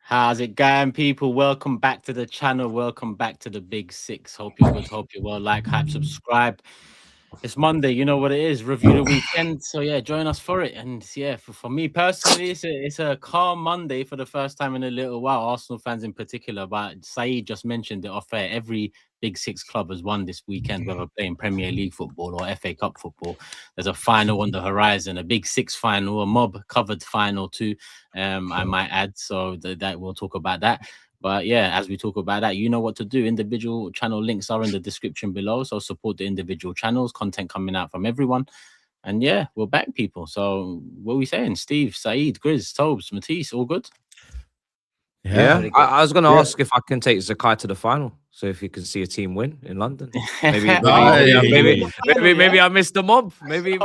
How's it going, people? Welcome back to the channel. Welcome back to the Big Six. Hope you're good. Hope you're well. Like, hype, subscribe. It's Monday. You know what it is. Review the weekend. So yeah, join us for it. And yeah, for me personally, it's a calm Monday for the first time in a little while. Arsenal fans in particular. But SAEED just mentioned it off air. Every Big Six club has won this weekend, whether playing Premier League football or FA Cup football. There's a final on the horizon, a Big Six final, a mob covered final too. I might add. So that we'll talk about that. But yeah, as we talk about that, you know what to do. Individual channel links are in the description below. So support the individual channels, content coming out from everyone. And yeah, we're back, people. So what are we saying? Steve, SAEED, GRIZZ, TOBS, Matisse, all good? Yeah. I was going to ask if I can take Zakai to the final. So if you can see a team win in London, maybe I missed the mob. Maybe.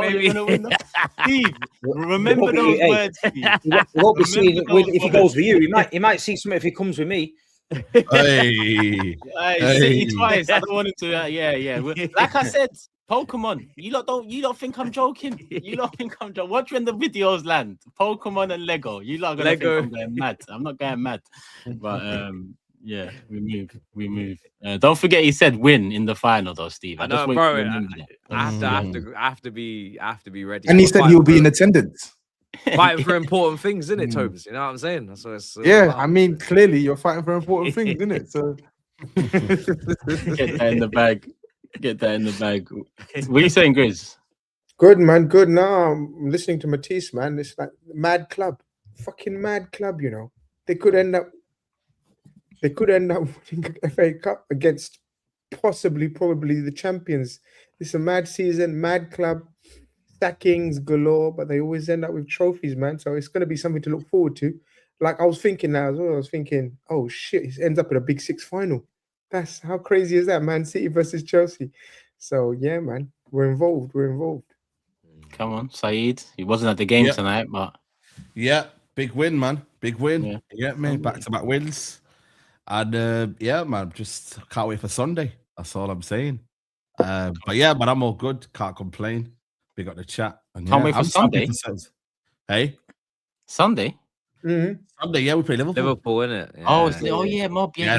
Steve, remember those words. Steve. He won't be seeing it if he goes with you. He might see something if he comes with me. Hey, City twice. I don't want him to. Yeah. Like I said, Pokemon. You don't think I'm joking? You don't think I'm joking? Watch when the videos land. Pokemon and Lego. You lot gonna think I'm going mad. I'm not going mad. But yeah, we move. Don't forget he said win in the final though, Steve. I know, bro. I have to be ready. And he said he'll be in attendance. Fighting for important things, isn't it, TOBS? You know what I'm saying? That's what it's, I mean, clearly you're fighting for important things, isn't it? So get that in the bag. Get that in the bag. What are you saying, Grizz? Good, man. Good. Now I'm listening to Matisse, man. It's like mad club, fucking mad club. You know, they could end up winning FA Cup against probably the champions. It's a mad season, mad club. Sackings galore, but they always end up with trophies, man. So it's going to be something to look forward to. Like I was thinking now as well. I was thinking, oh shit, it ends up in a Big Six final. That's how crazy is that, Man City versus Chelsea. So yeah, man, we're involved. Come on, SAEED. He wasn't at the game tonight, but big win, man. Big win. Yeah, man. Back-to-back wins, and yeah, man. Just can't wait for Sunday. That's all I'm saying. But yeah, man, I'm all good. Can't complain. We got the chat. And can't wait for Sunday. Hey, Sunday. Sunday, yeah, we play Liverpool. Liverpool, innit? Yeah. Mob. Yeah.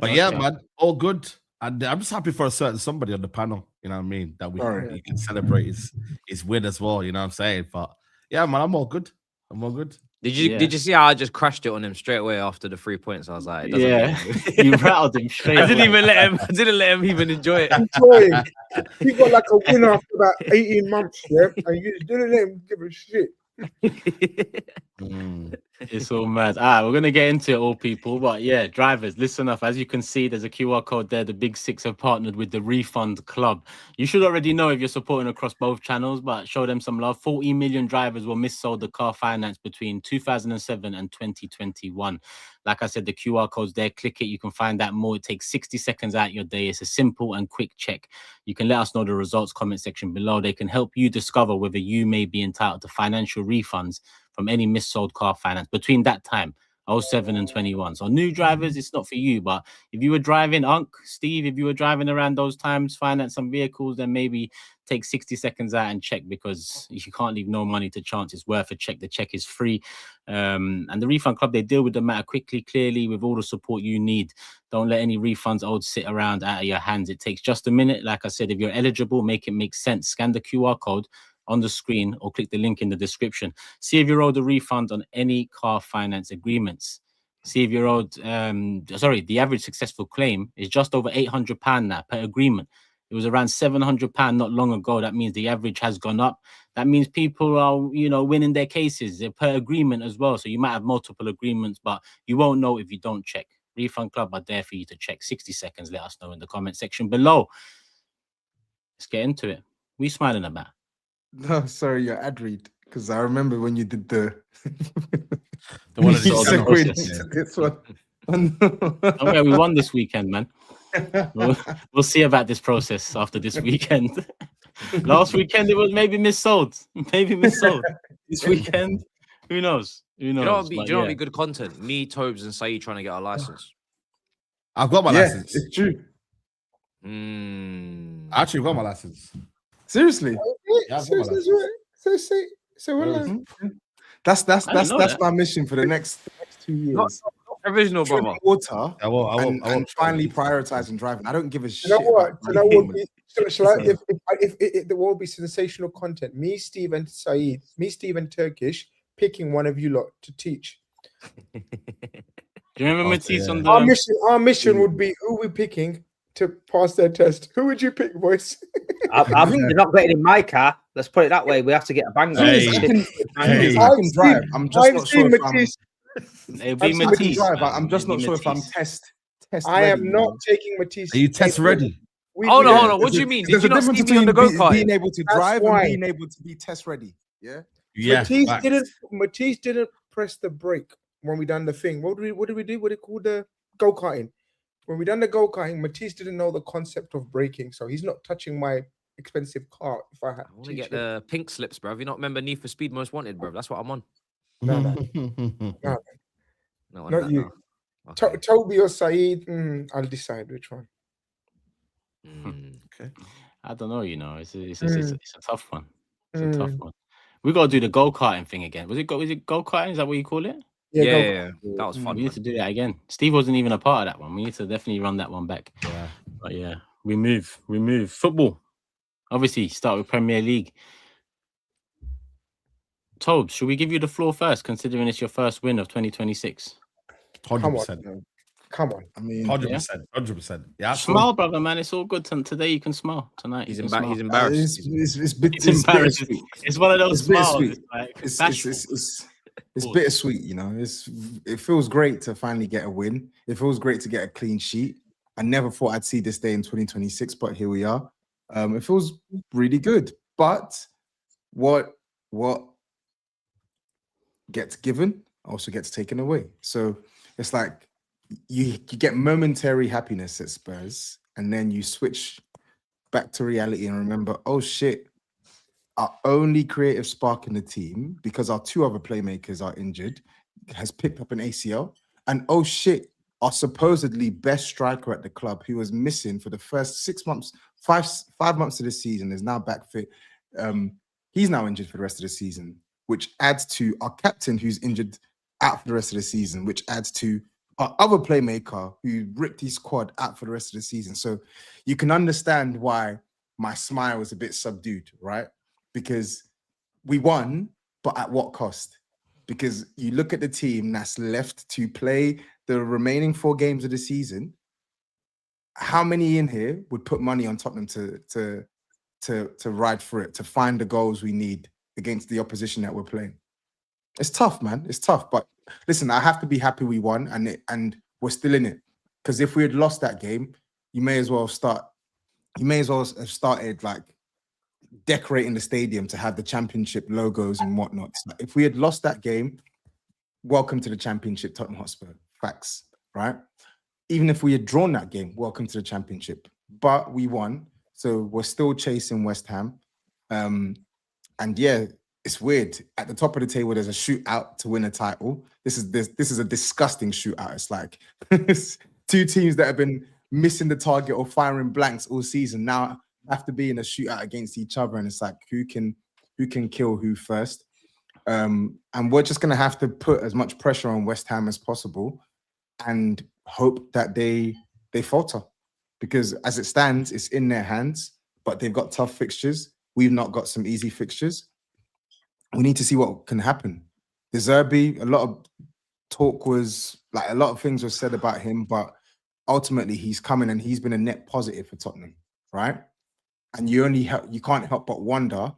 But yeah, man, all good. And I'm just happy for a certain somebody on the panel. You know what I mean? That you can celebrate his win as well. You know what I'm saying? But yeah, man, I'm all good. Did you see how I just crashed it on him straight away after the 3 points? I was like, you rattled him straight. I didn't let him even enjoy it. He got like a winner after about 18 months, and you didn't let him give a shit. It's all mad. We're gonna get into it, all people. But yeah, drivers, listen up. As you can see, there's a QR code there. The Big Six have partnered with the Refund Club. You should already know if you're supporting across both channels, but show them some love. 40 million drivers were missold the car finance between 2007 and 2021. Like I said, the QR code's there. Click it. You can find out more. It takes 60 seconds out of your day. It's a simple and quick check. You can let us know the results comment section below. They can help you discover whether you may be entitled to financial refunds from any missold car finance between that time, 07 and 21. So new drivers, it's not for you. But if you were driving, Steve, if you were driving around those times, finance some vehicles, then maybe take 60 seconds out and check, because you can't leave no money to chance. It's worth a check. The check is free. And the Refund Club, they deal with the matter quickly, clearly, with all the support you need. Don't let any refunds sit around out of your hands. It takes just a minute. Like I said, if you're eligible, make it make sense. Scan the QR code on the screen or click the link in the description. See if you're owed a refund on any car finance agreements. See if you're owed, the average successful claim is just over £800 now per agreement. It was around £700 not long ago. That means the average has gone up. That means people are, winning their cases. They're per agreement as well. So you might have multiple agreements, but you won't know if you don't check. Refund Club are there for you to check. 60 seconds. Let us know in the comment section below. Let's get into it. What are you smiling about? No, sorry, your ad read. Because I remember when you did the one that this one. Okay, we won this weekend, man. We'll see about this process after this weekend. Last weekend it was maybe missold. This weekend, who knows? Do you know what would be good content? Me, TOBS, and SAEED trying to get a license. I've got my license. It's true. I actually got my license. Seriously? So what? That's that. my mission for the next 2 years. Not provisional, Drinking brother. water I won't and finally prioritizing driving. I don't give a You shit. know what? About You know what? payment. If there will be sensational content, me, Steve, and SAEED, me, Steve, and TURKISH, picking one of you lot to teach. Do you remember Matisse on the? Our mission would be who we picking to pass their test. Who would you pick, boys? I think they're not getting in my car. Let's put it that way. We have to get a banger. Hey. I can drive. I'm just not sure if I'm. It'll be I can Matisse. drive. Man. I'm just It'll not be sure if I'm Matisse. test. I am ready, not you know? taking Matisse. Are you test ready? Hold on. What do you mean? Did There's you a not difference see me on the between go-kart? being able to That's drive why. and being able to be test ready. Yeah. Yeah. Matisse didn't press the brake when we done the thing. What did we do? What it called the go-karting? When we done the go-karting, Matisse didn't know the concept of braking, so he's not touching my expensive car. If I had I want to get the pink slips, bro. You not remember Need for Speed Most Wanted, bro? That's what I'm on. No. No, Not you. Okay. Toby or SAEED, I'll decide which one. Okay. I don't know. You know, it's a tough one. It's a tough one. We gotta do the go karting thing again. Was it go karting? Is that what you call it? Yeah. That was fun. We need to do that again. Steve wasn't even a part of that one. We need to definitely run that one back. Yeah. But yeah, we move. Football. Obviously, start with Premier League. TOBS, should we give you the floor first, considering it's your first win of 2026? 100%. Come on. I mean, 100%. Yeah. Smile, brother, man. It's all good. Today you can smile. Tonight He's you can embarrassed. smile. It's embarrassing. It's one of those smiles. It's bittersweet, you know. It feels great to finally get a win. It feels great to get a clean sheet. I never thought I'd see this day in 2026, but here we are. It feels really good. But what gets given also gets taken away. So it's like you get momentary happiness at Spurs, and then you switch back to reality and remember, oh shit, our only creative spark in the team, because our two other playmakers are injured, has picked up an ACL. And oh shit, our supposedly best striker at the club, who was missing for the first 6 months, five months of the season, is now back fit. He's now injured for the rest of the season, which adds to our captain, who's injured out for the rest of the season, which adds to our other playmaker who ripped his quad out for the rest of the season. So you can understand why my smile was a bit subdued, right? Because we won, but at what cost? Because you look at the team that's left to play the remaining 4 games of the season. How many in here would put money on Tottenham to ride for it, to find the goals we need against the opposition that we're playing? It's tough, man. It's tough. But listen, I have to be happy we won and we're still in it. Because if we had lost that game, you may as well have started like decorating the stadium to have the championship logos and whatnot. If we had lost that game, welcome to the championship, Tottenham Hotspur. Facts, right? Even if we had drawn that game, welcome to the championship. But we won, so we're still chasing West Ham. And yeah, it's weird. At the top of the table, there's a shootout to win a title. This is a disgusting shootout. It's like two teams that have been missing the target or firing blanks all season now have to be in a shootout against each other, and it's like who can kill who first. And we're just gonna have to put as much pressure on West Ham as possible and hope that they falter, because as it stands, it's in their hands. But they've got tough fixtures. We've not got some easy fixtures. We need to see what can happen. De Zerbi, a lot of talk was like a lot of things were said about him, but ultimately he's coming and he's been a net positive for Tottenham, right? And you can't help but wonder,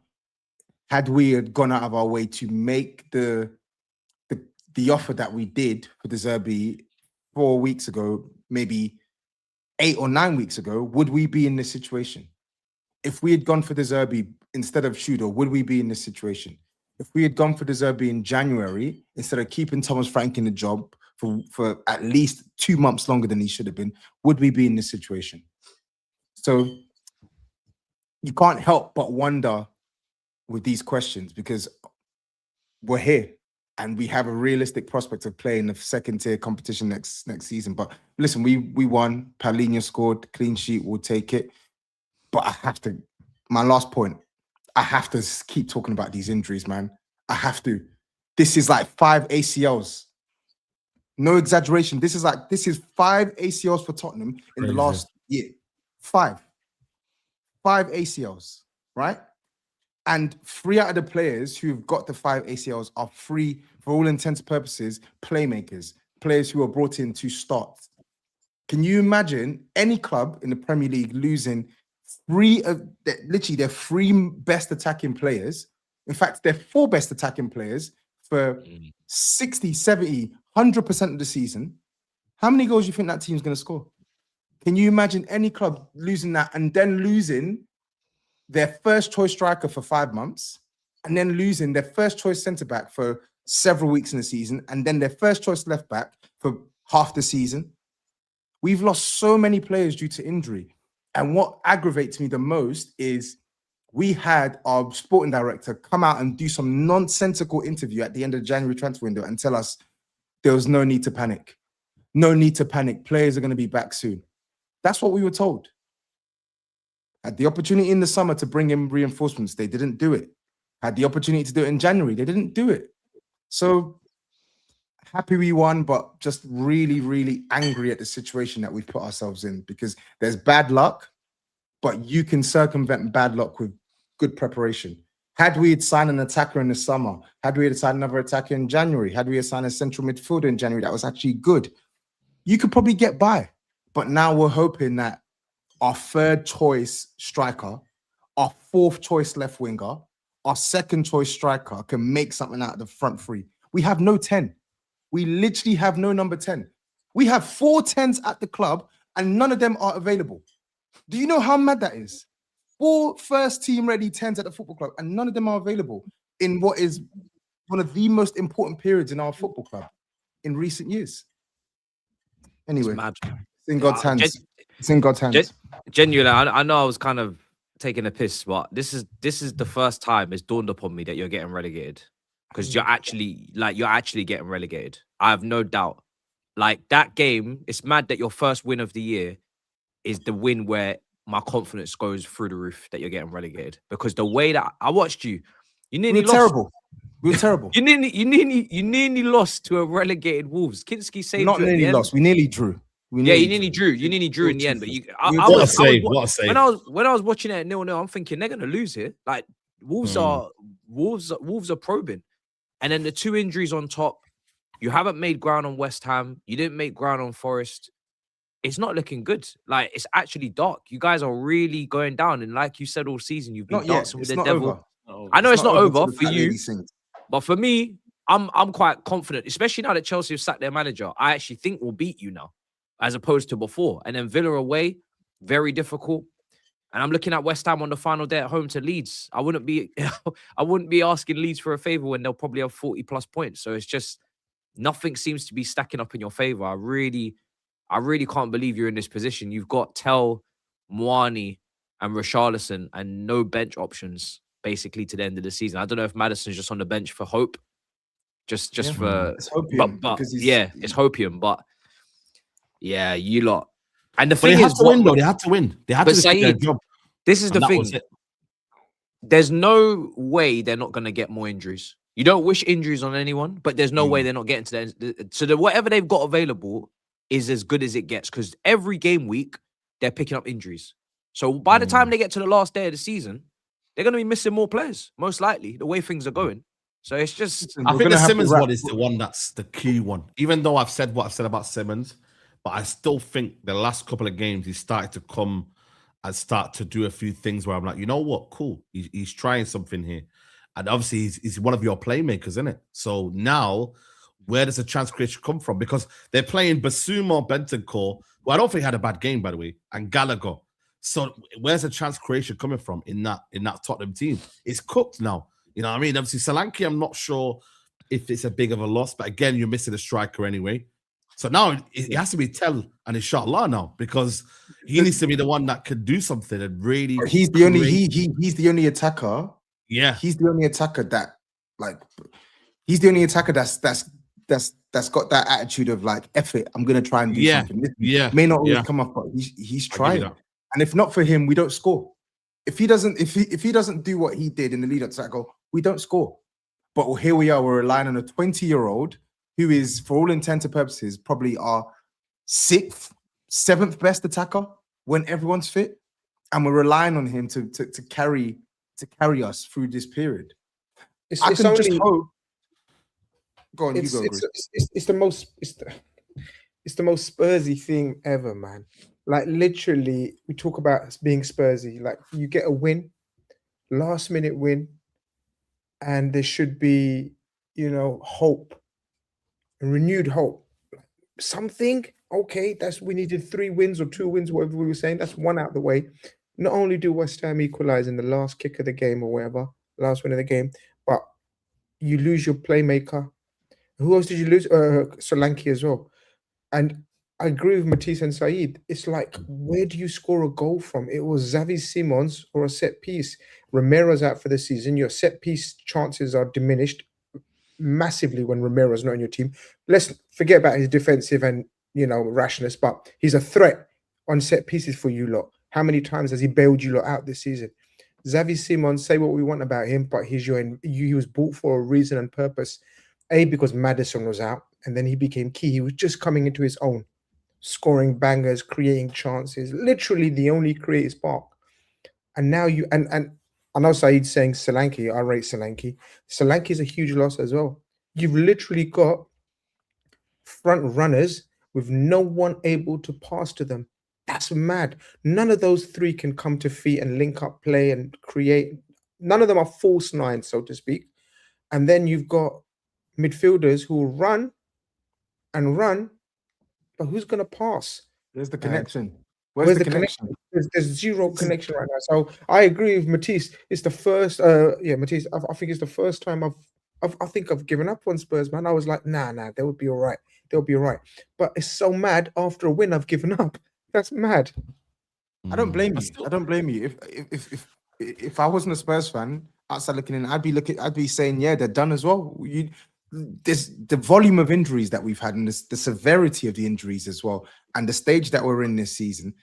had we had gone out of our way to make the offer that we did for De Zerbi 4 weeks ago, maybe 8 or 9 weeks ago, would we be in this situation? If we had gone for De Zerbi instead of Schuder, would we be in this situation? If we had gone for De Zerbi in January, instead of keeping Thomas Frank in the job for at least 2 months longer than he should have been, would we be in this situation? So you can't help but wonder with these questions, because we're here and we have a realistic prospect of playing the second-tier competition next season. But listen, we won. Paulinho scored, clean sheet, we'll take it. But I have to, my last point, I have to keep talking about these injuries, man. I have to. This is like 5 ACLs. No exaggeration. This is 5 ACLs for Tottenham in the last year. 5 ACLs, right? And 3 out of the players who've got the 5 ACLs are free, for all intents and purposes, playmakers, players who are brought in to start. Can you imagine any club in the Premier League losing their 3 best attacking players? In fact, their 4 best attacking players for 60, 70, 100% of the season. How many goals do you think that team's going to score? Can you imagine any club losing that and then losing their first choice striker for 5 months, and then losing their first choice centre back for several weeks in the season, and then their first choice left back for half the season? We've lost so many players due to injury. And what aggravates me the most is we had our sporting director come out and do some nonsensical interview at the end of the January transfer window and tell us there was no need to panic. No need to panic. Players are going to be back soon. That's what we were told. Had the opportunity in the summer to bring in reinforcements, they didn't do it. Had the opportunity to do it in January, they didn't do it. So happy we won, but just really, really angry at the situation that we've put ourselves in, because there's bad luck, but you can circumvent bad luck with good preparation. Had we had signed an attacker in the summer, had we had signed another attacker in January, had we had signed a central midfielder in January that was actually good, you could probably get by. But now we're hoping that our 3rd choice striker, our 4th choice left winger, our 2nd choice striker can make something out of the front 3. We have no 10. We literally have no number 10. We have 4 10s at the club and none of them are available. Do you know how mad that is? 4 first team ready 10s at the football club and none of them are available in what is one of the most important periods in our football club in recent years. Anyway, it's in God's hands. It's in God's hands. Genuinely, I know I was kind of taking a piss, but this is the first time it's dawned upon me that you're getting relegated, because you're actually getting relegated. I have no doubt. Like, that game, it's mad that your first win of the year is the win where my confidence goes through the roof that you're getting relegated, because the way that I watched you nearly lost. Terrible. We were terrible. You nearly lost to a relegated Wolves. Kinski saved Not you at nearly the end. lost. We nearly drew. You nearly drew. You nearly drew in the end. But what a save! When I was watching it at 0-0, I'm thinking they're gonna lose here. Like, Wolves are probing, and then the 2 injuries on top. You haven't made ground on West Ham. You didn't make ground on Forest. It's not looking good. Like, it's actually dark. You guys are really going down, and like you said all season, you've been dancing with the devil. I know it's not over for you, but for me, I'm quite confident, especially now that Chelsea have sacked their manager. I actually think we'll beat you now, as opposed to before. And then Villa away, very difficult. And I'm looking at West Ham on the final day at home to Leeds. I wouldn't be asking Leeds for a favour when they'll probably have 40+ points. So it's just, nothing seems to be stacking up in your favour. I really can't believe you're in this position. You've got Tell, Moani, and Richarlison, and no bench options basically to the end of the season. I don't know if Maddison's just on the bench for hope, just for. It's hopium, but it's hopium. But yeah, you lot. And the thing is, they had to win. They had to do their job. This is the thing. There's no way they're not going to get more injuries. You don't wish injuries on anyone, but there's no way they're not getting to the end. So whatever they've got available is as good as it gets, because every game week they're picking up injuries. So by the time they get to the last day of the season, they're going to be missing more players, most likely, the way things are going. So it's just... I think the Simmons one is the one that's the key one. Even though I've said what I've said about Simmons, but I still think the last couple of games he started to come and start to do a few things where I'm like, you know what, cool. He's trying something here. And obviously he's one of your playmakers, isn't it? So now, where does the chance creation come from? Because they're playing Basuma, Bentancur, who I don't think had a bad game, by the way, and Gallagher. So where's the chance creation coming from in that Tottenham team? It's cooked now. You know what I mean? Obviously, Solanke, I'm not sure if it's a big of a loss, but again, you're missing a striker anyway. So now it has to be Tell and Inshallah now, because he needs to be the one that could do something and really. He's the only he's the only attacker. Yeah, he's the only attacker that he's the only attacker that's got that attitude of like, F it, I'm gonna try and do something. This may not always come off, but he's trying. And if not for him, we don't score. If he doesn't do what he did in the lead up to that goal, we don't score. But here we are, we're relying on a 20-year-old who is, for all intents and purposes, probably our 6th, 7th best attacker when everyone's fit. And we're relying on him to carry us through this period. It's just hope. Go on, it's, you go. It's the most Spursy thing ever, man. Like literally, we talk about being Spursy. Like you get a win, last minute win, and there should be, hope, renewed hope. Something, okay, we needed 3 wins or 2 wins, whatever we were saying. That's 1 out of the way. Not only do West Ham equalize in the last kick of the game or whatever, last win of the game, but you lose your playmaker. Who else did you lose? Solanke as well. And I agree with Matisse and Saeed. It's like, where do you score a goal from? It was Xavi Simons or a set piece. Romero's out for the season. Your set piece chances are diminished massively when Romero's not in your team. Let's forget about his defensive and, rashness, but he's a threat on set pieces for you lot. How many times has he bailed you lot out this season? Xavi Simons, say what we want about him, but he was bought for a reason and purpose. Because Maddison was out, and then he became key. He was just coming into his own, scoring bangers, creating chances, literally the only creative spark. And now and I know Saeed's saying Solanke, I rate Solanke. Solanke is a huge loss as well. You've literally got front runners with no one able to pass to them. That's mad. None of those 3 can come to feet and link up play and create. None of them are false nines, so to speak. And then you've got midfielders who will run, but who's going to pass? There's the connection. Where's the connection? There's zero connection right now. So I agree with Matisse. It's the first, Matisse. I think it's the first time I think I've given up on Spurs, man. I was like, nah, they would be all right. They'll be all right. But it's so mad. After a win, I've given up. That's mad. I don't blame you. I don't blame you. If I wasn't a Spurs fan, outside looking in, I'd be saying, yeah, they're done as well. There's the volume of injuries that we've had and the severity of the injuries as well, and the stage that we're in this season.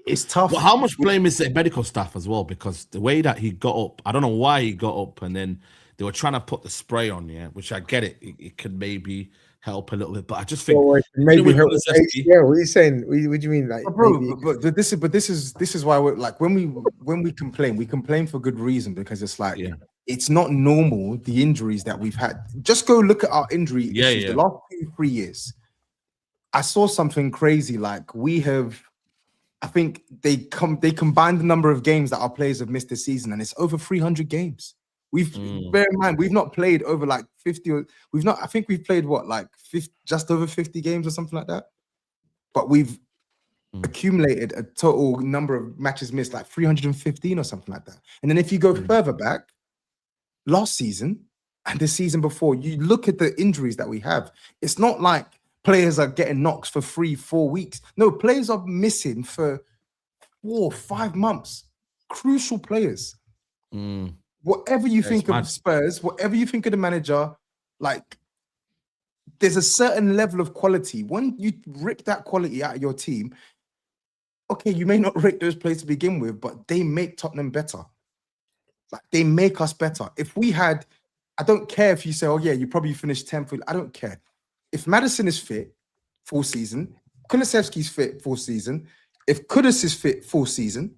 It's tough. Well, how much blame is the medical staff as well? Because the way that he got up, I don't know why he got up, and then they were trying to put the spray on, which I get it. It could maybe help a little bit, but I just think maybe help. Yeah, what are you saying? What do you mean, like, bro? But this is why we're like, when we complain for good reason, because it's like it's not normal, the injuries that we've had. Just go look at our injury issues the last 2-3 years. I saw something crazy. Like I think they combined the number of games that our players have missed this season, and it's over 300 games. Bear in mind, we've not played over like 50. I think we've played just over 50 games or something like that. But we've accumulated a total number of matches missed, like 315 or something like that. And then if you go further back, last season and the season before, you look at the injuries that we have. It's not like players are getting knocks for 3-4 weeks. No, players are missing for 4-5 months. Crucial players. Whatever you think of Spurs, whatever you think of the manager, like there's a certain level of quality. When you rip that quality out of your team, okay, you may not rate those players to begin with, but they make Tottenham better. Like they make us better. If we had, I don't care if you say, oh yeah, you probably finished 10th. I don't care. If Maddison is fit full season, Kulusevski's fit full season, if Kudus is fit full season,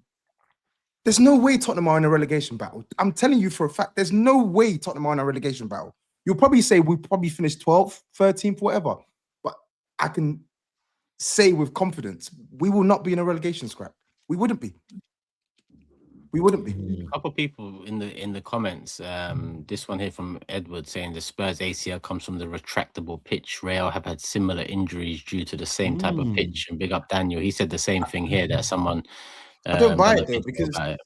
there's no way Tottenham are in a relegation battle. I'm telling you for a fact, there's no way Tottenham are in a relegation battle. You'll probably say we probably finished 12th, 13th, whatever. But I can say with confidence, we will not be in a relegation scrap. We wouldn't be. We wouldn't be. A couple of people in the comments. This one here from Edward saying the Spurs ACL comes from the retractable pitch. Real have had similar injuries due to the same type of pitch. And big up Daniel. He said the same thing here, that someone. I don't buy it though, because I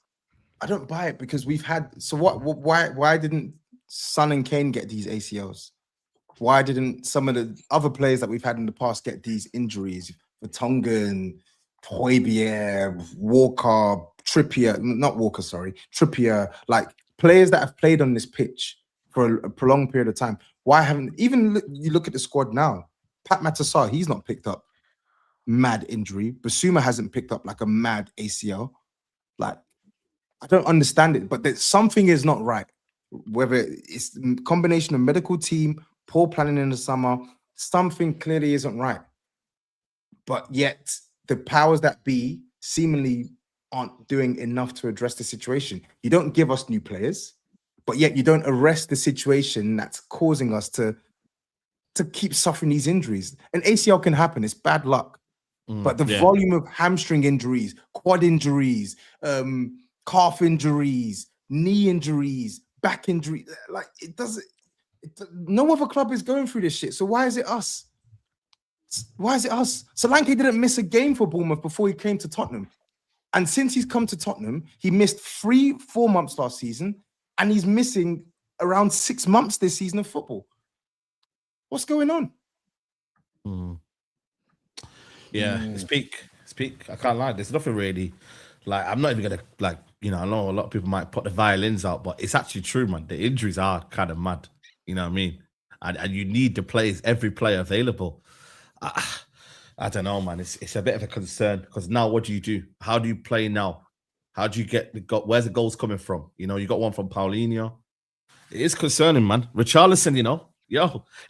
don't buy it because we've had. So what? Why didn't Son and Kane get these ACLs? Why didn't some of the other players that we've had in the past get these injuries? Vertonghen, Højbjerg, Walker, Trippier, like players that have played on this pitch for a prolonged period of time. Why haven't you look at the squad now? Pat Matasar, he's not picked up mad injury. Basuma hasn't picked up like a mad ACL. Like, I don't understand it, but something is not right. whether it's a combination of medical team, poor planning in the summer, something clearly isn't right. But yet the powers that be seemingly aren't doing enough to address the situation. You don't give us new players, but yet you don't arrest the situation that's causing us to keep suffering these injuries. An ACL can happen, it's bad luck. But the volume of hamstring injuries, quad injuries, calf injuries, knee injuries, back injuries, like no other club is going through this shit. So why is it us? Why is it us? Solanke didn't miss a game for Bournemouth before he came to Tottenham. And since he's come to Tottenham, he missed 3-4 months last season, and he's missing around 6 months this season of football. What's going on? Yeah, speak. I can't lie. There's nothing really, like, I'm not even gonna, like, you know, I know a lot of people might put the violins out, but it's actually true, man. The injuries are kind of mad. You know what I mean? And you need the players, every player available. I don't know, man. It's a bit of a concern because now what do you do? How do you play now? How do you get the goal? Where's the goals coming from? You know, you got one from Paulinho. It is concerning, man. Richarlison, you know, you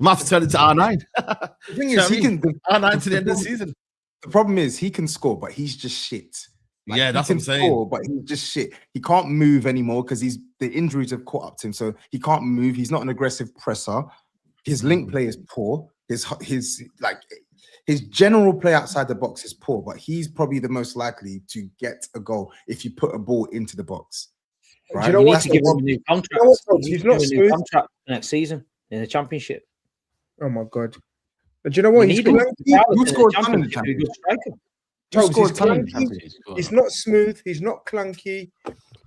might have to turn it to R9. The thing is, he can R9 to the end of the season. The problem is he can score, but he's just shit. Like, yeah, that's what I'm saying. Score, but he's just shit. He can't move anymore because the injuries have caught up to him. So he can't move. He's not an aggressive presser. His link play is poor. His general play outside the box is poor, but he's probably the most likely to get a goal if you put a ball into the box. Right? Do you know what? To give him a new contract. He's not smooth. Contract next season in the Championship. Oh my God! But do you know what? He's not smooth. He's not clunky.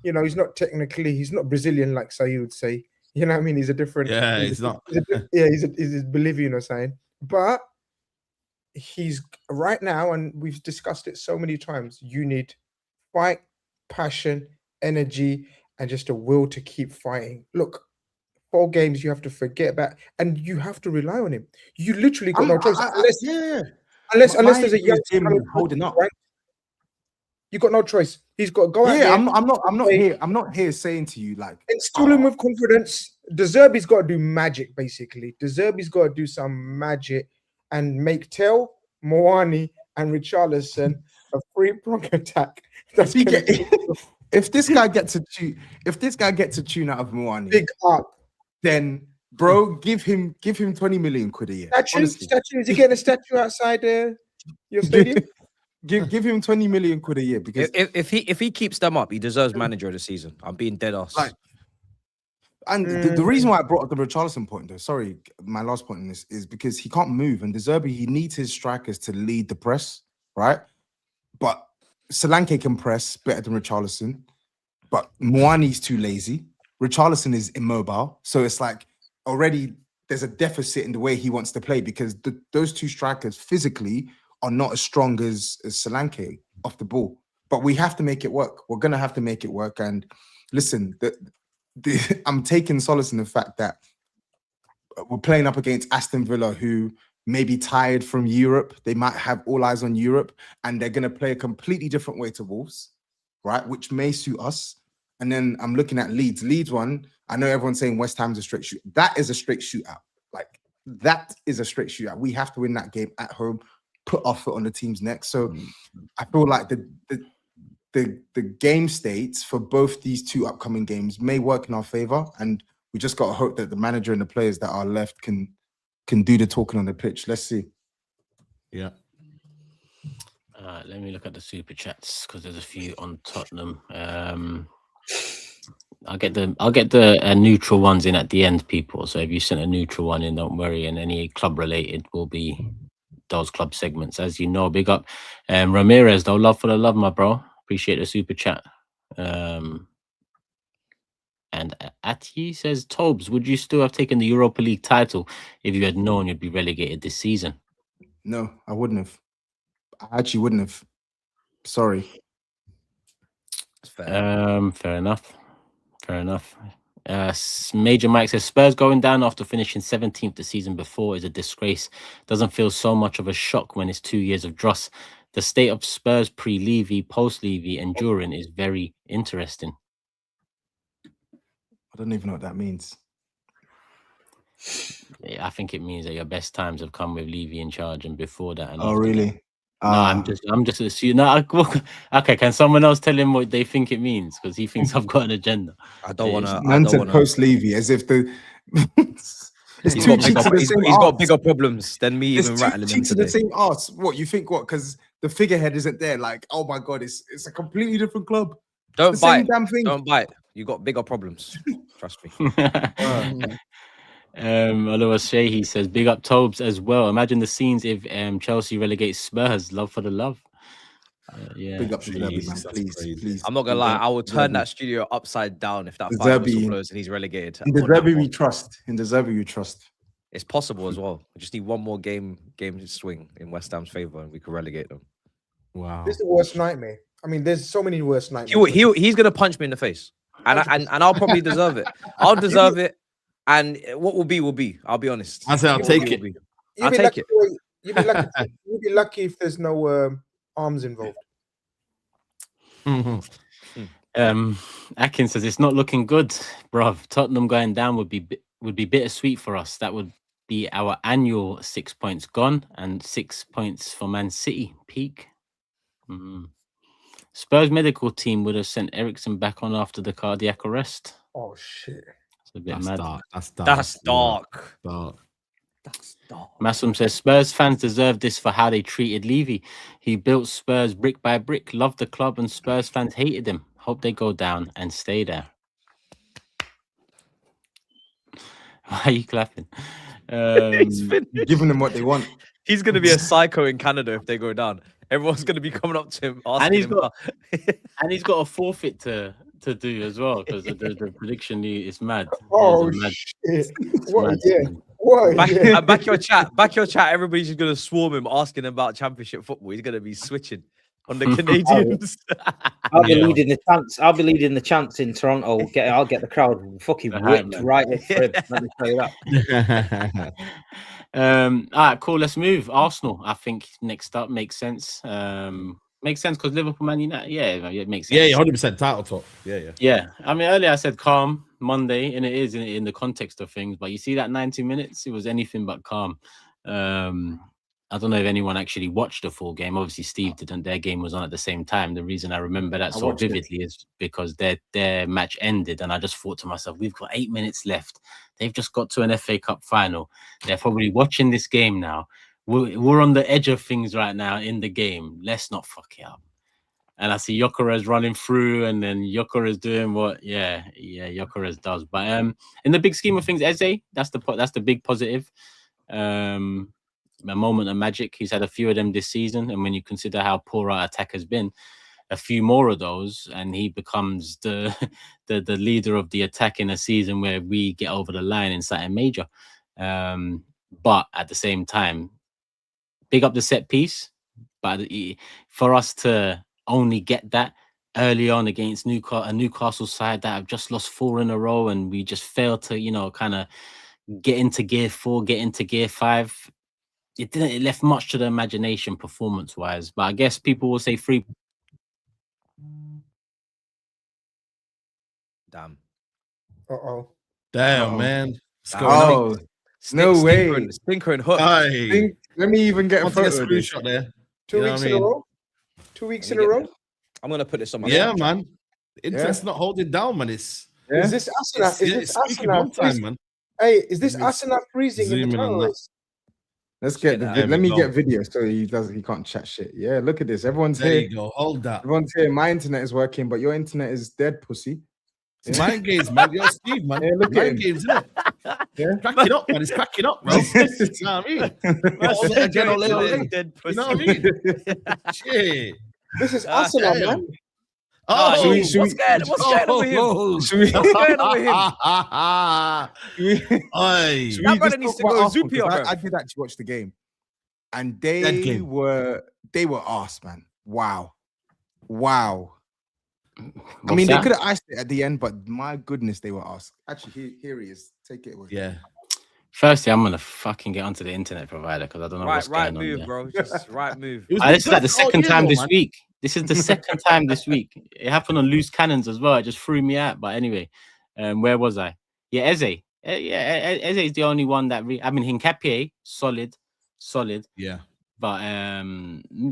You know, he's not technically. He's not Brazilian like Saeed would say. You know what I mean? He's a different. Yeah, he's not. He's Bolivian or something. But he's right now, and we've discussed it so many times. You need fight, passion, energy, and just a will to keep fighting. Look, 4 games you have to forget about, and you have to rely on him. You literally got no choice unless there's a young team holding up. Right? You got no choice. He's got to go out there. I'm not here saying to you like instill him with confidence. De Zerbi's got to do magic, basically. De Zerbi's got to do some magic and make Tel, Moani, and Richarlison a free-prong attack. If this guy gets a tune out of Moani, big up, then bro, give him 20 million quid a year. Statue, is he getting a statue outside your stadium? Give him 20 million quid a year because if he keeps them up, he deserves manager of the season. I'm being dead ass. And the reason why I brought up the Richarlison point, though, sorry, my last point on this is because he can't move, and De Zerbi, he needs his strikers to lead the press, right? But Solanke can press better than Richarlison, but Moani's too lazy. Richarlison is immobile, so it's like already there's a deficit in the way he wants to play because those two strikers physically are not as strong as Solanke off the ball. But we have to make it work. We're gonna have to make it work. And listen, I'm taking solace in the fact that we're playing up against Aston Villa, who may be tired from Europe. They might have all eyes on Europe, and they're gonna play a completely different way to Wolves, right? Which may suit us. And then I'm looking at Leeds. Leeds one, I know everyone's saying West Ham's a straight shoot. That is a straight shootout. Like, that is a straight shootout. We have to win that game at home, put our foot on the team's neck. So I feel like the game states for both these 2 upcoming games may work in our favor. And we just got to hope that the manager and the players that are left can do the talking on the pitch. Let's see. Yeah. Let me look at the super chats because there's a few on Tottenham. I'll get the neutral ones in at the end, people. So if you sent a neutral one in, don't worry. And any club related will be those club segments, as you know. Big up Ramirez, though. Love for the love, my bro. Appreciate the super chat. And Ati says, Tobes, would you still have taken the Europa League title if you had known you'd be relegated this season? No, I wouldn't have. I actually wouldn't have. Sorry. Fair enough. Fair enough. Major Mike says Spurs going down after finishing 17th the season before is a disgrace. Doesn't feel so much of a shock when it's 2 years of dross. The state of Spurs pre-Levy, post-Levy, and during is very interesting. I don't even know what that means. Yeah, I think it means that your best times have come with Levy in charge, and before that. And Oh, after really? that. No, I'm just assuming. No, okay, can someone else tell him what they think it means? Because he thinks I've got an agenda. I don't want to. Man said post Levy as if the. He's got bigger problems than me even rattling them today. The same arse. What you think? What? Because the figurehead isn't there. Like, oh my god, it's a completely different club. Don't bite. Damn thing. Don't bite. You got bigger problems. Trust me. Aloha Shehi says, big up TOBS as well. Imagine the scenes if Chelsea relegates Spurs. Love for the love. Yeah. Big up to Derby, man. Please. I'm not gonna lie. I will turn that studio upside down if that final whistle blows and he's relegated. In the Derby we trust. In the Derby we trust. It's possible as well. We just need one more game swing in West Ham's favor, and we can relegate them. Wow. This is the worst nightmare. I mean, there's so many worse nightmares. He's gonna punch me in the face, and I'll probably deserve it. I'll deserve it. And what will be. I'll be honest. I say I'll take it. I'll take it. You'd be lucky if there's no arms involved. Atkins says it's not looking good, bruv. Tottenham going down would be bittersweet for us. That would be our annual 6 points gone and 6 points for Man City peak. Spurs medical team would have sent Ericsson back on after the cardiac arrest. Oh shit. It's a bit mad. Dark. That's dark. Massum says Spurs fans deserve this for how they treated Levy. He built Spurs brick by brick, loved the club, and Spurs fans hated him. Hope they go down and stay there. Why are you clapping? Giving them what they want. He's going to be a psycho in Canada if they go down. Everyone's going to be coming up to him asking and he's got a forfeit to do as well, because the prediction is mad. Oh shit! What? Back your chat. Everybody's just going to swarm him asking him about Championship football. He's going to be switching on the Canadians. I'll be leading the chance. I'll be leading the chance in Toronto. I'll get the crowd fucking whipped right up for him. Let me tell you that. All right, cool. Let's move. Arsenal, I think next up makes sense. Makes sense because Liverpool, Man United. Yeah, it makes sense. Yeah, 100% title talk. Yeah. I mean, earlier I said calm Monday, and it is in the context of things. But you see that 90 minutes, it was anything but calm. I don't know if anyone actually watched the full game. Obviously, Steve didn't. Their game was on at the same time. The reason I remember that so vividly is because their match ended, and I just thought to myself, we've got 8 minutes left. They've just got to an FA Cup final. They're probably watching this game now. We're on the edge of things right now in the game. Let's not fuck it up. And I see Gyökeres running through, and then Gyökeres doing what? Yeah, Gyökeres does. But in the big scheme of things, Eze, that's the big positive. A moment of magic. He's had a few of them this season, and when you consider how poor our attack has been, a few more of those, and he becomes the leader of the attack in a season where we get over the line in something major. But at the same time, big up the set piece. But for us to only get that early on against a Newcastle side that have just lost 4 in a row, and we just failed to, kind of get into gear 4, get into gear 5. It left much to the imagination performance-wise. But I guess people will say 3. Damn. Damn, man. No way. Stinker and hook. Let me even get a photo of this. Screenshot there. 2 weeks in a row? 2 weeks in a row? I'm going to put this on my Yeah, man. Interest not holding down, man. Is this Arsenal freezing? Man. Hey, is this Arsenal freezing in the tunnels? Let's get let me get video so he can't chat shit. Yeah, look at this. Everyone's there. Here. You go. Hold that. Everyone's here. My internet is working, but your internet is dead, pussy. It's mind games, man. Yo, Steve, man. Yeah, look mind games, isn't it? Yeah. Cracking up, man. It's cracking up, bro. You know what I mean? Dead pussy. You know what I mean? Shit. This is Arsenal, man. What's going on with him? Should That brother needs to go Zoopy. I did actually watch the game, and they were arse, man. Wow. I mean, they could have iced it at the end, but my goodness, they were arse. Actually, here he is. Take it away. Yeah. Firstly, I'm gonna fucking get onto the internet provider because I don't know what's going on. Right move, bro. Just right move. This is like the second time this week. This is the second time this week. It happened on loose cannons as well. It just threw me out. But anyway, Where was I? Yeah, Eze. Eze is the only one that I mean, Hincapié, solid. Yeah. But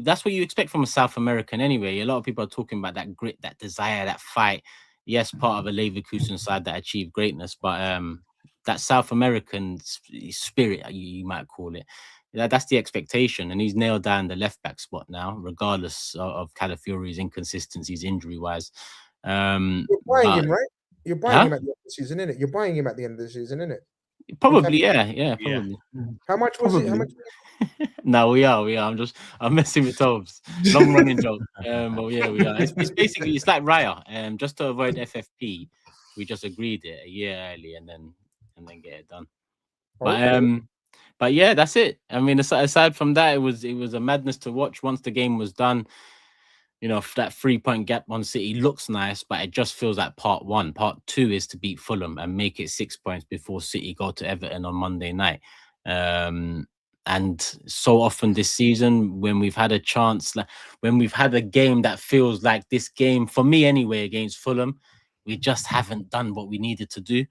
that's what you expect from a South American anyway. A lot of people are talking about that grit, that desire, that fight. Yes, part of a Leverkusen side that achieved greatness, but that South American spirit, you might call it, that's the expectation. And he's nailed down the left back spot now, regardless of Calafiori's inconsistencies injury-wise. You're buying him, right? You're buying him at the end of the season, innit? You're buying him at the end of the season, innit? Probably, yeah, probably. How much was it? How much? No, we are. I'm messing with TOBS. Long running joke. But yeah, we are. It's basically, it's like Raya. Just to avoid FFP, we just agreed it a year early and then get it done. But yeah, that's it. I mean, aside from that, it was a madness to watch once the game was done. You know, that 3-point gap on City looks nice, but it just feels like part one. Part two is to beat Fulham and make it 6 points before City go to Everton on Monday night. And so often this season, when we've had a chance, like when we've had a game that feels like this game, for me anyway, against Fulham, we just haven't done what we needed to do.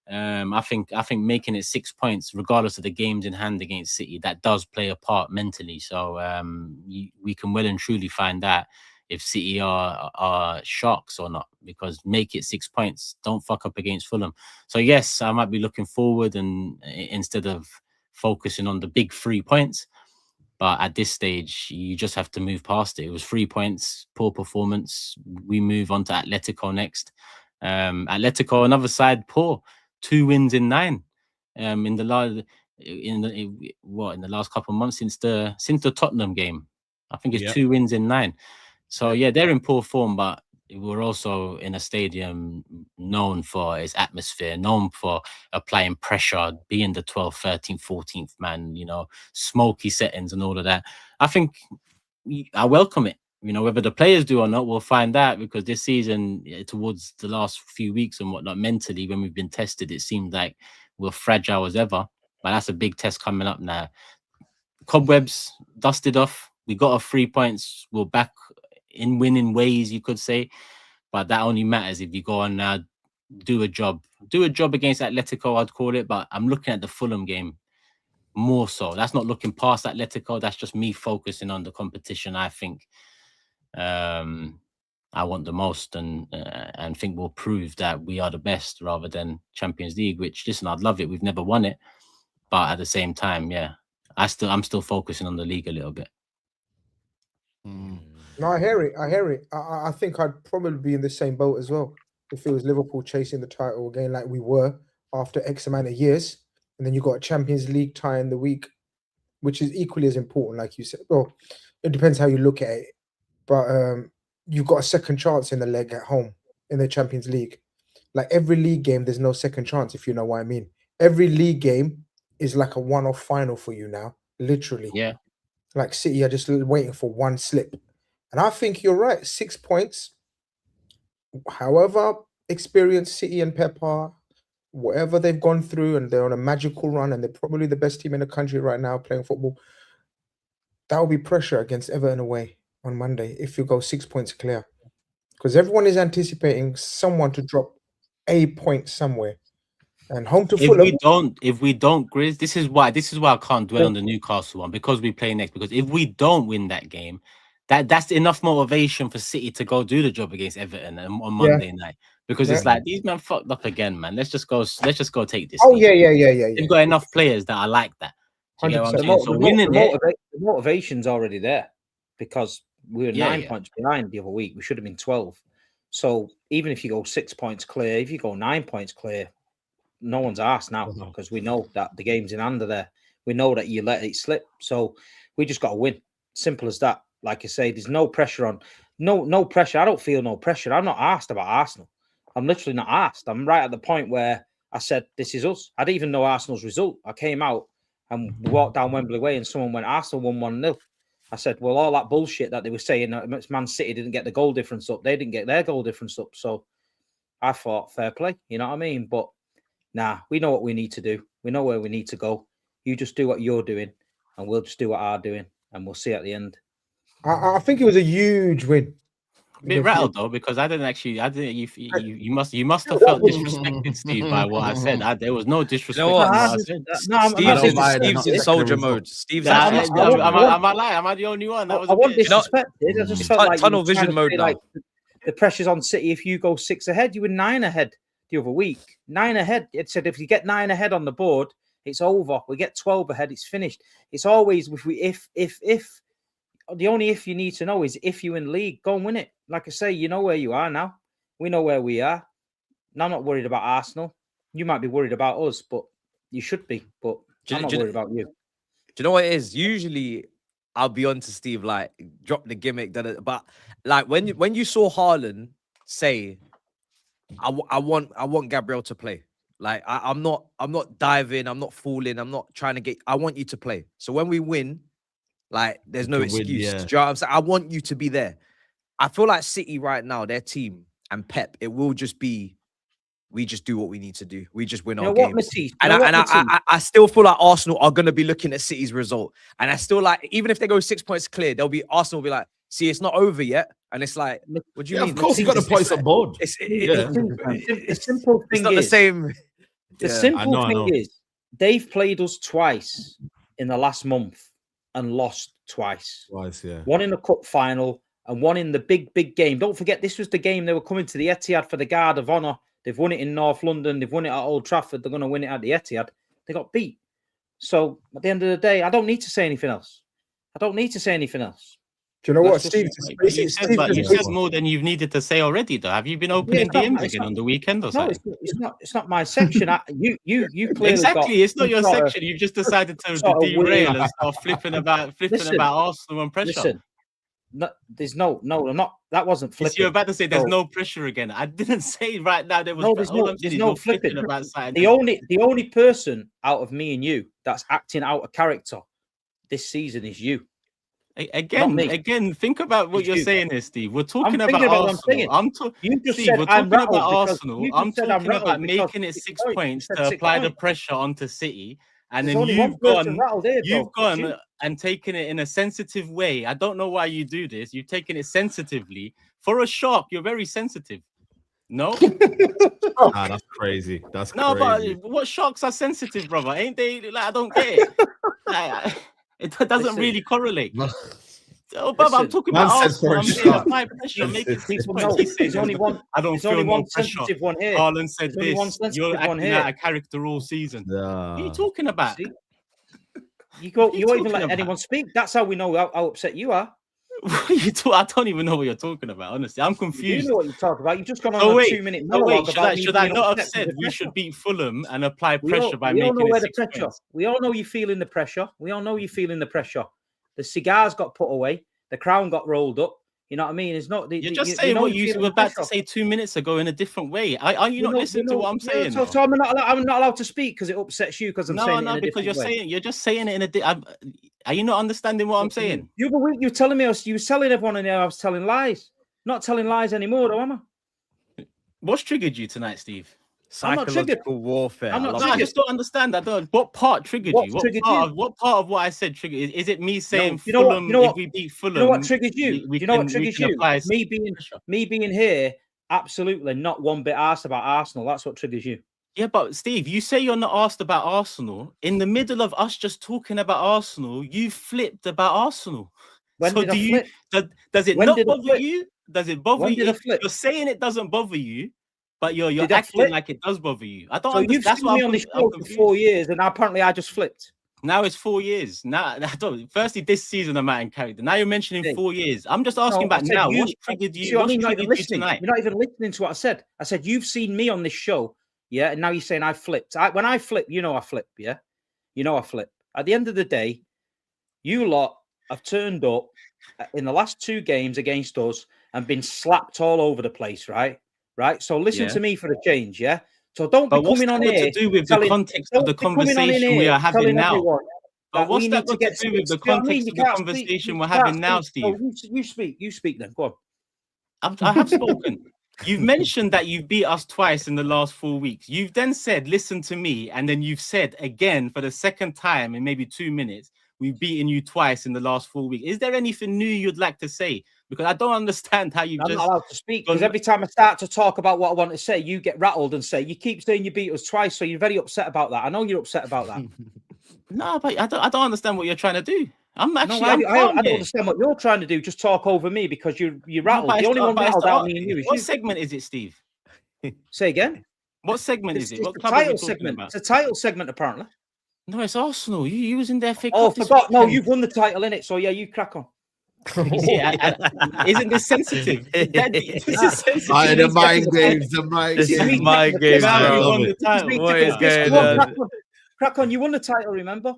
I think making it 6 points, regardless of the games in hand against City, that does play a part mentally. So we can well and truly find out if City are sharks or not, because make it 6 points, don't fuck up against Fulham. So yes, I might be looking forward and instead of focusing on the big 3 points, but at this stage you just have to move past it. It was 3 points, poor performance. We move on to Atletico next. Atletico, another side, poor, 2 wins in 9. In the last couple of months since the Tottenham game, I think it's 2 wins in 9. So yeah, they're in poor form, but we're also in a stadium known for its atmosphere, known for applying pressure, being the 12th, 13th, 14th man, you know, smoky settings and all of that. I think I welcome it. You know, whether the players do or not, we'll find out, because this season, towards the last few weeks and whatnot, mentally, when we've been tested, it seemed like we're fragile as ever. But that's a big test coming up now. Cobwebs dusted off. We got our 3 points. We're back in winning ways, you could say, but that only matters if you go on now, do a job against Atletico, I'd call it. But I'm looking at the Fulham game more so. That's not looking past Atletico. That's just me focusing on the competition. I think I want the most and think we'll prove that we are the best rather than Champions League. Which, listen, I'd love it. We've never won it, but at the same time, yeah, I'm still focusing on the league a little bit. No, I hear it. I think I'd probably be in the same boat as well if it was Liverpool chasing the title again, like we were after X amount of years, and then you got a Champions League tie in the week, which is equally as important, like you said. Well, it depends how you look at it, but you've got a second chance in the leg at home in the Champions League. Like every league game, there's no second chance, if you know what I mean. Every league game is like a one-off final for you now, literally. Yeah. Like City are just waiting for one slip. And I think you're right. 6 points. However experienced City and Pep are, whatever they've gone through, and they're on a magical run, and they're probably the best team in the country right now playing football. That will be pressure against Everton away on Monday if you go 6 points clear. Because everyone is anticipating someone to drop a point somewhere. And home to Fulham. If we don't, Grizz, this is why I can't dwell on the Newcastle one, because we play next. Because if we don't win that game, that's enough motivation for City to go do the job against Everton on Monday night. Because it's like, these men fucked up again, man. Let's just go take this. Oh yeah. They've got enough players that are like that. You get what I'm saying? So winning the motivation's already there, because we were 9 points behind the other week. We should have been 12. So even if you go 6 points clear, if you go 9 points clear, no one's asked now, because we know that the game's in under there. We know that you let it slip. So we just got to win. Simple as that. Like I say, there's no pressure on. No pressure. I don't feel no pressure. I'm not asked about Arsenal. I'm literally not asked. I'm right at the point where I said, this is us. I didn't even know Arsenal's result. I came out and walked down Wembley Way and someone went, Arsenal won 1-0. I said, well, all that bullshit that they were saying, Man City didn't get the goal difference up. They didn't get their goal difference up. So I thought, fair play. You know what I mean? But nah, we know what we need to do. We know where we need to go. You just do what you're doing, and we'll just do what I'm doing, and we'll see at the end. I think it was a huge win. A bit rattled though, because I didn't. You must have felt disrespected, Steve, by what I said. There was no disrespect. You know what? I said. Steve's in soldier mode. Steve's am I lying? Am I the only one? That was I wasn't disrespected. I just felt like tunnel vision mode now. Like the pressure's on City. If you go 6 ahead, you were 9 ahead the other week. 9 ahead. It said if you get 9 ahead on the board, it's over. We get 12 ahead, it's finished. It's always if. The only if you need to know is if you in league, go and win it. Like I say, you know where you are now. We know where we are. And I'm not worried about Arsenal. You might be worried about us, but you should be. But I'm not worried about you. Do you know what it is? Usually, I'll be on to Steve, like, drop the gimmick. But, like, when you saw Haaland say, I want Gabriel to play. Like, I'm not diving. I'm not fooling. I'm not trying to get... I want you to play. So when we win... Like, there's no excuse. Do you know what I'm saying? I want you to be there. I feel like City right now, their team and Pep, it will just be, we just do what we need to do. We just win our games. I still feel like Arsenal are going to be looking at City's result. And I still like, even if they go 6 points clear, Arsenal will be like, see, it's not over yet. And it's like, what do you mean? Of course, you got the points on board. The simple thing is, the same. The simple thing is, they've played us twice in the last month. And lost twice. Yeah. One in the cup final and one in the big game. Don't forget, this was the game they were coming to the Etihad for the Guard of Honour. They've won it in North London. They've won it at Old Trafford. They're going to win it at the Etihad. They got beat. So at the end of the day, I don't need to say anything else. Do you know what, Steve? You said more than you've needed to say already, though. Have you been opening DMs again on the weekend or something? No, it's not my section. You clearly exactly. It's not your section. You've just decided to derail and start flipping about Arsenal and pressure. Listen, there's no. I'm not. That wasn't flipping. You're about to say there's no pressure again. I didn't say right now there was. There's no flipping. About the only person out of me and you that's acting out of character this season is you. Again, think about what you're saying here, Steve. We're talking about Arsenal. I'm talking about Arsenal. I'm talking about making it 6 points to apply the pressure onto City. And then you've gone and taken it in a sensitive way. I don't know why you do this. You've taken it sensitively. For a shark, you're very sensitive. No? That's crazy. That's no, crazy. But what sharks are sensitive, brother? Ain't they? Like, I don't get it. It doesn't really correlate. Oh, Bob, I'm talking about Arsenal. I'm saying apply pressure, make it 6 points. There's only one. I don't feel no pressure. One here. Haaland said this. You're acting out a character all season. What are you talking about? See? You won't even let anyone speak. That's how we know how upset you are. What are you talking? I don't even know what you're talking about. Honestly, I'm confused. You know what you're talking about. You've just gone on a 2-minute monologue. Should I not have said we should beat Fulham and apply pressure by making it 6 points? We all know you're feeling the pressure. The cigars got put away. The crown got rolled up. You know what I mean? It's not. You're just saying what you were about to say 2 minutes ago in a different way. Are you not listening to what I'm saying? So I'm not allowed to speak because it upsets you because I'm saying it in a because you're just saying it in a. Are you not understanding what I'm saying? The other week you were telling me you were telling everyone in there I was telling lies. Not telling lies anymore, though, am I? What's triggered you tonight, Steve? Psychological warfare. I just don't understand. What part triggered you? What part of what I said triggered? Is it me saying Fulham? If we beat Fulham, you know what triggered you? Me being here, absolutely not one bit asked about Arsenal. That's what triggers you. Yeah, but Steve, you say you're not asked about Arsenal. In the middle of us just talking about Arsenal, you flipped about Arsenal. Does it not bother you? Does it bother you? You're saying it doesn't bother you. But you're acting like it does bother you. I don't understand. You've seen me on this show for 4 years, and apparently I just flipped. Now it's 4 years. Now, firstly, this season I'm out in character. Now you're mentioning 4 years. I'm just asking about now. What's triggered you? What's triggered you tonight? You're not even listening to what I said. I said, you've seen me on this show, yeah? And now you're saying I flipped. When I flip, you know I flip, yeah? You know I flip. At the end of the day, you lot have turned up in the last 2 games against us and been slapped all over the place, right? Right, so listen to me for a change, yeah. So don't be coming on here. To do with the context of the conversation we are having now? But what's that got to do with the context of the conversation we're having now, Steve? You speak then. Go on. I have spoken. You've mentioned that you've beat us twice in the last 4 weeks. You've then said, "Listen to me," and then you've said again for the second time in maybe 2 minutes, "We've beaten you twice in the last 4 weeks." Is there anything new you'd like to say? Because I don't understand how you I'm just... not allowed to speak, because every time I start to talk about what I want to say, you get rattled and say, you keep saying you beat us twice, so you're very upset about that. I know you're upset about that. No, but I don't understand what you're trying to do. I'm actually... I don't understand what you're trying to do. Just talk over me because you're rattled. The only one rattled out me and you is you. What segment is it, Steve? Say again? What segment is it? What the club are we title talking segment. about? It's a title segment, apparently. No, it's Arsenal. You was in there for... Oh, forgot. No, you've won the title, innit? So, yeah, you crack on. You see, isn't this sensitive? This is sensitive. The mind games, the mind This games. is my game, bro. What is going on? Crack on, you won the title, remember?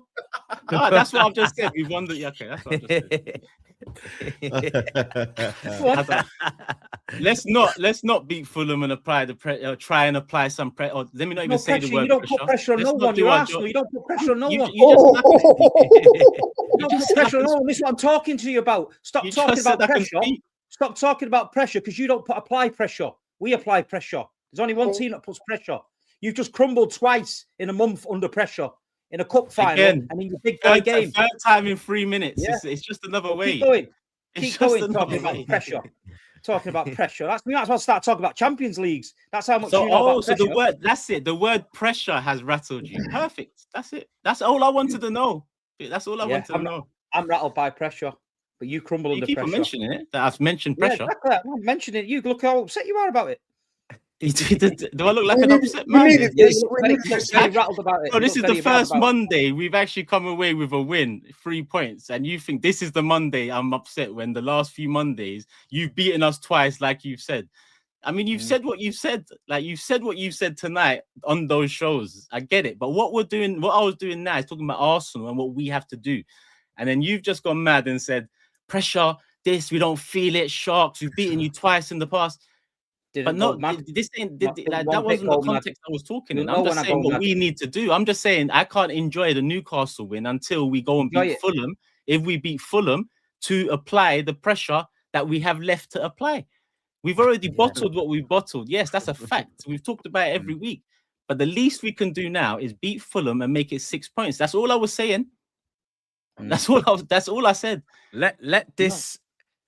No, that's what I've just said. We've won the... Okay, that's what I've just said. Let's not beat Fulham and apply the try and apply some pressure. Or let me not even say the word. You don't put pressure on no one. You're Arsenal. You don't put pressure on no one. You don't put pressure on no one. This is what I'm talking to you about. Stop talking about pressure. Stop talking about pressure because you don't apply pressure. We apply pressure. There's only one team that puts pressure. You've just crumbled twice in a month under pressure in a cup final and in your big boy game. Third time in 3 minutes. Yeah. It's just another way. Keep going. Talking about pressure. Talking about pressure. We might as well start talking about Champions Leagues. That's how much you know about pressure. The word, that's it. The word pressure has rattled you. Perfect. That's it. That's all I wanted to know. That's all I wanted to know. I'm rattled by pressure, but you crumble under pressure. You keep mentioning it. That I've mentioned pressure. Yeah, exactly. I'm mentioning it. You look how upset you are about it. Do I look like an upset man? Yeah, you look very rattled about it. So this is the first Monday we've actually come away with a win, 3 points, and you think this is the Monday I'm upset when the last few Mondays you've beaten us twice, like you've said. I mean, you've said what you've said, like you've said what you've said tonight on those shows. I get it, but what I was doing now is talking about Arsenal and what we have to do, and then you've just gone mad and said pressure. We don't feel it. Sharks, we've beaten you twice in the past. But no, this ain't that wasn't the context I was talking in. I'm just saying what we need to do. I'm just saying I can't enjoy the Newcastle win until we go and beat Fulham. If we beat Fulham, to apply the pressure that we have left to apply. We've already bottled what we bottled. Yes, that's a fact. We've talked about it every week. But the least we can do now is beat Fulham and make it 6 points. That's all I was saying. That's all I said. Let this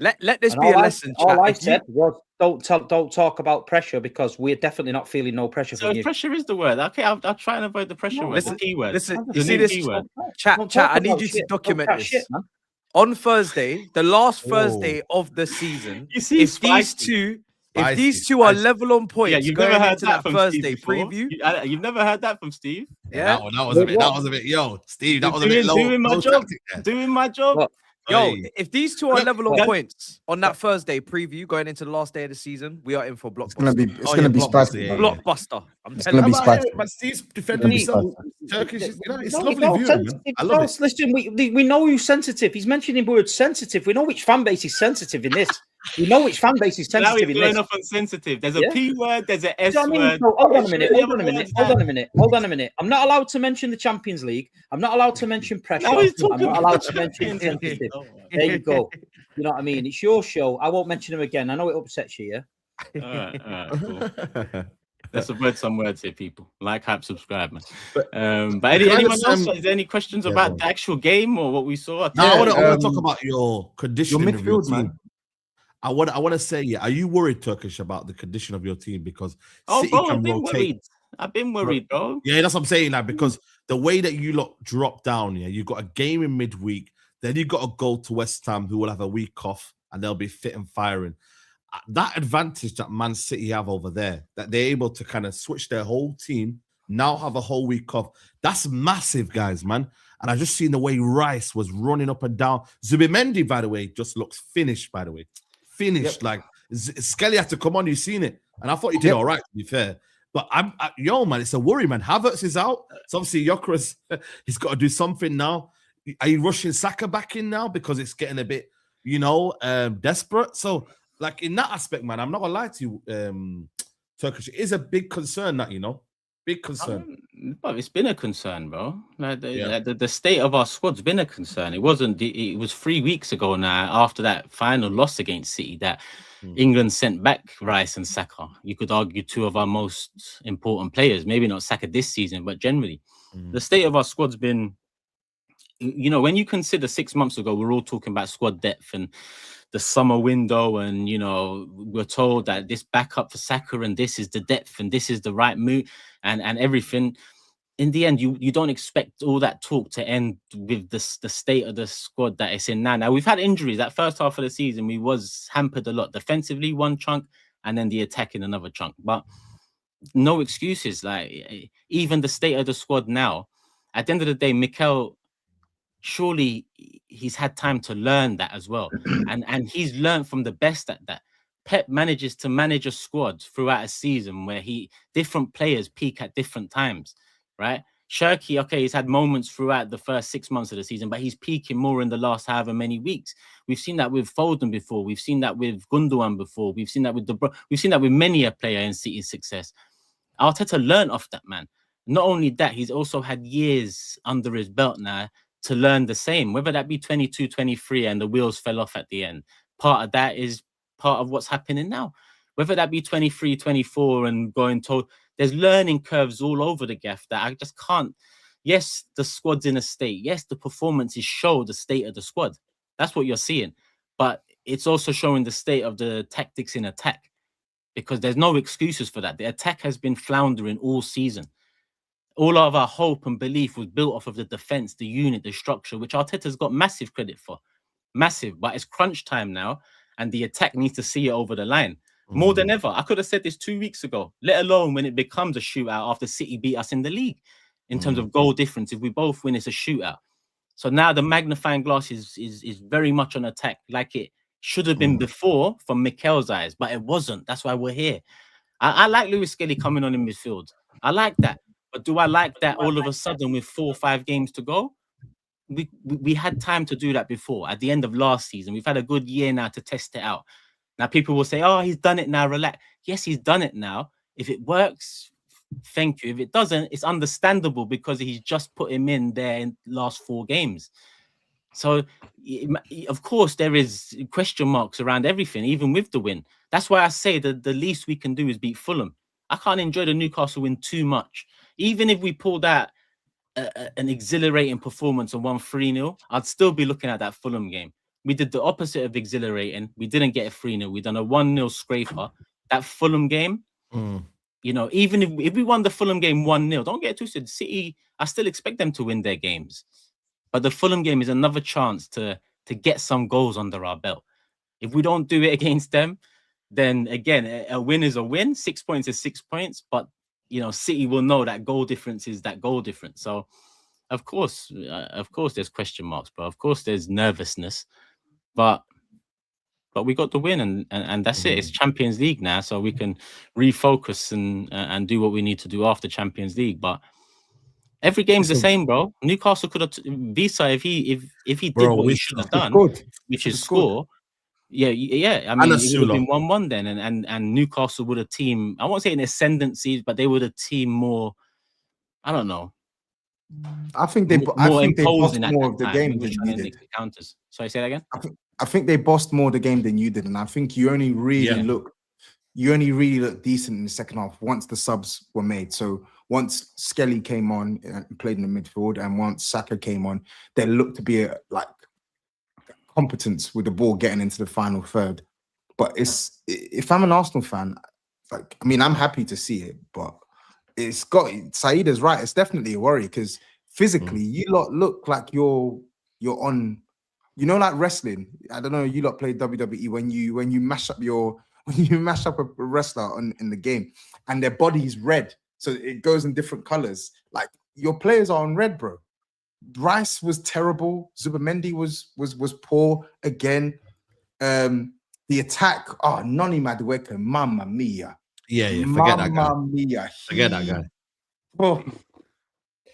be a lesson. All I said was don't talk about pressure because we're definitely not feeling no pressure from you. Pressure is the word. Okay, I'll try and avoid the pressure word. The keyword. Listen, you see this chat. I need you to document this. Shit, on Thursday, the last Thursday of the season, if these two are level on points, yeah, you've never heard that from Thursday Steve preview. You've never heard that from Steve. Yeah, that was a bit. Yo, Steve, that was a bit low. Doing my job. Look, yo, if these two are level on points on that Thursday preview going into the last day of the season, we are in for blockbuster. It's gonna be spicy. Blockbuster. It's gonna be spicy. But Steve's defending himself. Turkish, it's lovely view. I love it. Listen, we know who's sensitive. He's mentioning the word sensitive. We know which fan base is sensitive in this. We know which fan base is sensitive in this. Now he's going off on sensitive. There's a P word, there's an S word. Hold on a minute. I'm not allowed to mention the Champions League. I'm not allowed to mention pressure. I'm not allowed to mention sensitive. There you go. You know what I mean? It's your show. I won't mention him again. I know it upsets you, yeah? All right, cool. Let's avoid some words here, people. Like, hype, subscribe, man. But anyone else? Is there any questions about the actual game or what we saw? No, I want to talk about your condition of your team. Man. I want to say, are you worried, Turkish, about the condition of your team? Because City can rotate. I've been worried, bro. Yeah, that's what I'm saying. Like, because the way that you lot drop down, you've got a game in midweek, then you've got to go to West Ham, who will have a week off, and they'll be fit and firing. That advantage that Man City have over there, that they're able to kind of switch their whole team, now have a whole week off. That's massive, guys, man. And I just seen the way Rice was running up and down. Zubimendi, by the way, just looks finished, by the way. Finished. Like, Skelly had to come on, you've seen it. And I thought he did all right, to be fair. But man, it's a worry, man. Havertz is out. So obviously, Gyökeres, he's got to do something now. Are you rushing Saka back in now? Because it's getting a bit, desperate. So, like, in that aspect, man, I'm not going to lie to you, Turkish. It is a big concern, big concern. But it's been a concern, bro. Like the state of our squad's been a concern. It was 3 weeks ago now, after that final loss against City, that England sent back Rice and Saka. You could argue two of our most important players. Maybe not Saka this season, but generally. The state of our squad's been, when you consider 6 months ago, we're all talking about squad depth and summer window, and we're told that this backup for Saka and this is the depth and this is the right move and everything. In the end, you don't expect all that talk to end with the state of the squad that it's in now. Now, we've had injuries. That first half of the season, we was hampered a lot. Defensively, one chunk, and then the attack in another chunk. But no excuses. Like, even the state of the squad now, at the end of the day, Mikel, surely he's had time to learn that as well. And he's learned from the best at that. Pep manages to manage a squad throughout a season where different players peak at different times. Right, Shirky, okay, he's had moments throughout the first 6 months of the season, but he's peaking more in the last however many weeks. We've seen that with Foden before. We've seen that with Gundogan before. We've seen that with we've seen that with many a player in City's success. Arteta learned off that, man. Not only that, he's also had years under his belt now to learn the same, whether that be 22, 23, and the wheels fell off at the end. Part of that is part of what's happening now. Whether that be 23, 24, and going to... There's learning curves all over the gaff that I just can't. Yes, the squad's in a state. Yes, the performances show the state of the squad. That's what you're seeing. But it's also showing the state of the tactics in attack, because there's no excuses for that. The attack has been floundering all season. All of our hope and belief was built off of the defense, the unit, the structure, which Arteta's got massive credit for. Massive. But it's crunch time now, and the attack needs to see it over the line. More than ever. I could have said this 2 weeks ago, let alone when it becomes a shootout after City beat us in the league in terms of goal difference. If we both win, it's a shootout. So now the magnifying glass is very much on attack, like it should have been before from Mikel's eyes, but it wasn't. That's why we're here. I like Lewis Skelly coming on in midfield. I like that. But do I like that all of a sudden with 4 or 5 games to go? We had time to do that before at the end of last season. We've had a good year now to test it out. Now, people will say, oh, he's done it now, relax. Yes, he's done it now. If it works, thank you. If it doesn't, it's understandable because he's just put him in there in the last 4 games. So, of course, there is question marks around everything, even with the win. That's why I say that the least we can do is beat Fulham. I can't enjoy the Newcastle win too much. Even if we pulled out an exhilarating performance and won 3-0, I'd still be looking at that Fulham game. We did the opposite of exhilarating. We didn't get a 3-0. We done a 1-0 scraper. That Fulham game, even if we won the Fulham game 1-0, don't get too twisted. City, I still expect them to win their games. But the Fulham game is another chance to get some goals under our belt. If we don't do it against them, then again, a win is a win. 6 points is 6 points. But, City will know that goal difference is that goal difference. So, of course, there's question marks, but of course there's nervousness. But we got the win, and that's it. It's Champions League now, so we can refocus and do what we need to do after Champions League. But every game's the same, bro. Newcastle could have Visa if he did what he should have done, which is score. Yeah. I mean, it would have been 1-1 then, and Newcastle would have team. I won't say in ascendancy, but they would have team more. I don't know. I think they bossed more of the game than you did. Counters. Sorry, say that again. I think they bossed more the game than you did, and I think you only really looked decent in the second half once the subs were made. So once Skelly came on and played in the midfield, and once Saka came on, there looked to be like competence with the ball getting into the final third. But if I'm an Arsenal fan, I'm happy to see it, but it's got Saeed is right. It's definitely a worry because physically, you lot look like you're on. Like wrestling. I don't know. You lot play WWE when you mash up a wrestler in the game, and their body's red, so it goes in different colors. Like your players are on red, bro. Rice was terrible. Zubamendi was poor again. The attack. Oh, Noni Madueke, mamma mia. Yeah. Forget that guy. Mia. Forget that guy. Oh,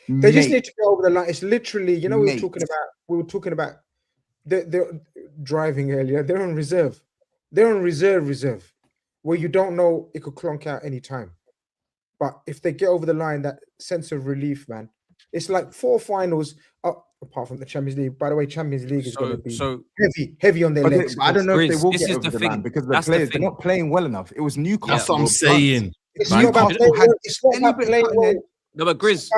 they just need to go over the line. It's literally, we were talking about. They're driving earlier. They're on reserve. They're on reserve, where you don't know it could clonk out any time. But if they get over the line, that sense of relief, man, it's like 4 finals. Apart from the Champions League, by the way, Champions League is going to be heavy on their legs. I don't know if they will get over the line because the players they're not playing well enough. It was Newcastle. That's what I'm saying. It's not about playing well. No, but GRIZZ,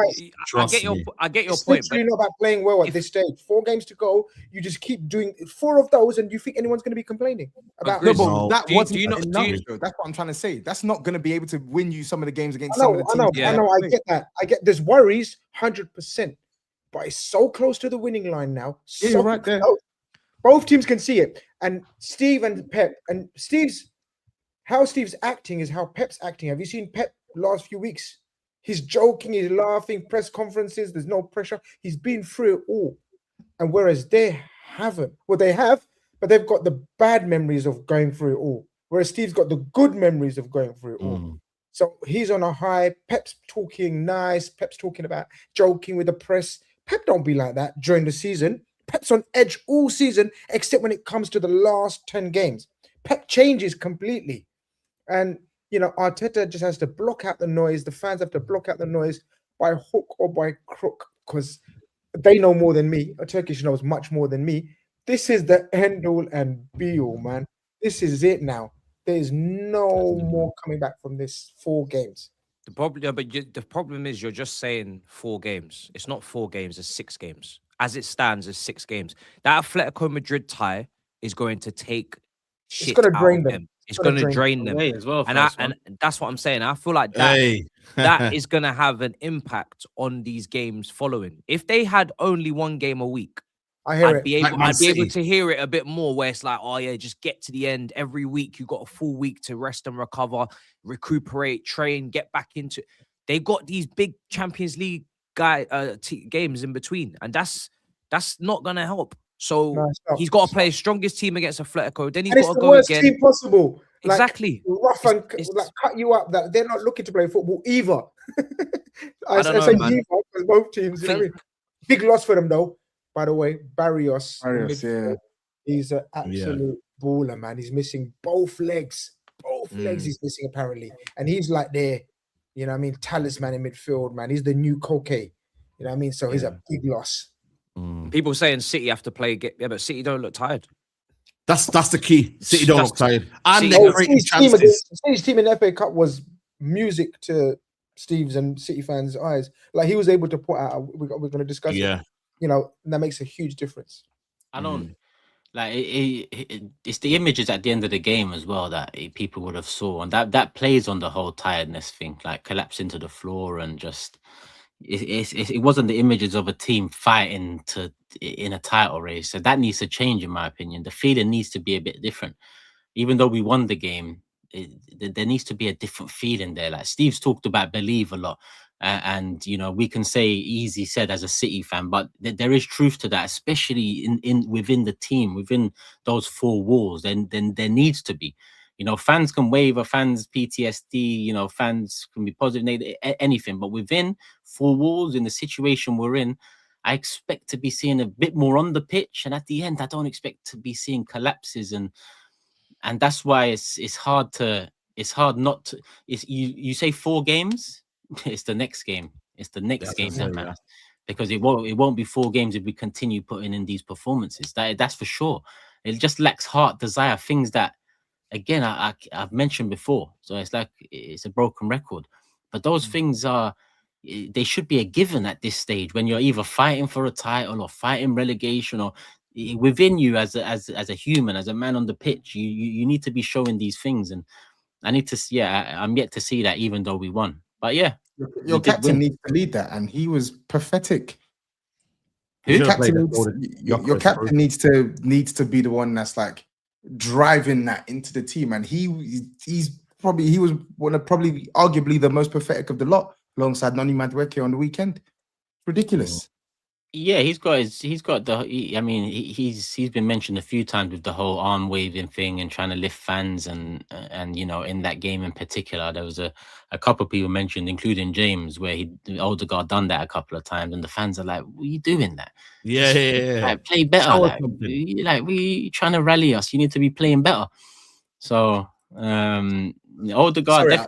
I get your It's point. Literally not about playing well at this stage. 4 games to go. You just keep doing 4 of those, and you think anyone's going to be complaining about? No, but that do wasn't you not, enough. That's what I'm trying to say. That's not going to be able to win you some of the games against I know, some of the teams. I know. I get that. I get there's worries, 100%, but it's so close to the winning line now. So right there. Both teams can see it, and Steve and Pep, and how Steve's acting is how Pep's acting. Have you seen Pep last few weeks? He's joking, he's laughing, press conferences, there's no pressure. He's been through it all. And whereas they haven't, well, they have, but they've got the bad memories of going through it all. Whereas Steve's got the good memories of going through it all. So he's on a high. Pep's talking nice. Pep's talking about joking with the press. Pep don't be like that during the season. Pep's on edge all season, except when it comes to the last 10 games. Pep changes completely. And you know, Arteta just has to block out the noise. The fans have to block out the noise by hook or by crook, because they know more than me. Turkish knows much more than me. This is the end all and be all, man. This is it now. There's no more coming back from this 4 games. The problem is you're just saying 4 games. It's not 4 games, it's 6 games. As it stands, it's 6 games. That Atletico Madrid tie is going to take shit It's going to drain out of them. It's going to drain them as well. And that's what I'm saying. I feel like that is going to have an impact on these games following. If they had only 1 game a week, I'd be able to hear it a bit more, where it's like, oh yeah, just get to the end. Every week you got a full week to rest and recover, recuperate, train, get back into. They got these big Champions League games in between, and that's not going to help. So he's got to play his strongest team against Atletico. Then he's got to go worst again. Team possible. Exactly. Like, rough and like cut you up. That they're not looking to play football either. I don't know, man. Because both teams. Big loss for them though. By the way, Barrios, he's an absolute baller, man. He's missing both legs. Both legs he's missing apparently, and he's like there. You know what I mean? Talisman in midfield, man. He's the new Koke. You know what I mean? So he's a big loss. People saying City have to play, but City don't look tired. That's the key. City don't look tired. And City's team in the FA Cup was music to Steve's and City fans' eyes. Like he was able to put out. We're going to discuss it. You know, that makes a huge difference. I don't like it's the images at the end of the game as well that people would have saw, and that plays on the whole tiredness thing, like collapsing to the floor and just. It wasn't the images of a team fighting in a title race. So that needs to change, in my opinion. The feeling needs to be a bit different. Even though we won the game, there needs to be a different feeling there. Like Steve's talked about believe a lot. And, you know, we can say easy said as a City fan, but there is truth to that, especially within the team, within those 4 walls. Then there needs to be. You know, fans can waver, fans PTSD, you know, fans can be positive, negative, anything. But within 4 walls, in the situation we're in, I expect to be seeing a bit more on the pitch. And at the end, I don't expect to be seeing collapses. And that's why it's hard not to. You say 4 games, it's the next game. It's the next game that matters. Because it won't be 4 games if we continue putting in these performances. That's for sure. It just lacks heart, desire, things that. Again, I've mentioned before, so it's like it's a broken record. But those things they should be a given at this stage when you're either fighting for a title or fighting relegation, or within you as a human, as a man on the pitch, you need to be showing these things. And I need to, I'm yet to see that, even though we won. But yeah, your captain needs to lead that, and he was pathetic. Your captain needs to be the one that's like driving that into the team, and he was arguably the most pathetic of the lot, alongside Noni Madueke on the weekend. Ridiculous. Yeah, he's been mentioned a few times with the whole arm waving thing and trying to lift fans, and you know, in that game in particular, there was a couple of people mentioned, including James, where Odegaard done that a couple of times, and the fans are like, "What are you doing that? Like, play better. Like we trying to rally us. You need to be playing better." So Odegaard,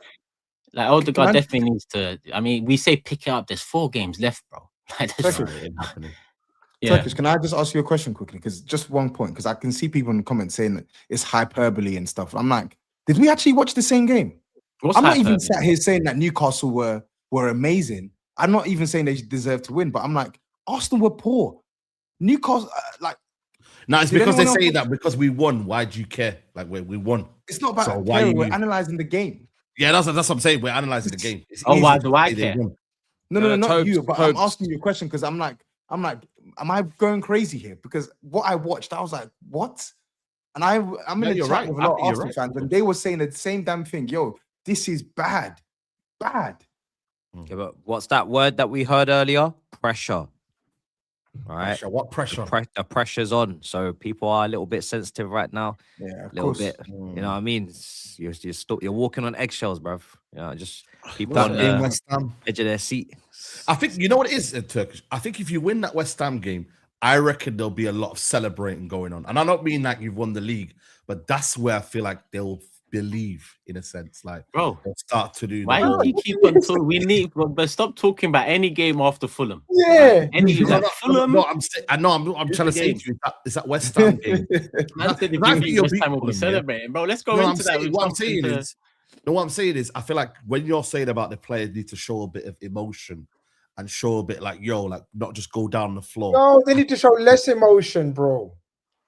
Odegaard definitely needs to. I mean, we say pick it up. There's 4 games left, bro. Turkish, can I just ask you a question quickly? Because just one point, because I can see people in the comments saying that it's hyperbole and stuff. I'm like, did we actually watch the same game? I'm not even sat here saying that Newcastle were amazing. I'm not even saying they deserve to win, but I'm like, Arsenal were poor. Newcastle, No, it's because they say that because we won. Why do you care? Like we won. It's not about caring. We're analyzing the game. Yeah, that's what I'm saying. We're analyzing the game. It's why do I care? No, not you. But I'm asking you a question because I'm like, am I going crazy here? Because what I watched, I was like, what? And I'm in a chat with a lot of Arsenal fans, and they were saying the same damn thing. Yo, this is bad. Yeah, but what's that word that we heard earlier? Pressure. All right. Pressure. What pressure? The pressure's on. So people are a little bit sensitive right now. Yeah, a little bit. You know what I mean? You're walking on eggshells, bruv. You know, just people on the edge of their seat. I think you know what it is in Turkish. I think if you win that West Ham game, I reckon there'll be a lot of celebrating going on. And I don't mean like you've won the league, but that's where I feel like they'll believe in a sense. Like, bro, they'll start to do. Why do you keep on talking? We need, but stop talking about any game after Fulham. Yeah, like, Fulham. No, I'm trying to say to you, is that West Ham game? Man said if West Ham will be celebrating, bro. Let's go into that. What I'm saying is, I feel like when you're saying about the players need to show a bit of emotion and show a bit like, like not just go down the floor. No, they need to show less emotion, bro.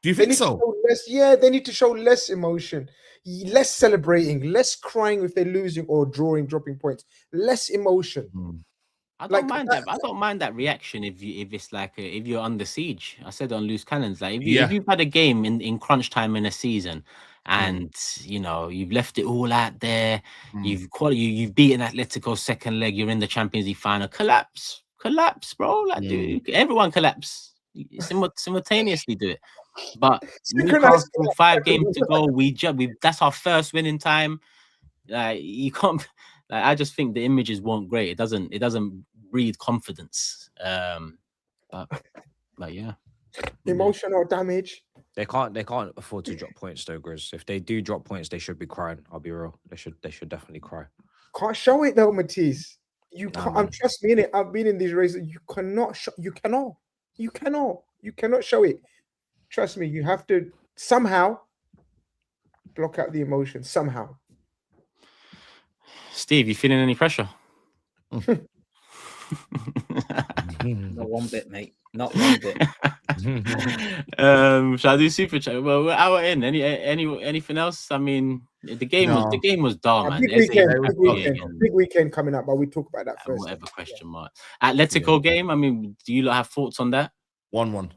Do you think so? They need to show less emotion, less celebrating, less crying if they're losing or drawing, dropping points, less emotion. I don't mind that. I don't mind that reaction if it's like if you're under siege. I said on loose cannons, like if you've had a game in crunch time in a season, and you've left it all out there, you've beaten Atletico second leg, you're in the Champions League final, collapse, bro. Like, dude, everyone collapse simultaneously. Do it. But Newcastle, 5 games to go. That's our first winning time. You can't. Like, I just think the images weren't great. It doesn't breed confidence. But yeah, emotional damage. They can't afford to drop points though, Grizz. If they do drop points, they should be crying. I'll be real. They should definitely cry. Can't show it though, Matisse. You can't. Trust me in it. I've been in these races. You cannot. You cannot show it. Trust me. You have to somehow block out the emotion. Somehow. Steve, you feeling any pressure? Not one bit, mate. Not one bit. Shall I do super chat? Well, we're hour in. Anything else? I mean, the game was dull, man. Big weekend coming up, but we talk about that first. Whatever question mark. Atletico game. I mean, do you lot have thoughts on that? 1-1.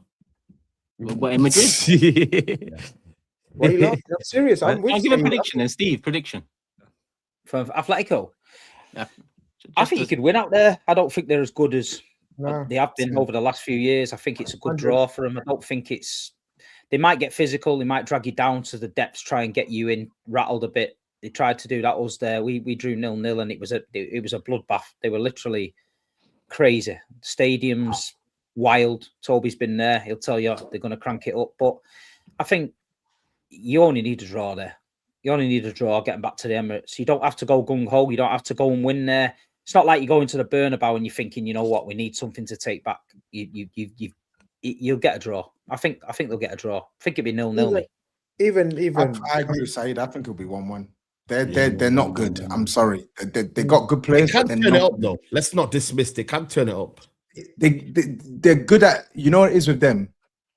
What in Madrid? Well, I'm serious. I'll give a prediction. And Steve, prediction from Atletico. I think you could win out there. I don't think they're as good as they have been over the last few years. I think it's a good draw for them. I don't think they might get physical. They might drag you down to the depths, try and get you in rattled a bit. They tried to do that. Was there? We drew 0-0, and it was a bloodbath. They were literally crazy. Stadium's wild. Toby's been there. He'll tell you they're going to crank it up. But I think you only need a draw there. You only need a draw getting back to the Emirates. You don't have to go gung-ho. You don't have to go and win there. It's not like you go into the Bernabeu and you're thinking, you know what, we need something to take back. You'll get a draw. I think they'll get a draw. I think it'll be 0-0. Even I agree with Saeed. I think it'll be 1-1. They're not good. I'm sorry. They got good players. They can turn it up though. Let's not dismiss. They can turn it up. They're good at, you know what it is with them?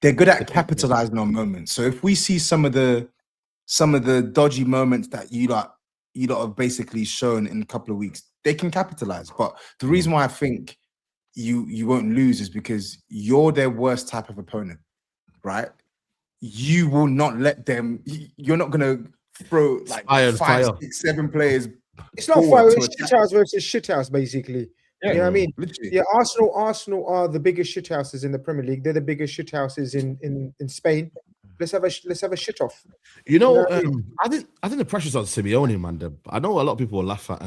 They're good at capitalizing on moments. So if we see some of the dodgy moments that you lot have basically shown in a couple of weeks, they can capitalize. But the reason why I think you won't lose is because you're their worst type of opponent, right? You will not let them. You're not gonna throw like 5, 6, 7 players. It's not fire. It's shithouse versus shithouse, basically. Yeah, you know what I mean? Literally. Yeah, Arsenal are the biggest shithouses in the Premier League. They're the biggest shithouses in Spain. Let's have a shit off. You know I think the pressure's on Simeone, man. I know a lot of people will laugh at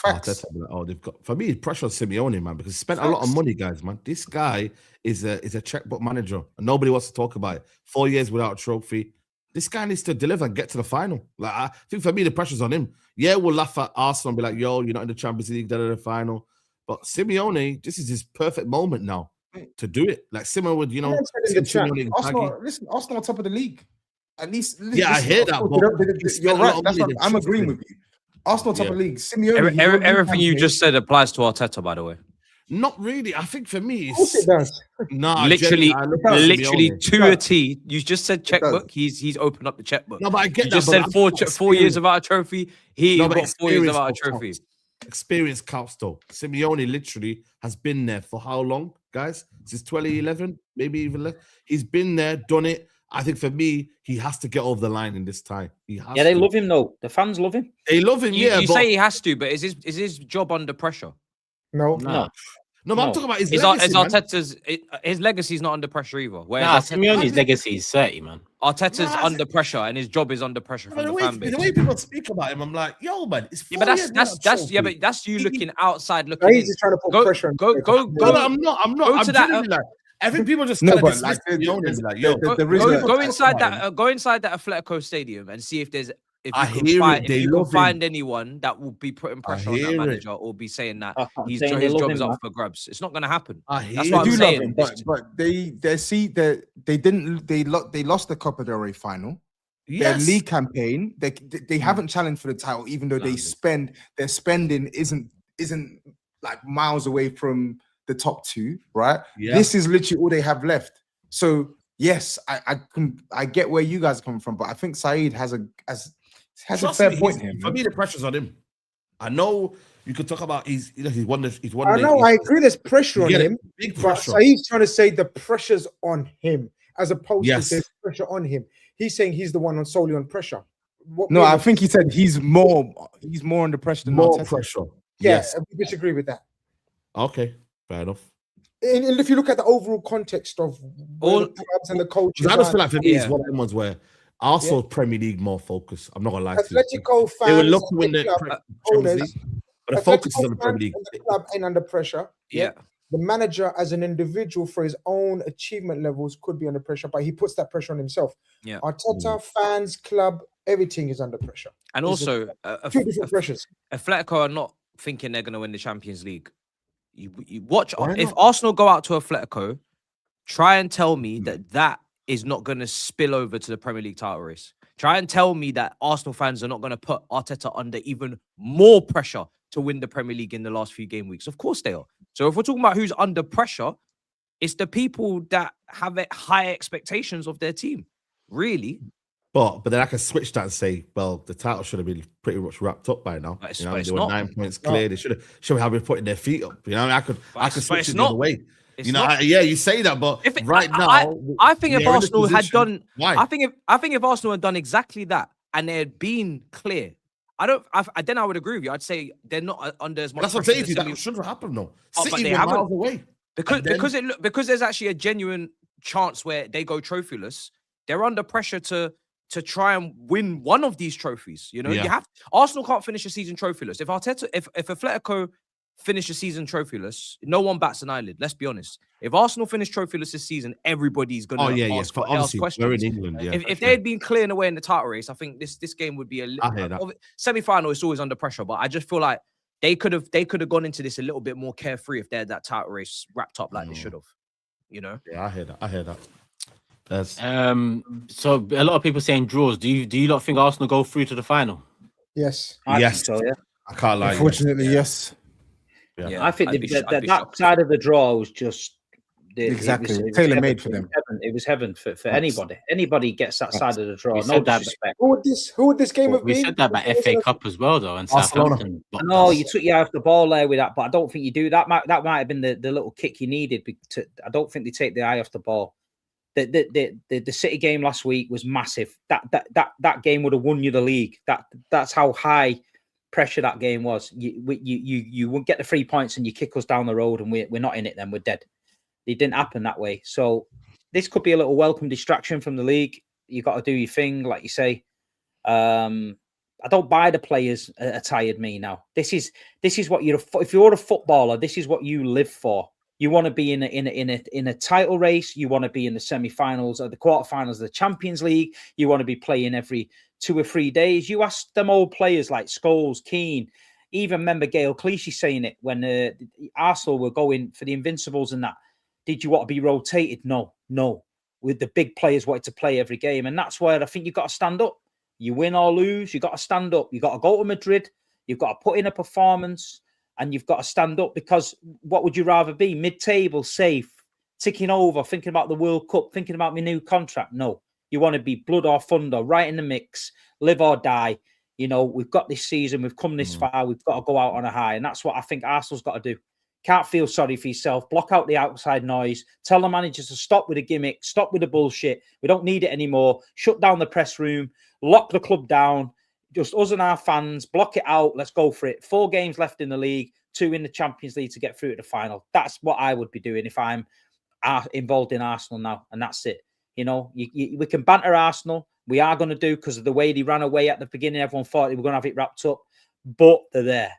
Arteta, like, they've got, for me, pressure on Simeone, man, because he spent a lot of money, guys, man. This guy is a checkbook manager, and nobody wants to talk about it. 4 years without a trophy. This guy needs to deliver and get to the final. Like, I think for me, the pressure's on him. Yeah, we'll laugh at Arsenal and be like, yo, you're not in the Champions League, they're in the final. But Simeone, this is his perfect moment now to do it. Like similar with, Arsenal on top of the league. At least, I hear that. You're right. I'm agreeing with you. Arsenal top of the league. Simeone, everything you just said applies to Arteta, by the way. Not really. I think for me, Of course it does. nah, literally Simeone. to a T. You just said checkbook. He's opened up the checkbook. No, but I get you that. just said 4 years without a trophy. He got 4 years without a trophy. Experience counts though. Simeone literally has been there for how long, guys? Since 2011, maybe even less. He's been there, done it. I think for me, he has to get over the line in this time. They love him though. The fans love him. They love him. You say he has to, but is his job under pressure? No. No, but I'm talking about his legacy. Arteta's his legacy is not under pressure either. Simeone's legacy is 30, man. Arteta's under pressure, and his job is under pressure from the fan base. The way people speak about him, I'm like, yo, man, it's but that's you looking outside, looking. He's just trying to put pressure. Go. No, I'm not. I'm to that. I think people just kind of dismiss Simeone. Like, yo, go inside that Atletico Stadium and see if you can find anyone that will be putting pressure on that manager or be saying that his job is up for grabs. It's not going to happen. That's what I'm saying. But they lost the Copa del Rey final. Yes. Their league campaign, they haven't challenged for the title, even though their spending isn't like miles away from the top two, right? Yeah. This is literally all they have left. So yes, I get where you guys are coming from, but I think SAEED has a fair point here. For me, the pressure's on him. I know you could talk about he's won. I agree. There's pressure on him. Big pressure. SAEED's trying to say the pressure's on him, as opposed to there's pressure on him. He's saying he's the one solely on pressure. I think he said he's more under pressure than more Arteta. pressure. Yes, we disagree with that. Okay, fair enough. And if you look at the overall context of all the clubs and the coaches, I just feel like for me, it's one of them ones where Arsenal Premier League more focus. I'm not gonna lie to you. Atletico fans, they would love to win the owners, but the focus is on the Premier League. The club ain't under pressure. Yeah. The manager, as an individual, for his own achievement levels, could be under pressure, but he puts that pressure on himself. Yeah. Arteta, fans, club, everything is under pressure. And also, two different pressures. Atletico are not thinking they're going to win the Champions League. You watch. If Arsenal go out to Atletico, try and tell me that is not going to spill over to the Premier League title race. Try and tell me that Arsenal fans are not going to put Arteta under even more pressure to win the Premier League in the last few game weeks. Of course they are. So if we're talking about who's under pressure, it's the people that have high expectations of their team, really. But then I can switch that and say, well, the title should have been pretty much wrapped up by now. But they were 9 points clear. They should have been putting their feet up. You know, I could switch it the other way. You say that, but I think if Arsenal had done, I think if Arsenal had done exactly that and they had been clear, then I would agree with you. I'd say they're not under as much. That's what I'm saying to you. That shouldn't have happened, though. But they haven't. Miles away. Because there's actually a genuine chance where they go trophyless. They're under pressure to try and win one of these trophies. You know, Arsenal can't finish a season trophyless. If Atletico finish the season trophyless, no one bats an eyelid. Let's be honest. If Arsenal finish trophyless this season, everybody's going to ask questions. We're in England. Yeah, if they had been clearing away in the title race, I think this game would be semi-final. It's always under pressure, but I just feel like they could have gone into this a little bit more carefree if they had that title race wrapped up like they should have. You know? Yeah, I hear that. So a lot of people saying draws. Do you not think Arsenal go through to the final? Yes. I think so, yeah. I can't lie. Unfortunately, yes. Yeah. I think that side of the draw was just exactly tailor-made for them. It was heaven for anybody. Anybody gets that side of the draw. No disrespect. Who would this game have been? We said that about FA Cup as well, though, and Southampton. No, you took your off the ball there with that, but I don't think you do that. That might have been the little kick you needed. I don't think they take the eye off the ball. The City game last week was massive. That game would have won you the league. That's how high pressure that game was. You wouldn't get the 3 points and you kick us down the road and we're not in it. Then we're dead. It didn't happen that way. So this could be a little welcome distraction from the league. You got to do your thing, like you say. I don't buy the players are tired. Me now. This is what if you're a footballer, this is what you live for. You want to be in a title race. You want to be in the semi-finals or the quarterfinals of the Champions League. You want to be playing every 2 or 3 days. You ask them old players like Scholes, Keane, even remember Gail Clichy saying it when Arsenal were going for the Invincibles and that. Did you want to be rotated? No. With the big players wanted to play every game. And that's where I think you've got to stand up. You win or lose, you've got to stand up. You've got to go to Madrid. You've got to put in a performance. and you've got to stand up, because what would you rather be? Mid-table, safe, ticking over, thinking about the World Cup, thinking about my new contract? No, you want to be blood or thunder, right in the mix, live or die. You know, we've got this season, we've come this far, we've got to go out on a high. And that's what I think Arsenal's got to do. Can't feel sorry for yourself, block out the outside noise, tell the managers to stop with the gimmick, stop with the bullshit. We don't need it anymore. Shut down the press room, lock the club down, just us and our fans, block it out. Let's go for it. 4 games left in the league, 2 in the Champions League to get through to the final. That's what I would be doing if I'm involved in Arsenal now. And that's it. You know, we can banter Arsenal. We are going to do, because of the way they ran away at the beginning. Everyone thought they were going to have it wrapped up, but they're there.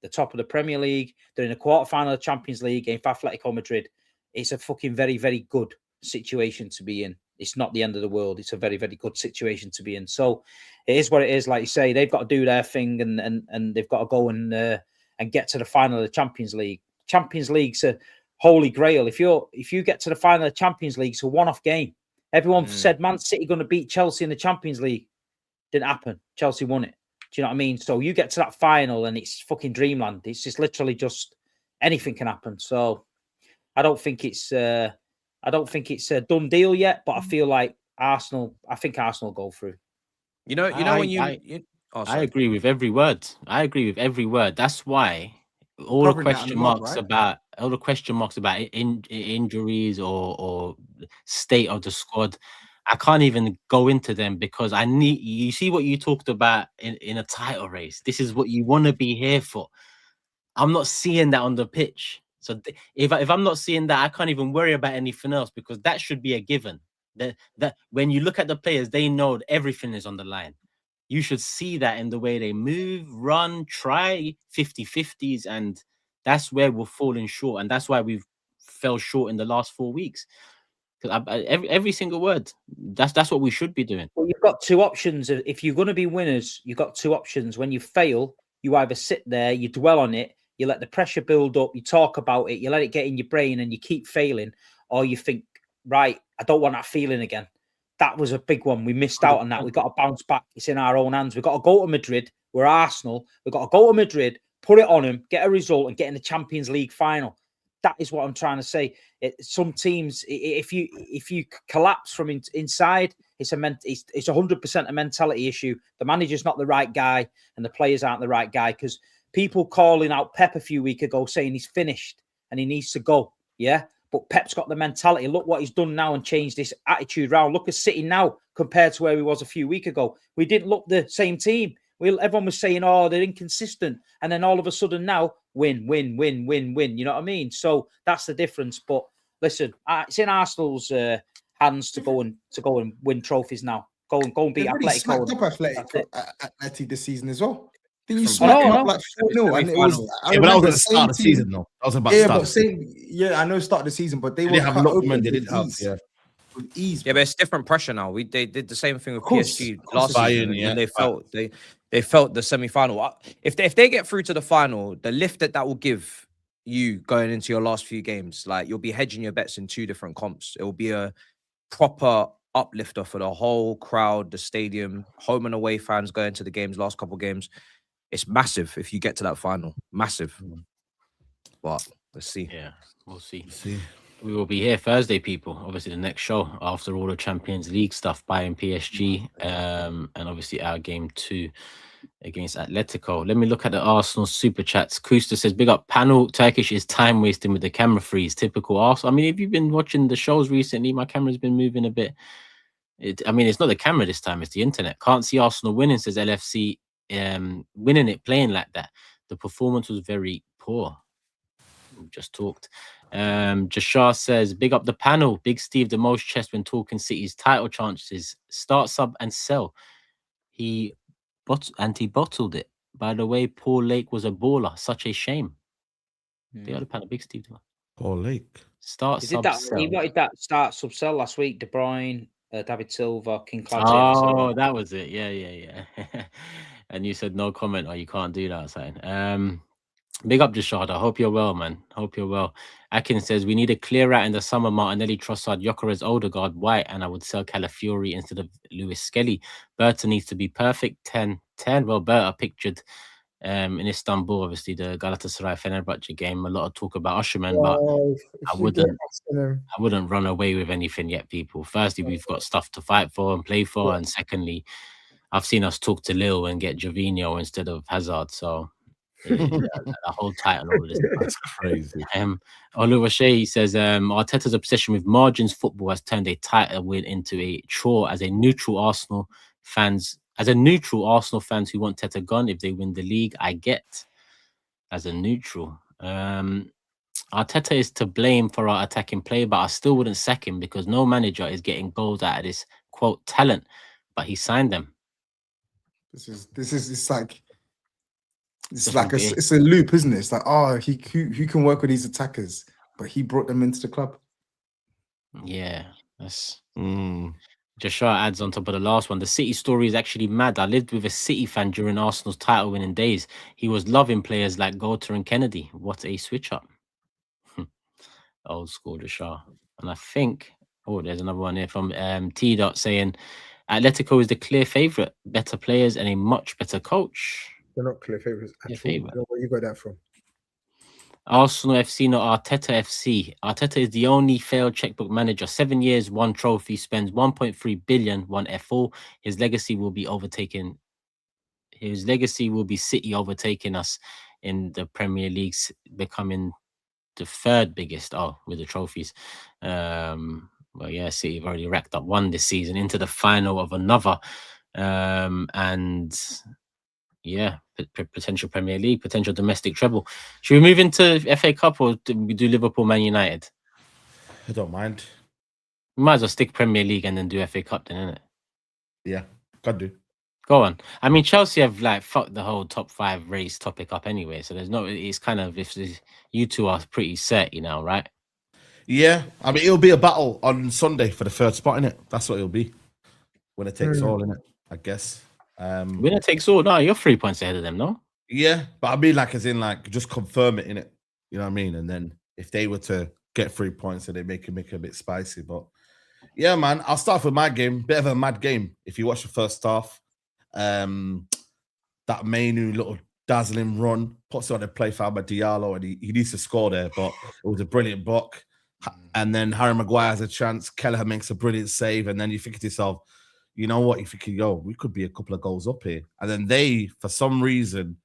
The top of the Premier League. They're in the quarterfinal of the Champions League against Atletico Madrid. It's a fucking very, very good situation to be in. It's not the end of the world. It's a very, very good situation to be in. So it is what it is. Like you say, they've got to do their thing, and they've got to go and get to the final of the Champions League. Champions League's a holy grail. If you get to the final of the Champions League, it's a one-off game. Everyone said Man City going to beat Chelsea in the Champions League. Didn't happen. Chelsea won it. Do you know what I mean? So you get to that final and it's fucking dreamland. It's just literally just anything can happen. So I don't think it's a done deal yet, but I feel like Arsenal go through. I agree with every word. That's why all the question marks about injuries or state of the squad, I can't even go into them, because you see what you talked about in a title race. This is what you want to be here for. I'm not seeing that on the pitch. So if I'm not seeing that, I can't even worry about anything else, because that should be a given. That when you look at the players, they know everything is on the line. You should see that in the way they move, run, try 50-50s, and that's where we're falling short, and that's why we've fell short in the last 4 weeks. Every single word. That's what we should be doing. Well, you've got 2 options. If you're going to be winners, you've got 2 options. When you fail, you either sit there, you dwell on it, you let the pressure build up, you talk about it, you let it get in your brain, and you keep failing, or you think, right, I don't want that feeling again. That was a big one. We missed out on that. We've got to bounce back. It's in our own hands. We've got to go to Madrid. We're Arsenal. We've got to go to Madrid, put it on them, get a result, and get in the Champions League final. That is what I'm trying to say. Some teams, if you collapse from inside, it's 100% a mentality issue. The manager's not the right guy, and the players aren't the right guy. Because people calling out Pep a few weeks ago saying he's finished and he needs to go. Yeah, but Pep's got the mentality. Look what he's done now and changed this attitude round. Look at City now compared to where he was a few weeks ago. We didn't look the same team. Everyone was saying, oh, they're inconsistent. And then all of a sudden now, win. You know what I mean? So that's the difference. But listen, it's in Arsenal's hands to go and win trophies now. Go and beat Atletico. Atleti this season as well. Didn't you smack him up like 4-0? And it was, but that was at the start of the season, though. That was about the start of the season. Yeah, I know start of the season, but they didn't have Lookman, they didn't have, with ease. Yeah, but it's different pressure now. They did the same thing with PSG last season, and they felt the semi-final. If they get through to the final, the lift that will give you going into your last few games, like you'll be hedging your bets in 2 different comps. It will be a proper uplifter for the whole crowd, the stadium, home and away fans going to the games, last couple of games. It's massive if you get to that final. Massive. But let's see. Yeah, we'll see. We will be here Thursday, people. Obviously, the next show after all the Champions League stuff, Bayern PSG, and obviously our game 2 against Atletico. Let me look at the Arsenal super chats. Kusta says, big up panel. Turkish is time wasting with the camera freeze. Typical Arsenal. I mean, if you've been watching the shows recently, my camera's been moving a bit. I mean, it's not the camera this time, it's the internet. Can't see Arsenal winning, says LFC. Winning it, playing like that. The performance was very poor. We just talked. Jashar says, big up the panel. Big Steve, the most chest when talking City's title chances. Start, sub, and sell. He bottled it. By the way, Paul Lake was a baller. Such a shame. Big up the panel. Big Steve. Paul Lake. Start, sub, sell. He wanted that start, sub, sell last week. De Bruyne, David Silva, King Cloud. Oh, that was it. Yeah. And you said no comment, or you can't do that, saying. Big up, Jashad. I hope you're well, man. Hope you're well. Akin says, we need a clear out in the summer. Martinelli, Trossard, Gyökeres, Odegaard, White, and I would sell Calafiori instead of Lewis Skelly. Burton needs to be perfect. 10. Well, Berta pictured in Istanbul, obviously the Galatasaray Fenerbahce game. A lot of talk about Osimhen, but I wouldn't run away with anything yet, people. Firstly, we've got stuff to fight for and play for, and secondly, I've seen us talk to Lille and get Jorginho instead of Hazard. So the whole title, all of this. That's crazy. Oliver Shea says Arteta's obsession with margins football has turned a title win into a chore as a neutral Arsenal fans. As a neutral Arsenal fans who want Teta gone if they win the league, I get. As a neutral, Arteta is to blame for our attacking play, but I still wouldn't sack him because no manager is getting goals out of this quote talent, but he signed them. It's like it's a loop, isn't it? It's like, oh, he can work with these attackers, but he brought them into the club. Yeah, that's. Joshua adds on top of the last one. The City story is actually mad. I lived with a City fan during Arsenal's title-winning days. He was loving players like Goethe and Kennedy. What a switch-up. Old school Joshua. And I think, there's another one here from T. Dot saying, Atletico is the clear favourite. Better players and a much better coach. They're not clear favourites at all. I don't know where you got that from. Arsenal FC, not Arteta FC. Arteta is the only failed checkbook manager. 7 years, 1 trophy, spends 1.3 billion, 1 FO. His legacy will be City overtaking us in the Premier League, becoming the third biggest. With the trophies. Well, yeah, City have already racked up 1 this season into the final of another, and. Yeah, potential Premier League, potential domestic treble. Should we move into FA Cup or do we do Liverpool, Man United? I don't mind. We might as well stick Premier League and then do FA Cup then, innit? Yeah, can do. Go on. I mean, Chelsea have fucked the whole top 5 race topic up anyway, so there's no. It's kind of you two are pretty set, right? Yeah, I mean it'll be a battle on Sunday for the 3rd spot, innit? That's what it'll be. Winner takes all, innit? I guess. Winner takes all. No, you're 3 points ahead of them, no? Yeah, but I mean, just confirm it, innit? You know what I mean? And then if they were to get 3 points, then they make it a bit spicy. But yeah, man, I'll start with my game. Bit of a mad game. If you watch the first half, that Mainu little dazzling run puts on a play for Abba Diallo, and he needs to score there. But it was a brilliant block. And then Harry Maguire has a chance. Kelleher makes a brilliant save, and then you think to yourself, you know what? If you could we could be a couple of goals up here. And then they, for some reason,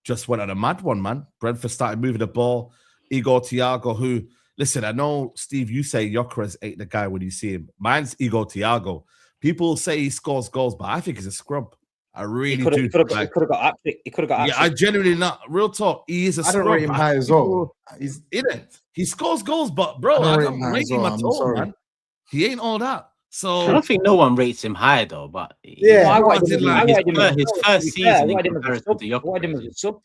just went on a mad one, man. Brentford started moving the ball. Igor Thiago, who, listen, I know, Steve, you say Gyökeres ain't the guy when you see him. Mine's Igor Thiago. People say he scores goals, but I think he's a scrub. I really do. He could have got actually. Yeah, I genuinely not. Real talk, he is a scrub. I don't rate him high as well. He's in it. He scores goals, but, bro, I don't rate him at all, man. He ain't all that. So I don't think no one rates him high though, but yeah, his first season in comparison to Gyökeres.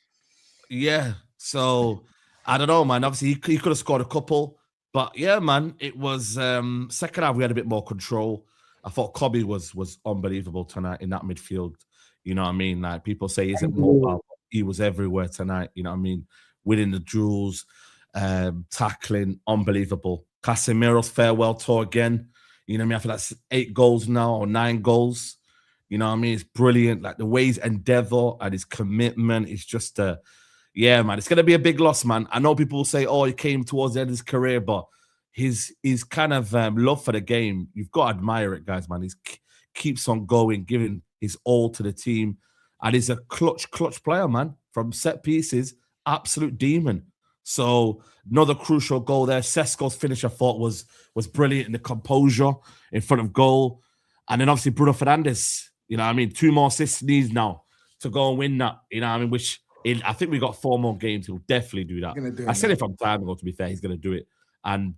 Yeah, so I don't know, man. Obviously, he could have scored a couple, but yeah, man, it was second half we had a bit more control. I thought Kobe was unbelievable tonight in that midfield. You know what I mean? Like people say, he's mobile. He was everywhere tonight. You know what I mean? Winning the duels, tackling, unbelievable. Casemiro's farewell tour again. You know what I mean? I feel that's 8 goals now or 9 goals. You know what I mean? It's brilliant. Like the way his endeavor and his commitment is just yeah, man. It's gonna be a big loss, man. I know people will say, he came towards the end of his career, but his kind of love for the game, you've got to admire it, guys, man. He keeps on going, giving his all to the team. And he's a clutch player, man. From set pieces, absolute demon. So another crucial goal there. Sesko's finish, I thought, was brilliant in the composure in front of goal. And then obviously Bruno Fernandes, you know what I mean? 2 more assists needs now to go and win that, you know what I mean? Which I think we got 4 more games. He'll definitely do that. I said it from time ago, to be fair. He's going to do it. And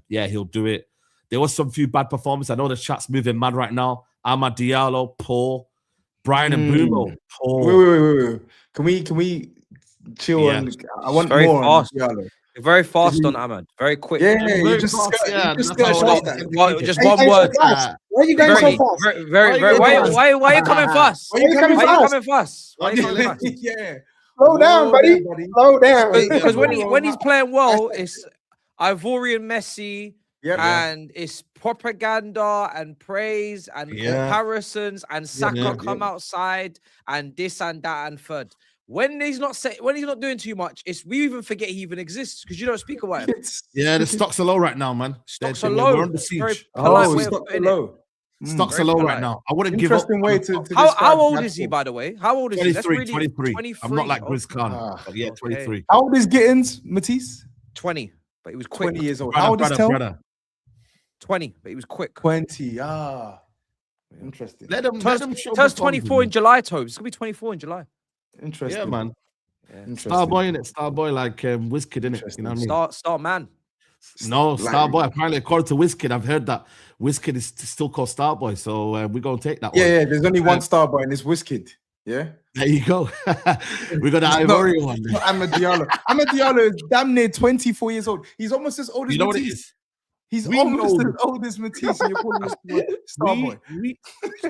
yeah, he'll do it. There was some few bad performances. I know the chat's moving mad right now. Amad Diallo, poor. Brian and Bruno, poor. Wait. Can we chill? Yeah. I want very more fast. on Diallo. Very fast on Ahmad. Very quick. Yeah, just one word. Why are you going so fast? Why are you coming fast? Why are you coming fast? Yeah. Slow down, buddy. Slow down. Because when he's playing well, it's Ivorian Messi, and it's propaganda and praise and comparisons and Saka come outside and this and that and third. when he's not doing too much, we even forget he even exists because you don't speak about him. Yeah, the stocks are low right now, man. Stocks are low. We're under siege. Stocks are low. Stocks are low right now. I wouldn't give up. Interesting way to how old is he, by the way? How old is he? 23. I'm not like GRIZZ Khan, but yeah, 23. How old is Gittins, Matisse? 20, but he was quick. 20 years old. How old is Tel? 20, but he was quick. 20. Interesting. Let him show. Tel's 24 in July, Tobes. It's gonna be 24 in July. Interesting. Yeah, man. Yeah. Starboy in it. Starboy like Wizkid in it. You know what I mean? Star man. No, Starboy. Apparently, according to Wizkid, I've heard that Wizkid is still called Starboy. So we're gonna take that one. Yeah. There's only one Starboy, and it's Wizkid. Yeah. There you go. We're gonna Ivorian one. Amad Diallo. Amad Diallo is damn near 24 years old. He's almost as old as You know Matisse. what it is? He's almost as old as Matisse, and you're calling him Starboy.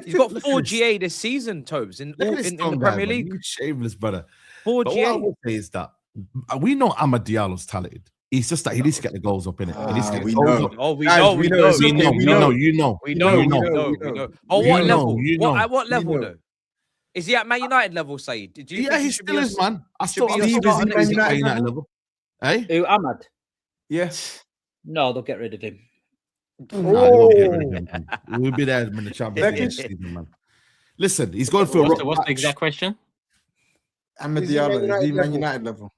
He's got 4 GA this season, Tobes, in the Premier League. You shameless, brother. 4 But GA. what I will say is that we know Amad Diallo's talented. It's just that he needs to get the goals up in it. We know. Oh, we know. You know. At what level though? Is he at Man United level, Saeed? Do you think he still is, man. I still Man United level. Hey? Who, Ahmad? Yes. No, they'll get rid of him. We'll be there when the Champions League season, man. Listen, he's going for what's the exact question? Amad Diallo, is he Man United level?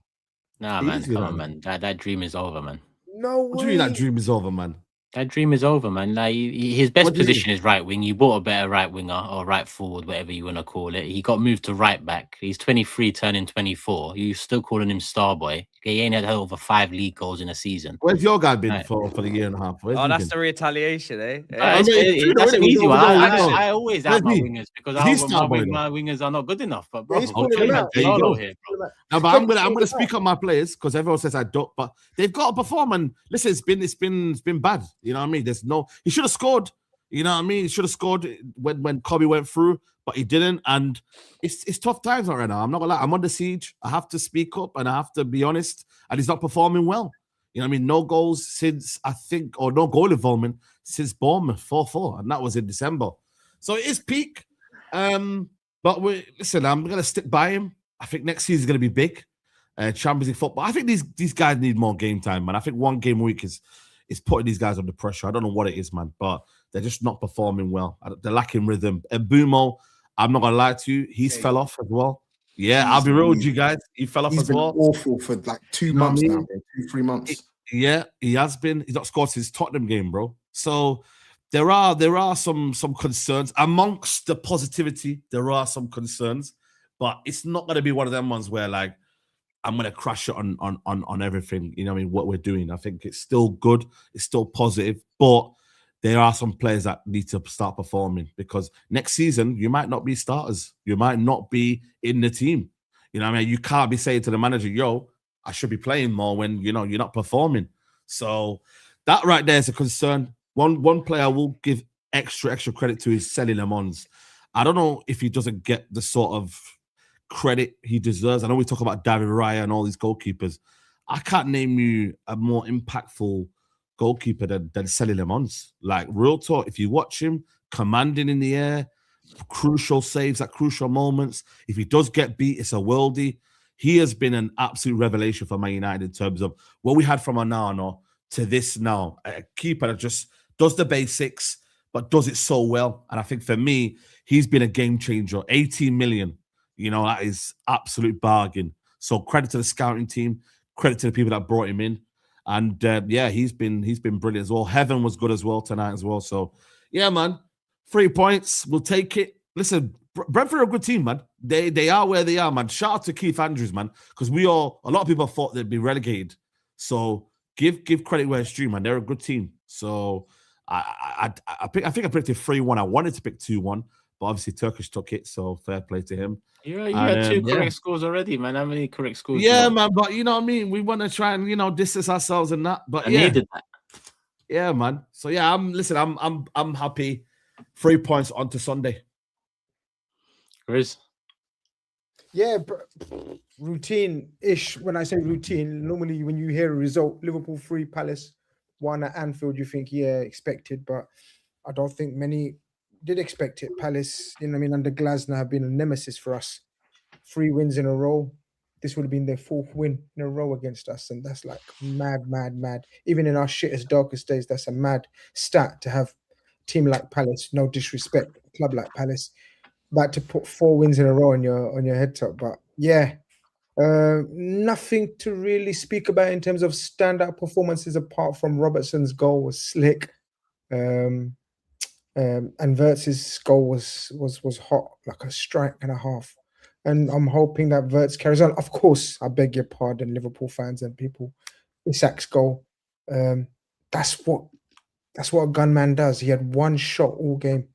Nah, man, come on, man. That dream is over, man. No way. What do you mean that dream is over, man? That dream is over, man. Like his best position is right wing. You bought a better right winger or right forward, whatever you want to call it. He got moved to right back. He's 23, turning 24. You still calling him Starboy? He ain't had over 5 league goals in a season. Where's your guy been for the year and a half? That's the retaliation, eh? That's an easy one. I always have my wingers because my wingers are not good enough. But bro, No, but I'm gonna speak on my players because everyone says I don't, but they've got to perform. And listen, it's been bad. You know what I mean? He should have scored. You know what I mean? He should have scored when Kobe went through, but he didn't. And it's tough times right now. I'm not gonna lie. I'm under siege. I have to speak up and I have to be honest. And he's not performing well. You know what I mean? No goals since no goal involvement since Bournemouth 4-4, and that was in December. So it is peak. But listen, I'm gonna stick by him. I think next season is gonna be big. Champions League football. I think these guys need more game time, man. I think 1 game a week is putting these guys under pressure. I don't know what it is, man, but they're just not performing well. They're lacking rhythm. And Bumo, I'm not gonna lie to you, he's fell off as well. Yeah, I'll be real with you guys. He fell off as well. He's been awful for like 2 months now, bro. 2-3 months. Yeah, he has been. He's not scored since Tottenham game, bro. So there are some concerns amongst the positivity. There are some concerns, but it's not gonna be one of them ones where like I'm gonna crash it on everything. You know what I mean? What we're doing. I think it's still good. It's still positive, but there are some players that need to start performing because next season you might not be starters. You might not be in the team. You know what I mean? You can't be saying to the manager, yo, I should be playing more when you're not performing. So that right there is a concern. One player I will give extra credit to is Sally Lemons. I don't know if he doesn't get the sort of credit he deserves. I know we talk about David Raya and all these goalkeepers. I can't name you a more impactful goalkeeper than Sally Lemons. Like, real talk, if you watch him commanding in the air, crucial saves at crucial moments, if he does get beat, it's a worldie. He has been an absolute revelation for Man United in terms of what we had from Onana to this now. A keeper that just does the basics, but does it so well. And I think for me, he's been a game changer. 18 million, that is absolute bargain. So credit to the scouting team, credit to the people that brought him in. And he's been brilliant as well. Heaven was good as well tonight as well. So yeah, man, 3 points, we'll take it. Listen, Brentford are a good team, man. They are where they are, man. Shout out to Keith Andrews, man, because a lot of people thought they'd be relegated. So give credit where it's due, man. They're a good team. So I think I predicted 3-1. I wanted to pick 2-1, but obviously Turkish took it. So fair play to him. You had 2 correct scores already, man. How many correct scores? Yeah, man. But you know what I mean. We want to try and distance ourselves and that. But I needed that. Yeah, man. So yeah, I'm happy. 3 points onto Sunday. GRIZZ. Yeah, routine-ish. When I say routine, normally when you hear a result, Liverpool 3, Palace 1 at Anfield, you think, yeah, expected. But I don't think many did expect it. Palace, under Glasner have been a nemesis for us 3 wins in a row. This would have been their 4th win in a row against us, and that's like mad, mad, mad. Even in our shittest, darkest days, that's a mad stat to have a team like Palace. No disrespect, a club like Palace, about to put 4 wins in a row on your head top. But yeah, nothing to really speak about in terms of standout performances apart from Robertson's goal was slick. And Wirtz's goal was hot, like a strike and a half. And I'm hoping that Wirtz carries on. Of course, I beg your pardon, Liverpool fans and people. Isak's goal, that's what a gunman does. He had 1 shot all game,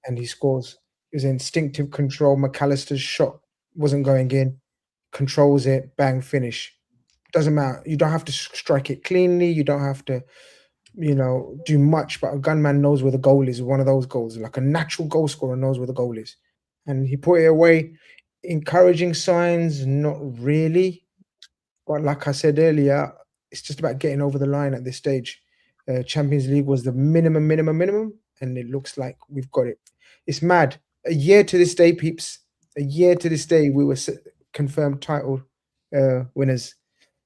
and he scores. It was instinctive control. McAllister's shot wasn't going in. Controls it, bang, finish. Doesn't matter. You don't have to strike it cleanly. You don't have to, do much. But a gunman knows where the goal is. One of those goals, like a natural goal scorer knows where the goal is, and he put it away. Encouraging signs, not really. But like I said earlier, it's just about getting over the line at this stage. Champions League was the minimum, and it looks like we've got it. It's mad. A year to this day, peeps. A year to this day, we were confirmed title winners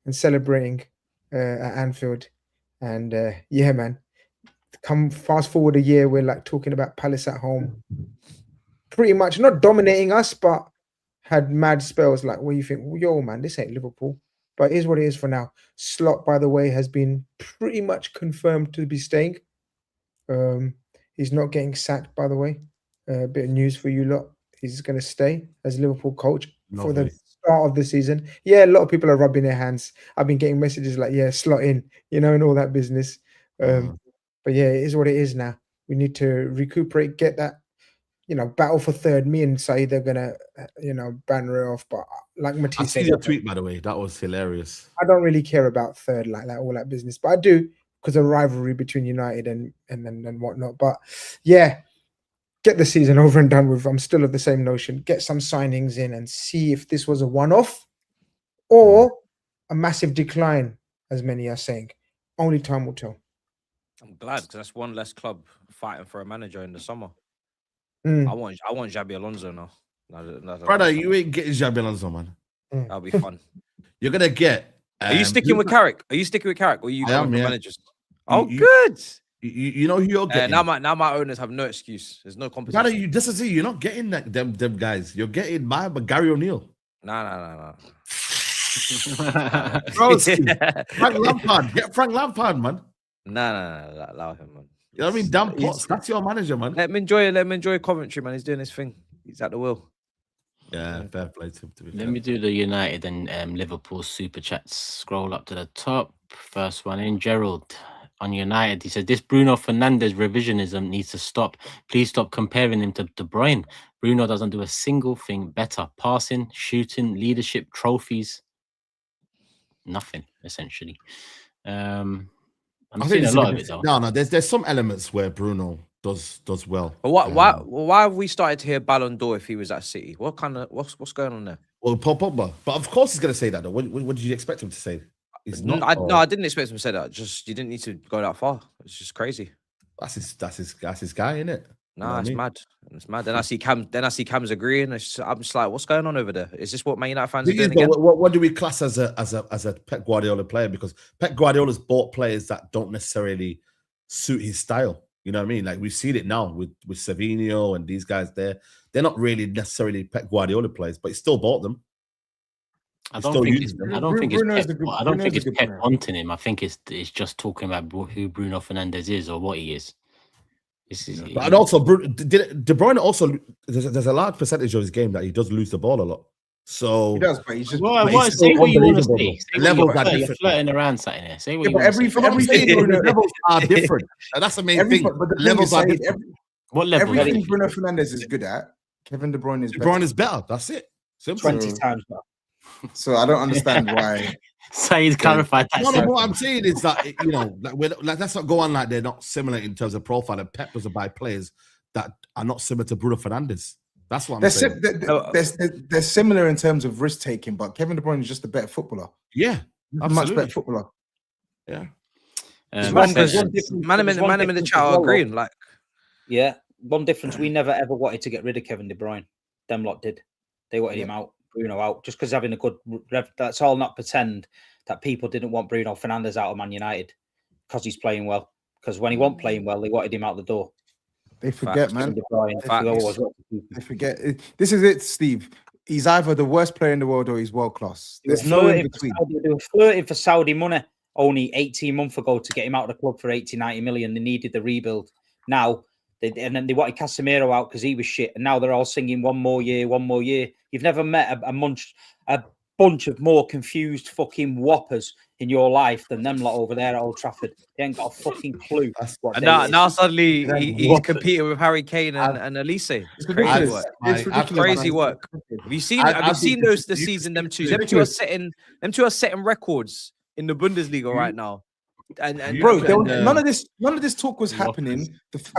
and celebrating at Anfield. And yeah, man, come fast forward a year, we're like talking about Palace at home, pretty much not dominating us, but had mad spells. Like, what do you think? Yo, man, this ain't Liverpool. But here's what it is for now. Slot, by the way, has been pretty much confirmed to be staying. He's not getting sacked, by the way. A bit of news for you lot. He's going to stay as Liverpool coach for the start of the season. Yeah, a lot of people are rubbing their hands. I've been getting messages like, yeah, slot in, and all that business. But yeah, it is what it is now. We need to recuperate, get that, battle for third. Me and Saeed are going to, banner it off. But like Matisse said, I see your tweet, by the way. That was hilarious. I don't really care about third, like all that business. But I do, because of rivalry between United and whatnot. But yeah, get the season over and done with. I'm still of the same notion. Get some signings in and see if this was a one-off or a massive decline, as many are saying. Only time will tell. I'm glad, because that's one less club fighting for a manager in the summer. Mm. I want Xabi Alonso now. Brother, you ain't getting Xabi Alonso, man. That'll be fun. You're gonna get. Are you sticking with Carrick? Or are you going for managers? Good. You know who you're getting. Now my owners have no excuse. There's no competition. Brother, this is it. You're not getting them guys. You're getting Gary O'Neill. Nah. Frank Lampard. Get Frank Lampard, man. Nah. Allow him, man. You know what I mean? Dan Potts, that's your manager, man. Let him enjoy Coventry, man. He's doing his thing. He's at the wheel. Yeah, fair play to him. Let me do the United and Liverpool super chats. Scroll up to the top. First one in. Gerald on United. He said, this Bruno Fernandes revisionism needs to stop. Please stop comparing him to De Bruyne. Bruno doesn't do a single thing better. Passing, shooting, leadership, trophies. Nothing, essentially. I'm seeing a lot of it, though. No, there's some elements where Bruno does well. But why have we started to hear Ballon d'Or if he was at City? What's going on there? Well, Paul Pogba. But of course he's going to say that, though. What did you expect him to say? He's not. I didn't expect him to say that. Just, you didn't need to go that far. It's just crazy. That's his guy, isn't it? Nah, it's mad. It's mad. Then I see Cam's agreeing. I'm just like, what's going on over there? Is this what Man United fans are doing again? What do we class as a Pep Guardiola player? Because Pep Guardiola's bought players that don't necessarily suit his style. You know what I mean? Like, we've seen it now with Savinho and these guys there. They're not really necessarily Pep Guardiola players, but he still bought them. I don't think it's Pep wanting him. I think it's just talking about who Bruno Fernandes is or what he is. And also, De Bruyne also, there's a large percentage of his game that he does lose the ball a lot. So he does, but he's just say what you want to say. Levels are different. You're flirting around something there. Say what you want to say. Levels are different. And that's the main thing. But the levels are different. What level? Everything Bruno Fernandes is good at, Kevin De Bruyne is better. De Bruyne is better. That's it. Simple. 20 times better. So I don't understand why. Saeed clarified that. No, what I'm saying is that, let's not go on like they're not similar in terms of profile. And Pep doesn't buy players that are not similar to Bruno Fernandes. That's what I'm saying. They're similar in terms of risk taking, but Kevin De Bruyne is just a better footballer. Yeah, a much better footballer. Yeah. Man in the chat are agreeing. Yeah, one difference: we never ever wanted to get rid of Kevin De Bruyne. Them lot did. They wanted him out, Bruno out, just because having a good. That's all. Not pretend that people didn't want Bruno Fernandes out of Man United because he's playing well. Because when he wasn't playing well, they wanted him out the door. They forget, man. They forget. This is it, Steve. He's either the worst player in the world or he's world class. There's no in between. They were flirting for Saudi money only 18 months ago to get him out of the club for 80, 90 million. They needed the rebuild. Now, and then they wanted Casemiro out because he was shit. And now they're all singing one more year, one more year. You've never met a bunch of more confused fucking whoppers in your life than them lot over there at Old Trafford. They ain't got a fucking clue. And now suddenly he's competing with Harry Kane and Elise. It's crazy work. It's crazy work. Have you seen those the season? Them two are setting records in the Bundesliga right now. And bro, none of this talk was happening.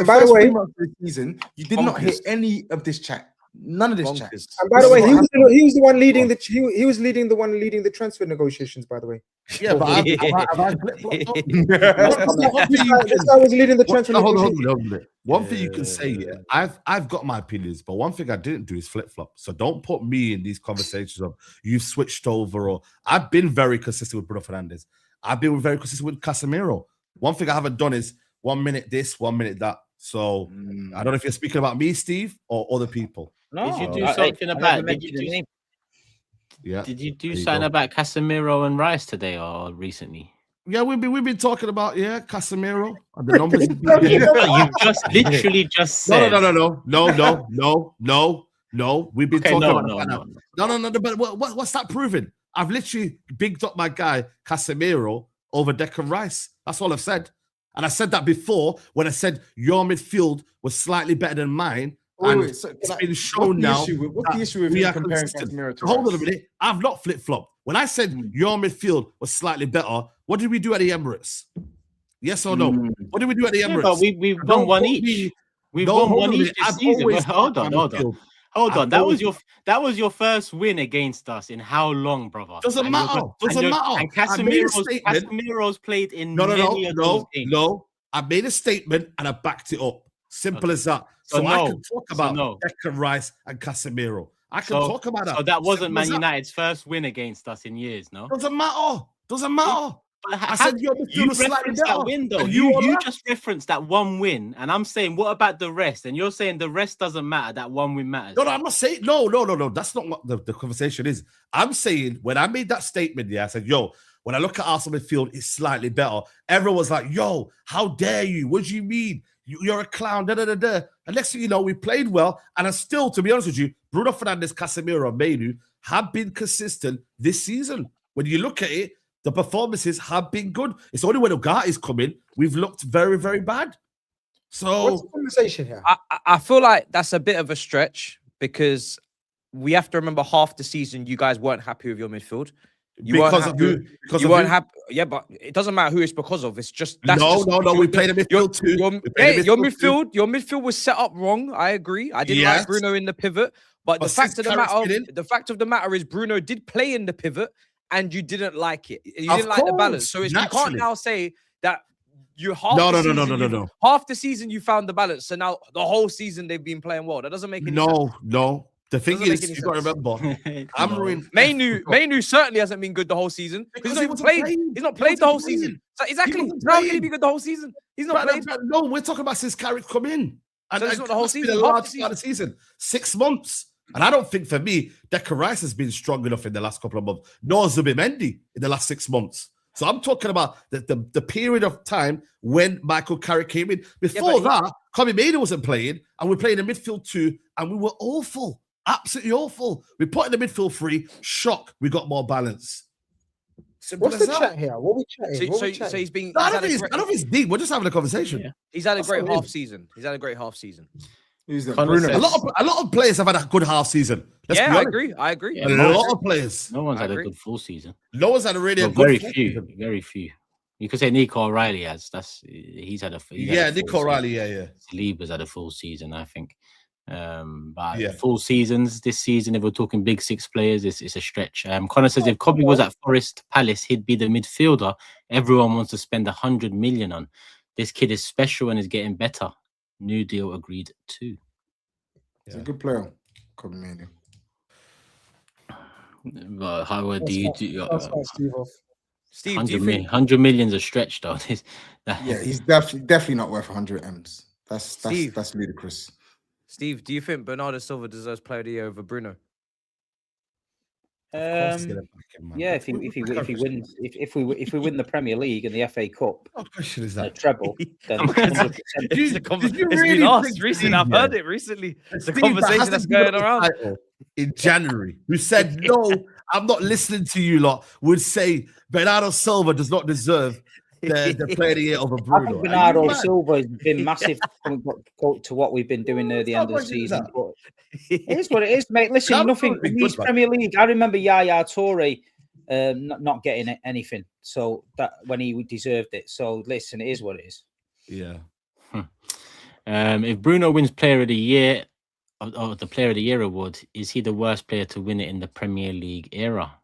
By the way, the season, you did not hear any of this chat. None of this chat. And by the way, he was the one leading he was leading the transfer negotiations. By the way, yeah, but I was leading the transfer negotiations. Hold on. One thing you can say, I've got my opinions, but one thing I didn't do is flip flop. So don't put me in these conversations of you've switched over. Or I've been very consistent with Bruno Fernandes. I've been very consistent with Casemiro. One thing I haven't done is 1 minute this, 1 minute that. So I don't know if you're speaking about me, Steve, or other people. No, did you do something about? Did you do something about Casemiro and Rice today or recently? Yeah, we've been talking about Casemiro and the numbers. You've just literally just said no. We've been talking about no. But what's that proving? I've literally bigged up my guy Casemiro over Declan Rice. That's all I've said. And I said that before when I said your midfield was slightly better than mine. And so it's been shown now. What's the issue with you comparing Casemiro to Hold on a minute. I've not flip-flopped. When I said your midfield was slightly better, what did we do at the Emirates? Yes or no? What did we do at the Emirates? But we've won one each. We've won one each this season. Hold on. That was your first win against us in how long, brother? Doesn't matter. And Casemiro's played in many of those games. No. I made a statement and I backed it up. Simple as that. So I can talk about Declan Rice and Casemiro. I can talk about that. So that wasn't Man United's first win against us in years, no? Doesn't matter. I said you referenced that win, though. You just referenced that one win, and I'm saying, what about the rest? And you're saying the rest doesn't matter. That one win matters. No, I'm not saying no. That's not what the conversation is. I'm saying when I made that statement, I said, when I look at Arsenal midfield, it's slightly better. Everyone was like, how dare you? What do you mean? You're a clown, And next thing you know, we played well. And I still, to be honest with you, Bruno Fernandes, Casemiro, and Menu have been consistent this season. When you look at it, the performances have been good. It's only when Ugati's come in, we've looked very, very bad. So what's the conversation here? I feel like that's a bit of a stretch we have to remember half the season you guys weren't happy with your midfield. You weren't happy. Yeah, but it doesn't matter who it's because of. It's just no. We played a midfield too. Your midfield was set up wrong. I agree. I didn't like Bruno in the pivot, but the fact of the matter is Bruno did play in the pivot, and you didn't like it. You didn't like the balance. So you can't now say that you half the season you found the balance. So now the whole season they've been playing well. That doesn't make any sense. No. The thing is, you got to remember, Manu certainly hasn't been good the whole season. He's not played the whole season. So exactly. How can he be good the whole season? He's not played. No, we're talking about since Carrick come in. And it's not the whole season. Been a large part of the season. 6 months. And I don't think for me, Declan Rice has been strong enough in the last couple of months. Nor Zubimendi in the last 6 months. So I'm talking about the period of time when Michael Carrick came in. Before that, Kobe Maida wasn't playing, and we're playing in midfield too, and we were awful. Absolutely awful. We put in the midfield 3. Shock. We got more balance. Simple. What's the chat here? What we chatting? So he's been. I don't know if it's deep. We're just having a conversation. Yeah. He's had a great half season. A lot of players have had a good half season. I agree. Yeah, a lot of players. No one's had a good full season. No one's had a really very few. You could say Nico O'Reilly has. He's had a. Nico O'Reilly. Yeah. Saliba's had a full season, I think. Full seasons this season, if we're talking big 6 players, it's a stretch. Connor says if Kobe was at Forest Palace, he'd be the midfielder everyone wants to spend 100 million on. This kid is special and is getting better. New deal agreed too. He's a good player, Kobe Manu. But how do you do? That's why Steve off. Steve, do you think 100 million's a stretch though? Yeah, he's definitely not worth 100 M's. That's ludicrous. Steve, do you think Bernardo Silva deserves Player of the Year over Bruno? Yeah, if he wins, if we win the Premier League and the FA Cup, what question is that? Treble, then 100%. It's been asked recently. I've heard it recently. The conversation that's going around in January, who said no, I'm not listening to you lot, would say Bernardo Silva does not deserve the Player of the Year over Bruno. I think Bernardo Silva has been massive to what we've been doing near the end of the season. But it is what it is, mate. Listen, nothing. These Premier League. I remember Yaya Toure not getting anything, so that when he deserved it. So listen, it is what it is. Yeah. If Bruno wins Player of the Year, or the Player of the Year award, is he the worst player to win it in the Premier League era?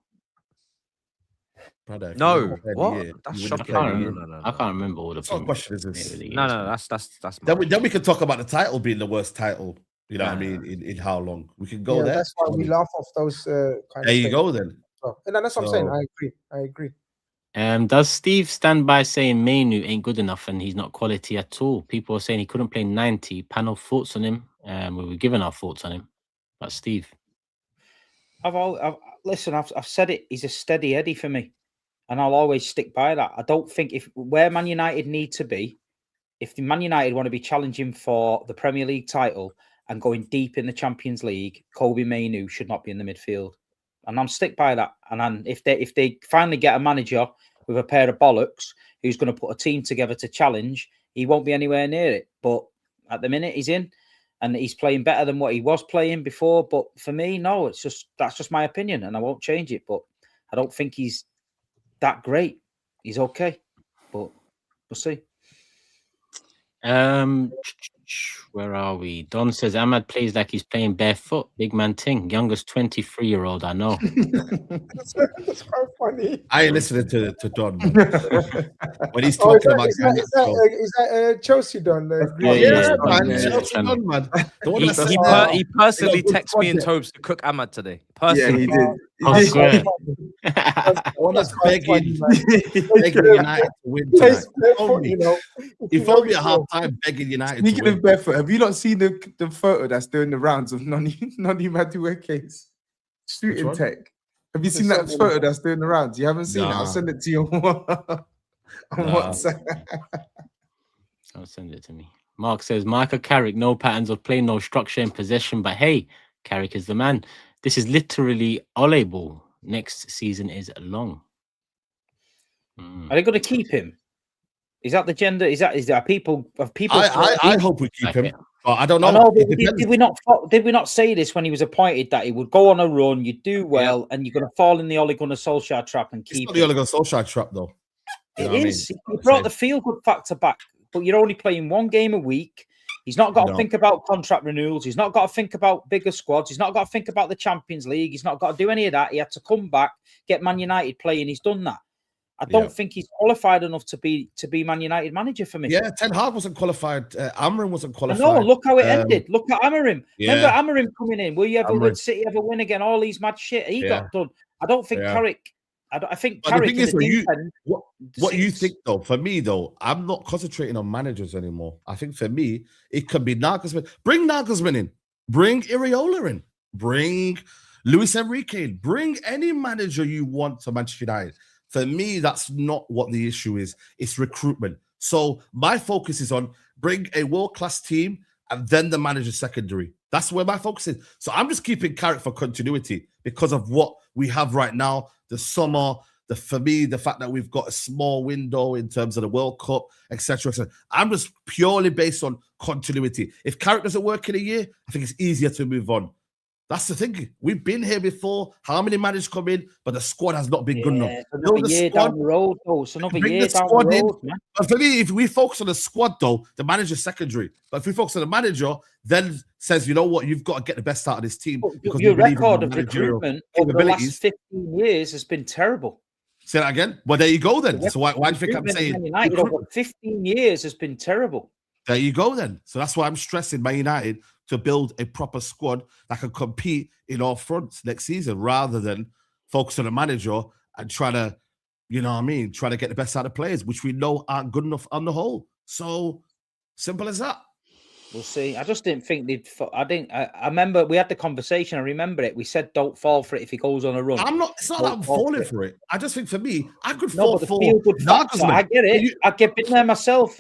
Brother, no, what? That's shocking. I can't remember all the. Question is this? No, that's. Then we can talk about the title being the worst title. You know what I mean? In how long we can go there? That's why we laugh off those kind of. There you go then. Oh, and that's what I'm saying. I agree. Does Steve stand by saying Mainu ain't good enough and he's not quality at all? People are saying he couldn't play 90. Panel thoughts on him. We were given our thoughts on him. But Steve, listen. I've said it. He's a steady Eddie for me. And I'll always stick by that. I don't think where Man United need to be, if the Man United want to be challenging for the Premier League title and going deep in the Champions League, Kobe Mainu should not be in the midfield. And I'm stick by that. And if they finally get a manager with a pair of bollocks who's going to put a team together to challenge, he won't be anywhere near it. But at the minute he's in and he's playing better than what he was playing before. But for me, no, that's just my opinion and I won't change it. But I don't think he's that great. He's okay, but we'll see. Where are we? Don says Ahmad plays like he's playing barefoot. Big man ting. Youngest 23-year-old I know. That's quite funny. I ain't listening to Don when he's talking about. Is that Chelsea Don? Chelsea Don, man. He personally texted me and TOBS to cook Ahmad today. Personally. Yeah, he did. I swear. One that's begging United to win tonight. He phoned me at half time begging United. Speaking of barefoot, have you not seen the photo that's doing the rounds of Noni Madueke's shooting tech? Have you seen that photo that's doing the rounds? You haven't seen it? I'll send it to you on WhatsApp. I'll send it to me. Mark says Michael Carrick, no patterns of play, no structure in possession, but hey, Carrick is the man. This is literally Ole ball. Next season is long. Are they going to keep him? Is that the gender? Is that people? I hope we keep him. But I don't know. Did we not say this when he was appointed that he would go on a run, you do well, and you're going to fall in the Ole Gunnar Solskjaer trap and keep? It's not the Ole Gunnar Solskjaer trap though. It is. He brought the feel-good factor back, but you're only playing one game a week. He's not got to think about contract renewals. He's not got to think about bigger squads. He's not got to think about the Champions League. He's not got to do any of that. He had to come back, get Man United playing. He's done that. I don't think he's qualified enough to be Man United manager for me. Yeah, Ten Hag wasn't qualified. Amorim wasn't qualified. No, look how it ended. Look at Amorim. Remember Amorim coming in? Will City ever win again? All these mad shit. He got done. I don't think Carrick. I think Carrick is what you think though. For me though, I'm not concentrating on managers anymore. I think for me, it could be Nagelsmann. Bring Nagelsmann in. Bring Iraola in. Bring Luis Enrique in. Bring any manager you want to Manchester United. For me, that's not what the issue is. It's recruitment. So my focus is on bring a world-class team and then the manager secondary. That's where my focus is. So I'm just keeping Carrick for continuity because of what we have right now, the summer, for me, the fact that we've got a small window in terms of the World Cup, etc. I'm just purely based on continuity. If Carrick doesn't work in a year, I think it's easier to move on. That's the thing. We've been here before. How many managers come in, but the squad has not been good enough. Another year down the road, though. It's another year down the road, man. But for me, if we focus on the squad, though, the manager's secondary. But if we focus on the manager, then says, you know what, you've got to get the best out of this team. Because your record of recruitment over the last 15 years has been terrible. Say that again? Well, there you go then. So why do you think I'm saying United over 15 years has been terrible? There you go then. So that's why I'm stressing Man United to build a proper squad that can compete in all fronts next season rather than focus on the manager and try to, you know what I mean, try to get the best out of players, which we know aren't good enough on the whole. So simple as that. We'll see. I just didn't think they'd. I remember we had the conversation. I remember it. We said don't fall for it if he goes on a run. It's not that I'm falling for it. I just think for me, I could fall for Nagelsmann. I get it. I've been there myself.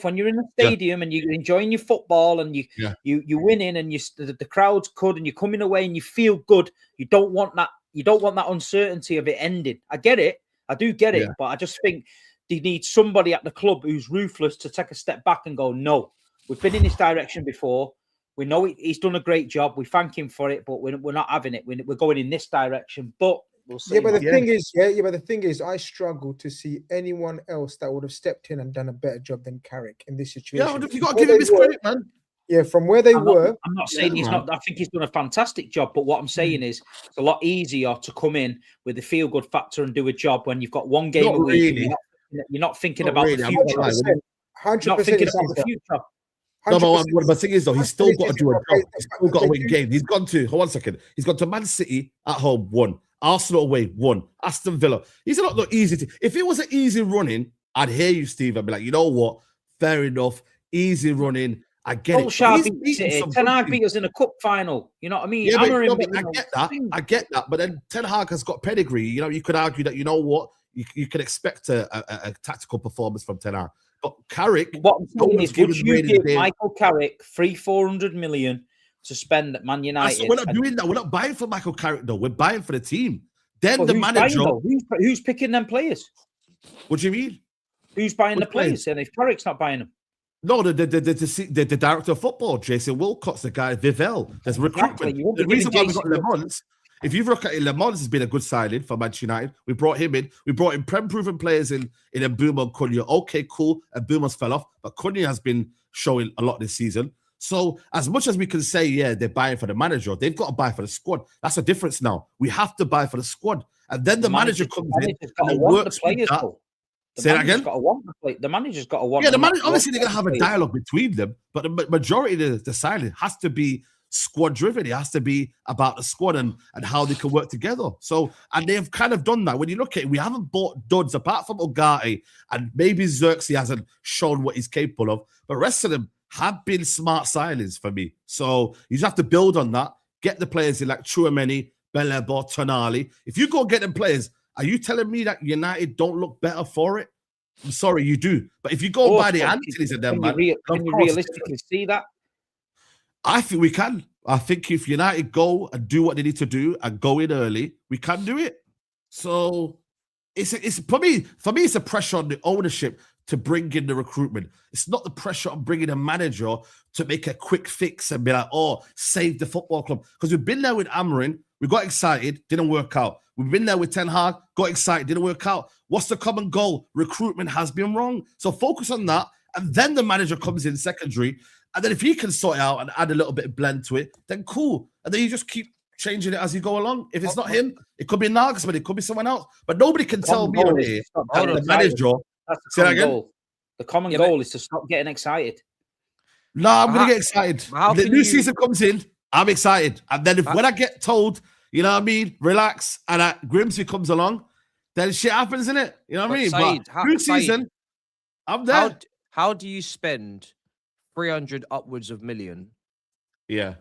When you're in the stadium and you're enjoying your football and you're winning and the crowd's good and you're coming away and you feel good. You don't want that. You don't want that uncertainty of it ending. I get it. I do get it. But I just think they need somebody at the club who's ruthless to take a step back and go, no. We've been in this direction before. We know he's done a great job. We thank him for it, but we're not having it. We're going in this direction. But we'll see. Yeah, but the thing is, I struggle to see anyone else that would have stepped in and done a better job than Carrick in this situation. Yeah, you got to give him his credit, man. Yeah, from where they were. I'm not saying he's not. I think he's done a fantastic job. But what I'm saying is, it's a lot easier to come in with the feel-good factor and do a job when you've got one game a week. Really. You're not thinking about the future. 100% not thinking about the future. No, but the thing is, though, he's still got to do a job. He's still got to win games. He's gone to, hold on a second. He's gone to Man City at home, 1. Arsenal away, 1. Aston Villa. He's not easy. If it was an easy running, I'd hear you, Steve. I'd be like, you know what? Fair enough. Easy running. I get it. Ten Hag beat us in a cup final. You know what I mean? Yeah, I get that. I get that. But then Ten Hag has got pedigree. You know, you could argue that, you know what? You can expect a tactical performance from Ten Hag. But Carrick, what I'm saying is, would you give Michael Carrick 400 million to spend at Man United? We're not doing that. We're not buying for Michael Carrick, though. We're buying for the team. Then the manager. Who's picking them players? What do you mean? Who's buying the players? And if Carrick's not buying them, no, the director of football, Jason Wilcox, the guy Vivell. There's recruitment. The reason why we got Le Mans. If you've looked at it, Le Mans has been a good signing for Manchester United. We brought him in. We brought in Prem-proven players in Mbeumo and Cunha. Okay, cool. Mbeumo's fell off, but Cunha has been showing a lot this season. So as much as we can say, yeah, they're buying for the manager, they've got to buy for the squad. That's the difference now. We have to buy for the squad. And then the manager comes in and works with that. Say that again? The manager's got to want. Yeah, the manager, obviously they're going to have a dialogue between them, but the majority of the signing has to be squad driven. It has to be about the squad and how they can work together. So, and they've kind of done that. When you look at it, we haven't bought duds apart from Ugarte, and maybe Xerxes hasn't shown what he's capable of, but the rest of them have been smart signings for me. So you just have to build on that, get the players in like Chouameni, Belebo, Tonali. If you go get them players, are you telling me that United don't look better for it? I'm sorry, you do. But if you go by the Anthony's of them, can you realistically see that? I think we can. I think if United go and do what they need to do and go in early, we can do it. So it's for me, it's a pressure on the ownership to bring in the recruitment. It's not the pressure on bringing a manager to make a quick fix and be like, oh, save the football club. Because we've been there with Amorim, we got excited, didn't work out. We've been there with Ten Hag, got excited, didn't work out. What's the common goal? Recruitment has been wrong. So focus on that. And then the manager comes in secondary. And then if he can sort it out and add a little bit of blend to it, then cool. And then you just keep changing it as you go along. If it's not him, it could be Nagelsmann, it could be someone else. But nobody can tell me on here that the manager. Say that again. The common goal is to stop getting excited. No, I'm going to get excited. The new season comes in, I'm excited. And then when I get told, you know what I mean, relax, and Grimsby comes along, then shit happens, innit? You know what I mean? Saeed, but new season, I'm there. How do you spend 300 upwards of million? Yeah.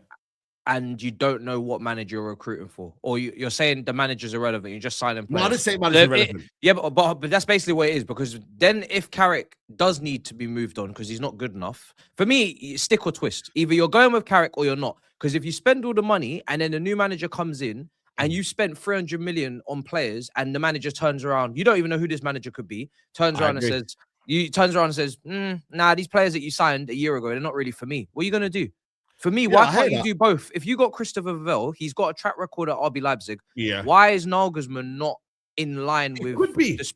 And you don't know what manager you're recruiting for, or you're saying the manager's irrelevant. You just sign them. No, I didn't say manager's irrelevant. Yeah, but that's basically what it is. Because then, if Carrick does need to be moved on because he's not good enough, for me, stick or twist. Either you're going with Carrick or you're not. Because if you spend all the money and then a new manager comes in and you spent 300 million on players, and the manager turns around, you don't even know who this manager could be. Turns around and says, nah, these players that you signed a year ago, they're not really for me. What are you gonna do? For me, why can't you do both? If you got Christopher Vivell, he's got a track record at RB Leipzig. Yeah. Why is Nagelsmann not in line with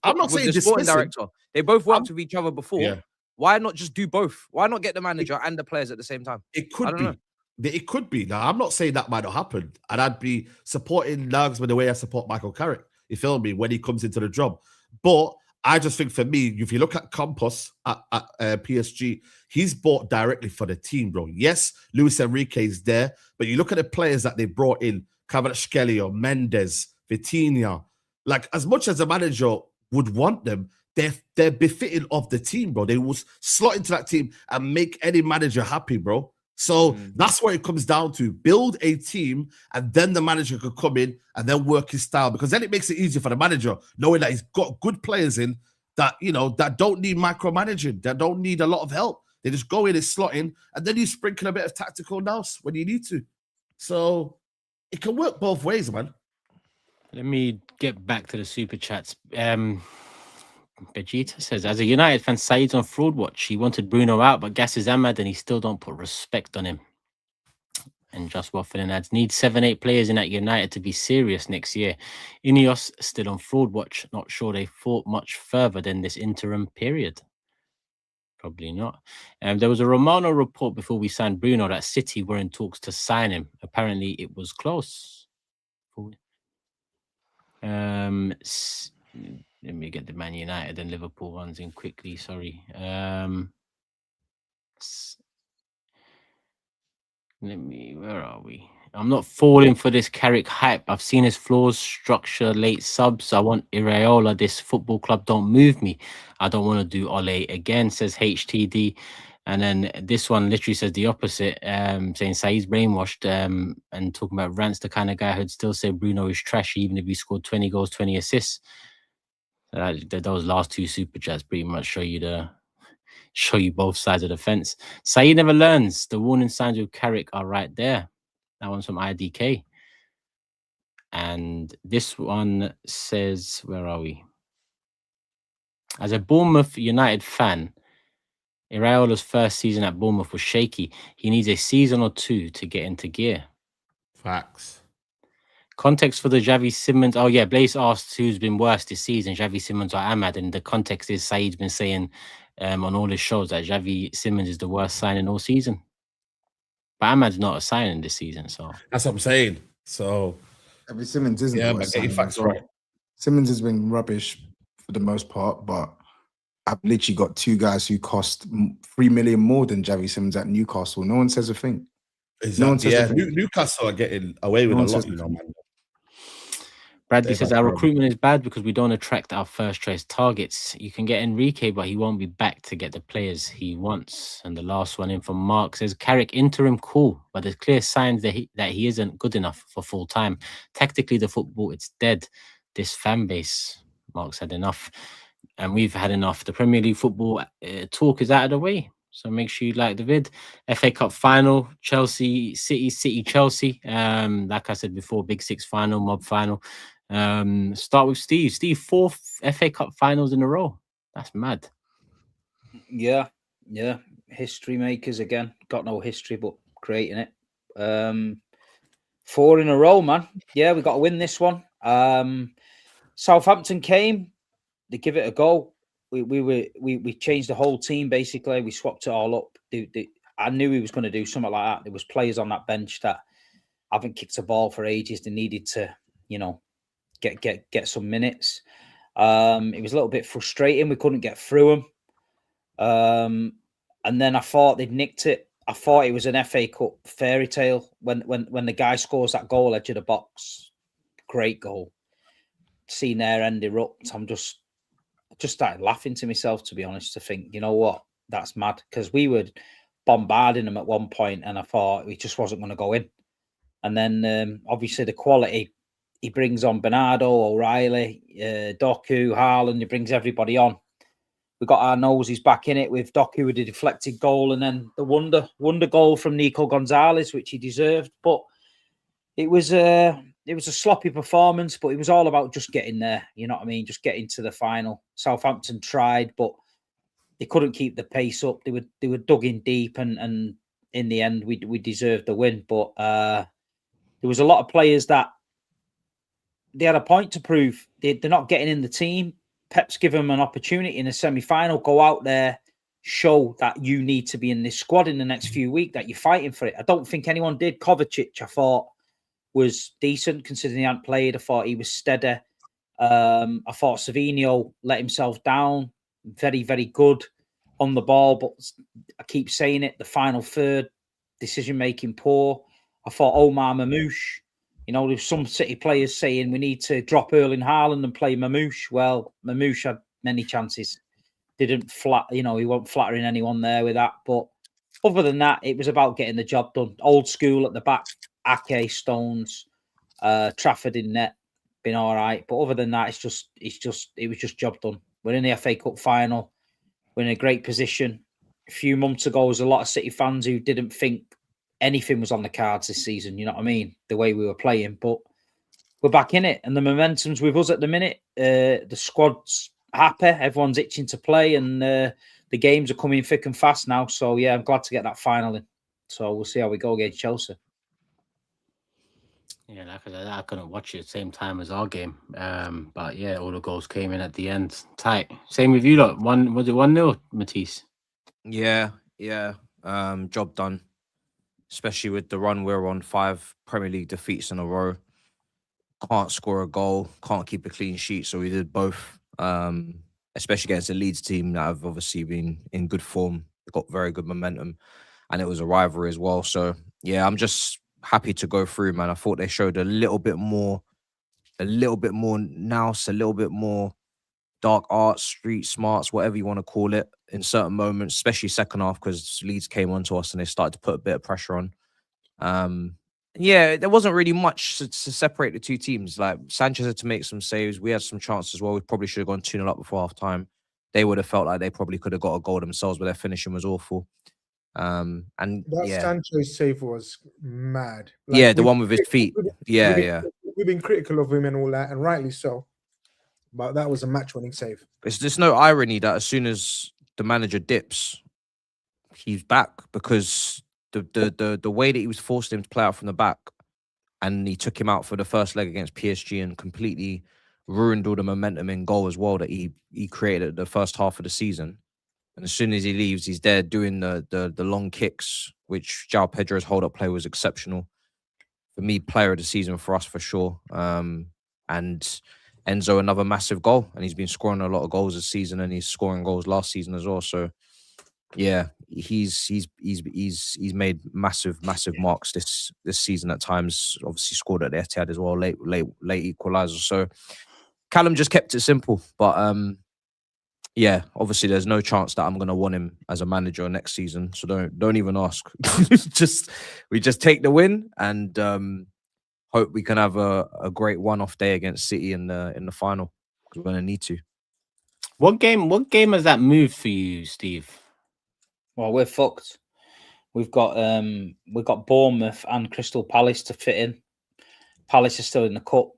I'm not saying the sporting director? They both worked with each other before. Yeah. Why not just do both? Why not get the manager and the players at the same time? It could be. It could be. Now, I'm not saying that might not happen. And I'd be supporting Nagelsmann the way I support Michael Carrick. You feel me? When he comes into the job. But I just think for me, if you look at Campos at PSG, he's bought directly for the team, bro. Yes, Luis Enrique is there, but you look at the players that they brought in, Kvaratskhelia, Mendes, Vitinha. Like, as much as a manager would want them, they're befitting of the team, bro. They will slot into that team and make any manager happy, bro. So that's what it comes down to. Build a team, and then the manager could come in and then work his style, because then it makes it easier for the manager, knowing that he's got good players in that, you know, that don't need micromanaging, that don't need a lot of help. They just go in and slot in, and then you sprinkle a bit of tactical nous when you need to. So it can work both ways, man. Let me get back to the super chats. Vegeta says, as a United fan, Saeed's on fraud watch. He wanted Bruno out, but gasses Ahmad, and he still don't put respect on him. And Just Waffling adds, need 7-8 players in at United to be serious next year. Ineos still on fraud watch. Not sure they fought much further than this interim period. Probably not. There was a Romano report before we signed Bruno that City were in talks to sign him. Apparently, it was close. Let me get the Man United and Liverpool ones in quickly. Sorry. Where are we? I'm not falling for this Carrick hype. I've seen his flaws, structure, late subs. I want Iraola. This football club don't move me. I don't want to do Ole again, says HTD. And then this one literally says the opposite, saying Saeed's brainwashed, and talking about Rant's the kind of guy who'd still say Bruno is trash even if he scored 20 goals, 20 assists. Those last two super chats pretty much show you both sides of the fence. Saeed never learns. The warning signs with Carrick are right there. That one's from IDK. And this one says, where are we? As a Bournemouth United fan, Iraola's first season at Bournemouth was shaky. He needs a season or two to get into gear. Facts. Context for the Xavi Simons. Oh, yeah. Blaze asked who's been worse this season, Xavi Simons or Ahmad. And the context is Saeed's been saying on all his shows that Xavi Simons is the worst signing all season. But Ahmad's not a signing this season. So that's what I'm saying. So Xavi Simons isn't the worst signing. Facts right. Simons has been rubbish for the most part, but I've literally got two guys who cost 3 million more than Xavi Simons at Newcastle. No one says a thing. Exactly. No one says a thing. Newcastle are getting away with a lot, you know, man. Bradley says our recruitment is bad because we don't attract our first choice targets. You can get Enrique, but he won't be back to get the players he wants. And the last one in from Mark says Carrick interim cool, but there's clear signs that he isn't good enough for full time. Tactically, the football, it's dead. This fan base, Mark's had enough, and we've had enough. The Premier League football talk is out of the way. So make sure you like the vid. FA Cup final, Chelsea, City, Chelsea. Like I said before, Big Six final, mob final. Start with Steve. Steve, 4 FA Cup finals in a row. That's mad. Yeah. History makers again. Got no history, but creating it. 4 in a row, man. Yeah, we got to win this one. Southampton came. They give it a go. We changed the whole team basically. We swapped it all up. I knew he was going to do something like that. There was players on that bench that haven't kicked a ball for ages. They needed to, you know, get some minutes. It was a little bit frustrating. We couldn't get through them. And then I thought they'd nicked it. I thought it was an FA Cup fairy tale when the guy scores that goal edge of the box. Great goal. Seeing their end erupt. I just started laughing to myself, to be honest, to think, you know what, that's mad, because we were bombarding them at one point and I thought it just wasn't going to go in. And then obviously the quality, he brings on Bernardo, O'Reilly, Doku, Haaland, he brings everybody on. We got our noses back in it with Doku with the deflected goal, and then the wonder goal from Nico Gonzalez, which he deserved. But it was a sloppy performance, but it was all about just getting there. You know what I mean? Just getting to the final. Southampton tried, but they couldn't keep the pace up. They were dug in deep, and in the end, we deserved the win. But there was a lot of players that they had a point to prove. They're not getting in the team. Pep's given them an opportunity in a semi-final. Go out there, show that you need to be in this squad in the next few weeks, that you're fighting for it. I don't think anyone did. Kovacic, I thought, was decent considering he hadn't played. I thought he was steady. I thought Savinho let himself down. Very, very good on the ball, but I keep saying it, the final third, decision-making poor. I thought Omar Mamouche You know, there's some City players saying we need to drop Erling Haaland and play Mamouche. Well, Mamouche had many chances. Didn't he wasn't flattering anyone there with that. But other than that, it was about getting the job done. Old school at the back, Ake, Stones, Trafford in net, been all right. But other than that, it was just job done. We're in the FA Cup final. We're in a great position. A few months ago, there was a lot of City fans who didn't think anything was on the cards this season. You know what I mean? The way we were playing, but we're back in it, and the momentum's with us at the minute. The squad's happy, everyone's itching to play, and the games are coming thick and fast now. So yeah, I'm glad to get that final in. So we'll see how we go against Chelsea. Yeah, like I couldn't watch it at the same time as our game. But yeah, all the goals came in at the end. Tight. Same with you lot. Was it 1-0, Matisse? Yeah. Job done. Especially with the run we're on, 5 Premier League defeats in a row. Can't score a goal, can't keep a clean sheet. So we did both. Especially against the Leeds team that have obviously been in good form, got very good momentum, and it was a rivalry as well. So yeah, I'm just happy to go through, man. I thought they showed a little bit more nous, a little bit more dark arts, street smarts, whatever you want to call it, in certain moments, especially second half, because Leeds came onto us and they started to put a bit of pressure on. Yeah, there wasn't really much to separate the two teams. Like, Sanchez had to make some saves. We had some chances as well. We probably should have gone 2-0 up before half time. They would have felt like they probably could have got a goal themselves, but their finishing was awful. And that Sanchez save was mad. Like, yeah, the one with his feet. We've been critical of him and all that, and rightly so. But that was a match-winning save. It's just no irony that as soon as the manager dips, he's back, because the way that he was forcing him to play out from the back, and he took him out for the first leg against PSG and completely ruined all the momentum in goal as well that he created at the first half of the season. And as soon as he leaves, he's there doing the long kicks, which João Pedro's hold-up play was exceptional. For me, player of the season for us, for sure. And Enzo, another massive goal. And he's been scoring a lot of goals this season, and he's scoring goals last season as well. So, yeah, he's made massive marks this season at times. Obviously scored at the Etihad as well, late equaliser. So Callum just kept it simple. But yeah, obviously there's no chance that I'm gonna want him as a manager next season. So don't even ask. we just take the win and hope we can have a great one-off day against City in the final, because we're gonna need to. What game has that moved for you, Steve? Well, we're fucked. We've got Bournemouth and Crystal Palace to fit in. Palace is still in the cup.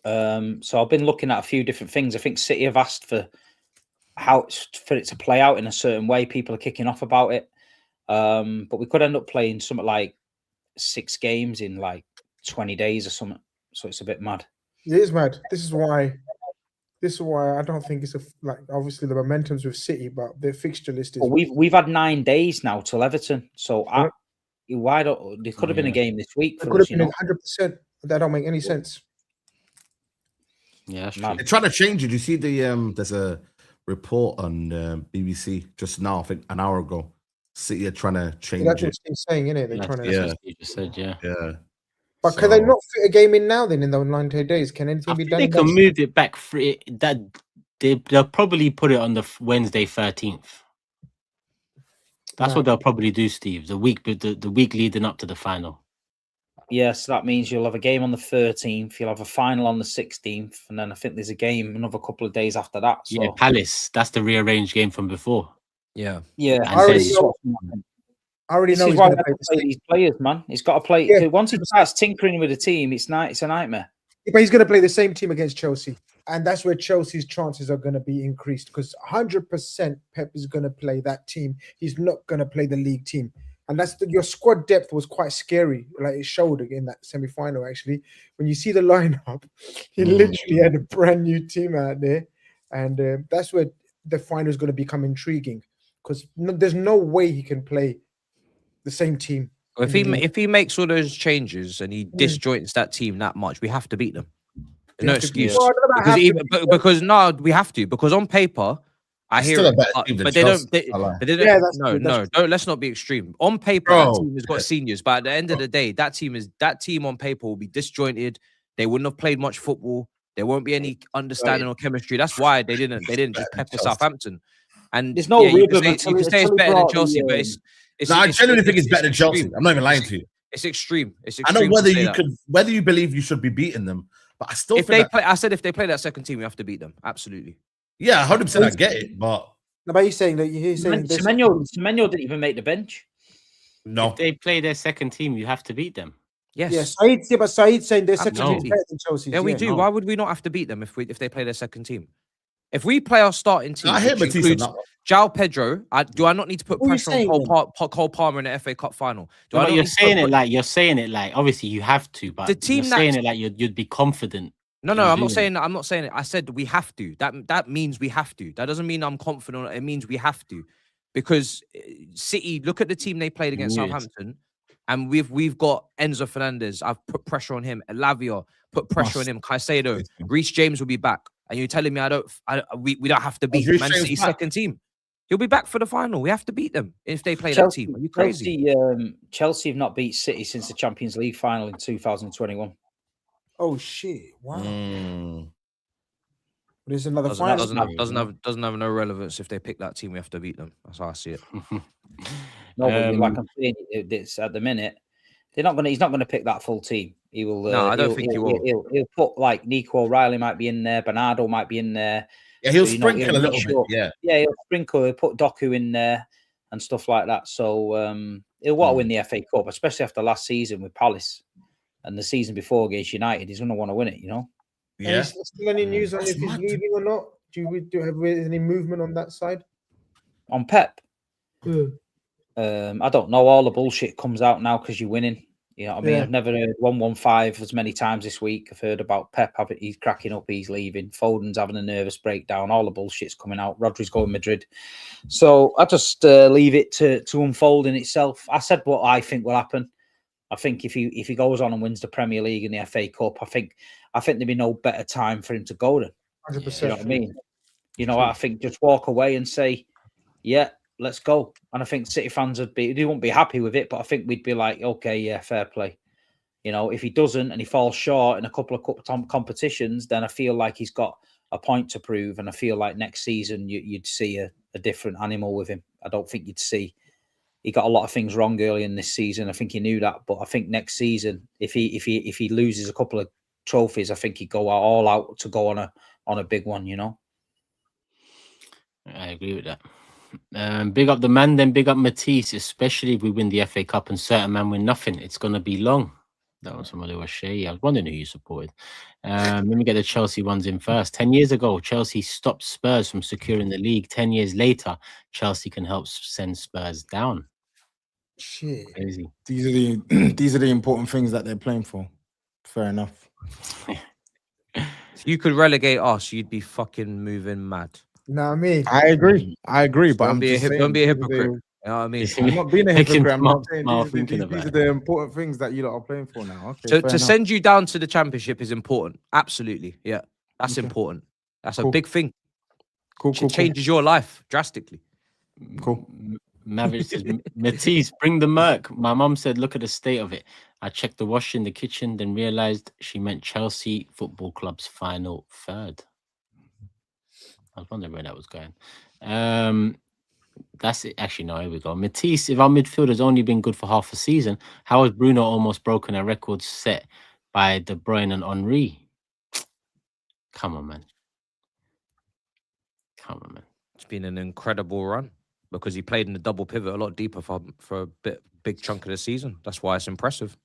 So I've been looking at a few different things. I think City have asked for it to play out in a certain way. People are kicking off about it. But we could end up playing something like 6 games in like 20 days or something. So it's a bit mad. It is mad. This is why I don't think it's obviously the momentum's with City, but the fixture list is. Well, we've had 9 days now till Everton. So why don't there could have been a game this week? It could have been 100%. That don't make any sense. Yeah, that's true. They're trying to change it. You see there's a report on BBC just now, I think an hour ago. City are trying to change That's it. what he's saying, isn't it? They're trying to. Yeah, you just said, yeah. But can they not fit a game in now? Then in those 90 days, can anything be done? They can move it back. They'll probably put it on the Wednesday 13th. That's what they'll probably do, Steve. The week leading up to the final. Yes, that means you'll have a game on the 13th. You'll have a final on the 16th, and then I think there's a game another couple of days after that. So. Yeah, Palace. That's the rearranged game from before. Yeah. I already know he's got to play these players, man. He's got to play. Yeah. Once he starts tinkering with the team, it's a nightmare. But he's going to play the same team against Chelsea, and that's where Chelsea's chances are going to be increased, because 100% Pep is going to play that team. He's not going to play the league team, and your squad depth was quite scary. Like it showed in that semi-final. Actually, when you see the lineup, he literally had a brand new team out there, and that's where the final is going to become intriguing, because there's no way he can play the same team. If he makes all those changes and he disjoints that team that much, we have to beat them. There's no excuse. Because now we have to. Because on paper, I hear still it, a better team than but they Chelsea. don't. But they don't. Yeah, that's No, true, that's no. Don't. Let's not be extreme. On paper, Bro. that team has got seniors, but at the end of the day, that team on paper will be disjointed. They wouldn't have played much football. There won't be any understanding or chemistry. That's why they didn't just pepper Southampton. And there's no rhythm you can say it's better than Chelsea, but it's I genuinely think it's better than Chelsea. I'm not even lying to you. It's extreme. It's I extreme. know whether you believe you should be beating them, but I still if they play. I said if they play that second team, we have to beat them. Absolutely. Yeah, 100%. I get it, but No, but he's saying that he's saying Semenyo didn't even make the bench. no, if they play their second team, you have to beat them. Yes. Yeah, but Saeed's saying their second team is Absolutely. better than Chelsea's. Yeah, we do. Why would we not have to beat them if they play their second team? If we play our starting team, I hear which Matisse on includes that one. João Pedro, do I not need to put What are you pressure on saying Cole Palmer in the FA Cup final? Do No, I but not you're need to saying it like obviously you have to, but The team you're saying it like you'd be confident. No, in I'm doing not saying that. I'm not saying it. I said we have to. That means we have to. That doesn't mean I'm confident. It means we have to, because City. Look at the team they played against Weird. Southampton, and we've got Enzo Fernandez. I've put pressure on him. Lavia put pressure on him. Caicedo, Reece James will be back, and you're telling me we don't have to beat Reece Man James City's back? second team. He'll be back for the final. We have to beat them if they play that team. Are you crazy? Chelsea have not beat City since the Champions League final in 2021. Oh shit! Wow. Mm. There's another Doesn't final. have no relevance. If they pick that team, we have to beat them. That's how I see it. No, but like I'm saying, it's at the minute he's not going to pick that full team. He will. No, I don't think he will. He'll put like Nico O'Reilly might be in there, Bernardo might be in there. Yeah, he'll sprinkle a little bit. Yeah, he'll sprinkle. He'll put Doku in there and stuff like that. So he'll want to win the FA Cup, especially after last season with Palace and the season before against United. He's going to want to win it, you know. Yeah. Is there still any news on if he's leaving or not? Do we have any movement on that side? On Pep? I don't know. All the bullshit comes out now because you're winning. You know what I mean? I've never heard 115 as many times this week. I've heard about Pep. He's cracking up. He's leaving. Foden's having a nervous breakdown. All the bullshit's coming out. Rodri's going Madrid. So I just leave it to unfold in itself. I said what I think will happen. I think if he goes on and wins the Premier League and the FA Cup, I think there'd be no better time for him to go then. 100%. You know what I mean? You know, I think just walk away and say, yeah, let's go. And I think City fans they won't be happy with it, but I think we'd be like, okay, yeah, fair play. You know, if he doesn't and he falls short in a couple of cup competitions, then I feel like he's got a point to prove. And I feel like next season you'd see a different animal with him. I don't think you'd see. He got a lot of things wrong early in this season. I think he knew that, but I think next season, if he loses a couple of trophies, I think he'd go all out to go on a big one. You know. I agree with that. Big up the man, then big up Matisse, especially if we win the FA Cup and certain man win nothing. It's gonna be long. That was somebody was shady. I was wondering who you supported. Let me get the Chelsea ones in first. 10 years ago, Chelsea stopped Spurs from securing the league. 10 years later, Chelsea can help send Spurs down. Shit. Crazy. These are the important things that they're playing for. Fair enough. If you could relegate us, you'd be fucking moving mad. Nah, I mean, I agree, but Don't be a hypocrite. You know what I mean? I'm not being a hypocrite. I'm not saying these are the important things that you lot are playing for now. Okay, to send you down to the Championship is important. Absolutely. Yeah. That's important. That's a big thing. Cool. Changes your life drastically. Cool. Maverick says, Matisse, bring the Merc. My mum said, look at the state of it. I checked the wash in the kitchen, then realized she meant Chelsea Football Club's final third. I was wondering where that was going. That's it. Actually, no, here we go. Matisse, if our midfield has only been good for half a season, how has Bruno almost broken a record set by De Bruyne and Henry? Come on, man. It's been an incredible run because he played in the double pivot a lot deeper for a big chunk of the season. That's why it's impressive.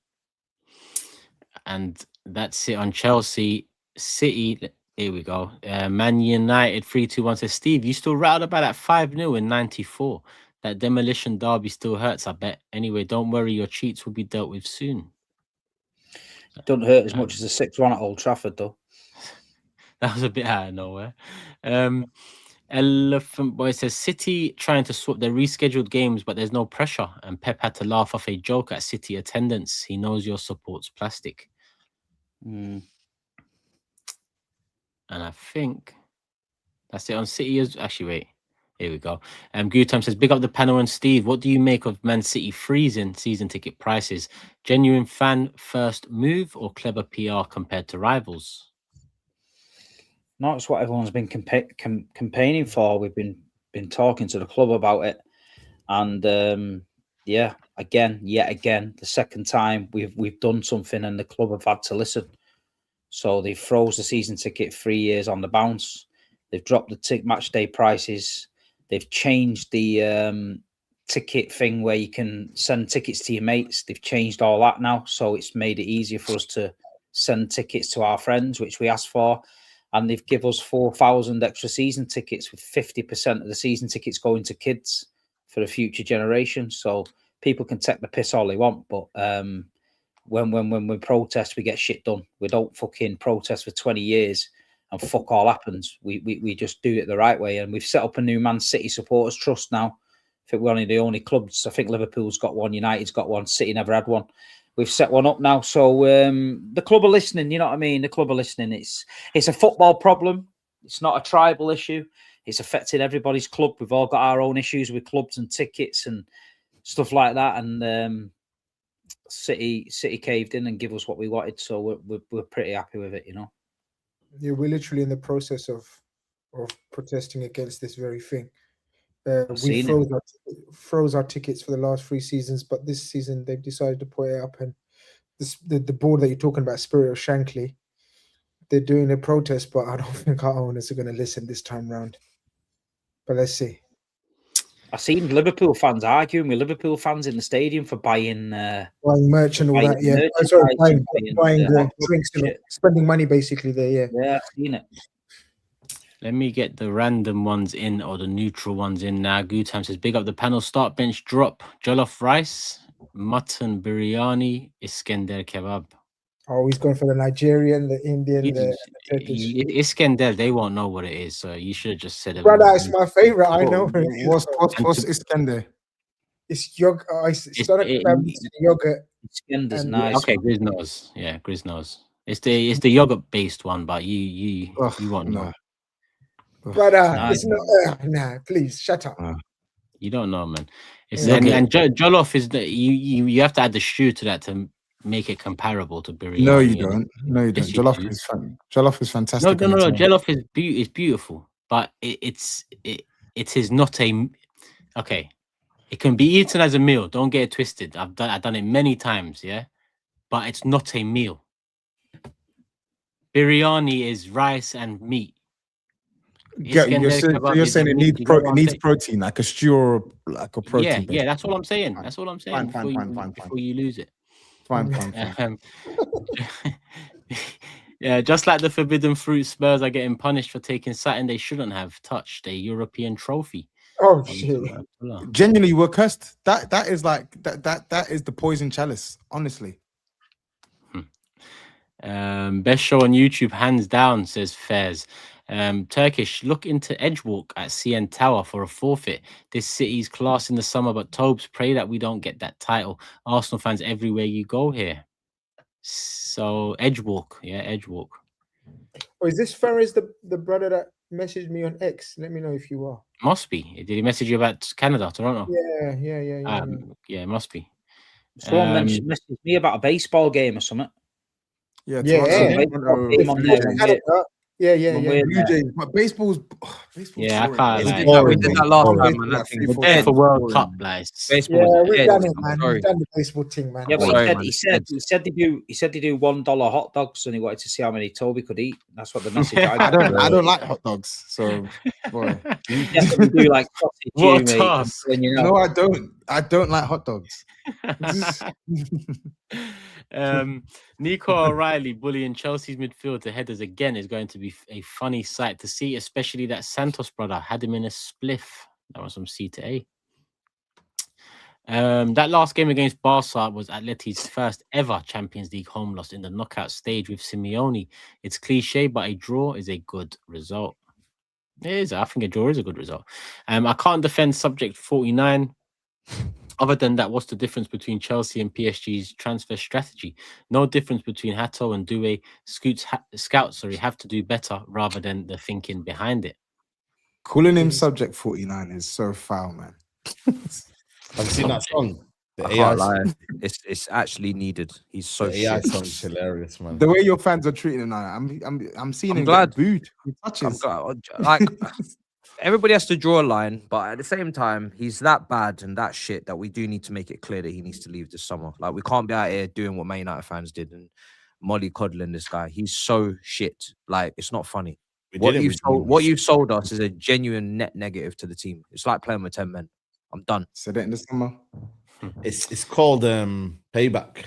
And that's it on Chelsea. City, here we go. Man United 3-2-1 says, Steve, you still rattled about that 5-0 in 94. That demolition derby still hurts, I bet. Anyway, don't worry, your cheats will be dealt with soon. Don't hurt as much as the 6-1 at Old Trafford, though. That was a bit out of nowhere. Elephant Boy says, City trying to swap their rescheduled games, but there's no pressure. And Pep had to laugh off a joke at City attendance. He knows your support's plastic. And I think that's it on City. Actually, wait. Here we go. Gutam says, big up the panel and Steve. What do you make of Man City freezing season ticket prices? Genuine fan first move or clever PR compared to rivals? No, it's what everyone's been campaigning for. We've been talking to the club about it, and yeah, yet again, the second time we've done something, and the club have had to listen. So they froze the season ticket 3 years on the bounce. They've dropped the match day prices. They've changed the ticket thing where you can send tickets to your mates. They've changed all that now, so it's made it easier for us to send tickets to our friends, which we asked for. And they've given us 4,000 extra season tickets, with 50% of the season tickets going to kids for the future generation. So people can take the piss all they want, but when we protest, we get shit done. We don't fucking protest for 20 years and fuck all happens. We just do it the right way. And we've set up a new Man City supporters trust now. I think we're only the only clubs. I think Liverpool's got one, United's got one, City never had one. We've set one up now, so the club are listening. You know what I mean? The club are listening. It's a football problem. It's not a tribal issue. It's affecting everybody's club. We've all got our own issues with clubs and tickets and stuff like that. And City caved in and give us what we wanted, so we're pretty happy with it. You know. Yeah, we're literally in the process of protesting against this very thing. We froze our tickets for the last 3 seasons, but this season they've decided to put it up. And the board that you're talking about, Spirit of Shankly, they're doing a protest, but I don't think our owners are going to listen this time round. But let's see. I've seen Liverpool fans arguing with Liverpool fans in the stadium for buying merch and all that. Yeah, buying drinks and spending money basically there. Yeah, I've seen it. Let me get the random ones in, or the neutral ones in now. Gutam says, big up the panel. Start bench drop. Jollof rice, mutton biryani, Iskender kebab. Oh, he's going for the Nigerian, the Indian, the Turkish. Iskender, they won't know what it is, so you should have just said it. Brother, it's my favorite. I know. What's Iskender? It's yogurt. It's not a yogurt. Iskender's nice. Okay, GRIZZ knows. Yeah, GRIZZ knows. It's the yogurt based one, but you won't know. Brother, it's not. Nah, please shut up. You don't know, man. It's and jollof is the you have to add the stew to that to make it comparable to biryani. No, you don't. No, you don't. Jollof is fun. Jollof is fantastic. No. Jollof is beautiful, but it is not a okay. It can be eaten as a meal. Don't get it twisted. I've done it many times, yeah, but it's not a meal. Biryani is rice and meat. You're saying it needs protein, like a stew or like a protein. Yeah, that's all I'm saying. That's all I'm saying. Before you lose it. Fine. Yeah, just like the forbidden fruit, Spurs are getting punished for taking something they shouldn't have touched, a European trophy. Oh shit! Genuinely, we're cursed. That is like that is the poison chalice. Honestly. Best show on YouTube, hands down, says Fairs. Turkish, look into Edgewalk at CN Tower for a forfeit. This city's class in the summer, but Tobes, pray that we don't get that title. Arsenal fans everywhere you go here. So Edgewalk, yeah, Edgewalk. Oh, is this Ferris the brother that messaged me on X? Let me know if you are. Must be. Did he message you about Canada, Toronto? Yeah. Yeah, it must be. Someone messaged me about a baseball game or something. Yeah. Yeah. Blue Jays, but baseball's yeah, I can't like. We did that last time, man. We're for World Cup, like. Baseball we've done it, man. We've done the baseball thing, man. Yeah, but he said they do $1 hot dogs, and he wanted to see how many Toby could eat. That's what the message I got. I don't like hot dogs, so boy. You definitely do like sausage. What a task. No, I don't. I don't like hot dogs. Nico O'Reilly bullying Chelsea's midfield to headers again is going to be a funny sight to see, especially that Santos brother had him in a spliff. That was from C to A. That last game against Barca was Atleti's first ever Champions League home loss in the knockout stage with Simeone. It's cliche, but a draw is a good result. It is. I think a draw is a good result. I can't defend subject 49. Other than that, what's the difference between Chelsea and PSG's transfer strategy? No difference between Hato and Doué. Scouts have to do better rather than the thinking behind it. Calling him Subject 49 is so foul, man. Have you seen that song? I can't lie. It's actually needed. He's so the AI shit. song's hilarious, man. The way your fans are treating him now, I'm seeing him get booed. He touches. Like everybody has to draw a line, but at the same time, he's that bad and that shit that we do need to make it clear that he needs to leave this summer. Like we can't be out here doing what Man United fans did and mollycoddling this guy. He's so shit. Like it's not funny. What you've sold us is a genuine net negative to the team. It's like playing with 10 men. I'm done. Said it in the summer. It's called payback.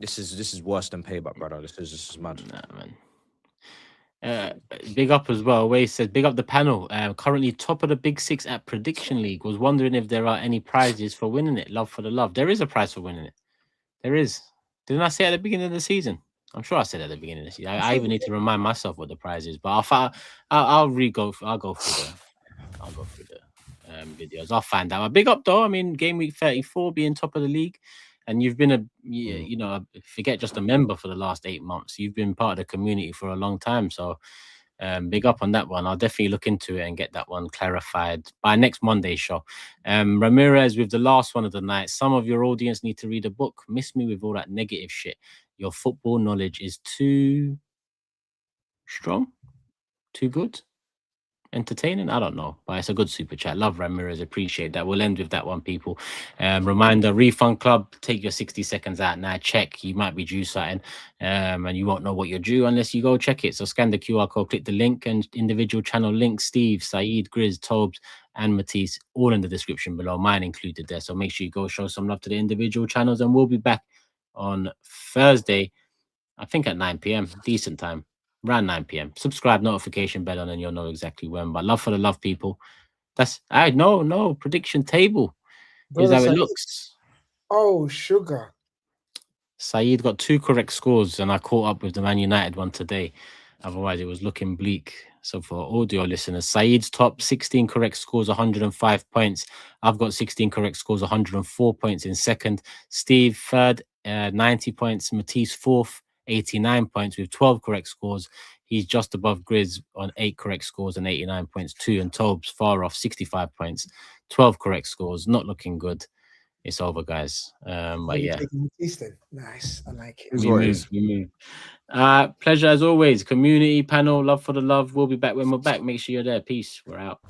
This is worse than payback, brother. This is mad. Nah, man. Big up as well. Way said, big up the panel. Currently top of the Big Six at Prediction League. Was wondering if there are any prizes for winning it. Love for the love. There is a prize for winning it. There is. Didn't I say at the beginning of the season? I'm sure I said at the beginning of the season. I even need to remind myself what the prize is. But I'll go through the videos. I'll find out. Big up though. I mean, game week 34, being top of the league, and you've been forget just a member for the last 8 months. You've been part of the community for a long time. So big up on that one. I'll definitely look into it and get that one clarified by next Monday's show. Ramirez with the last one of the night. Some of your audience need to read a book. Miss me with all that negative shit. Your football knowledge is too strong, too good, entertaining. I don't know, but it's a good super chat. Love Ramirez, appreciate that. We'll end with that one, people. Reminder: Refund Club. Take your 60 seconds out now. Check. You might be due something, and you won't know what you're due unless you go check it. So scan the QR code, click the link, and individual channel links. Steve, SAEED, GRIZZ, TOBS, and Matisse, all in the description below. Mine included there. So make sure you go show some love to the individual channels, and we'll be back on Thursday, I think at 9 p.m. Decent time, around 9 p.m. Subscribe, notification bell on, and you'll know exactly when. But love for the love, people. That's no prediction table. Here's how it looks. Oh, sugar. SAEED got 2 correct scores, and I caught up with the Man United one today. Otherwise, it was looking bleak. So for audio listeners, SAEED's top 16 correct scores, 105 points. I've got 16 correct scores, 104 points in second. Steve third, 90 points. Matisse fourth, 89 points with 12 correct scores. He's just above GRIZZ on 8 correct scores and 89 points too. And Tobes far off, 65 points, 12 correct scores. Not looking good. It's over, guys. But yeah. Nice. I like it. We move. Pleasure as always. Community panel, love for the love. We'll be back when we're back. Make sure you're there. Peace. We're out.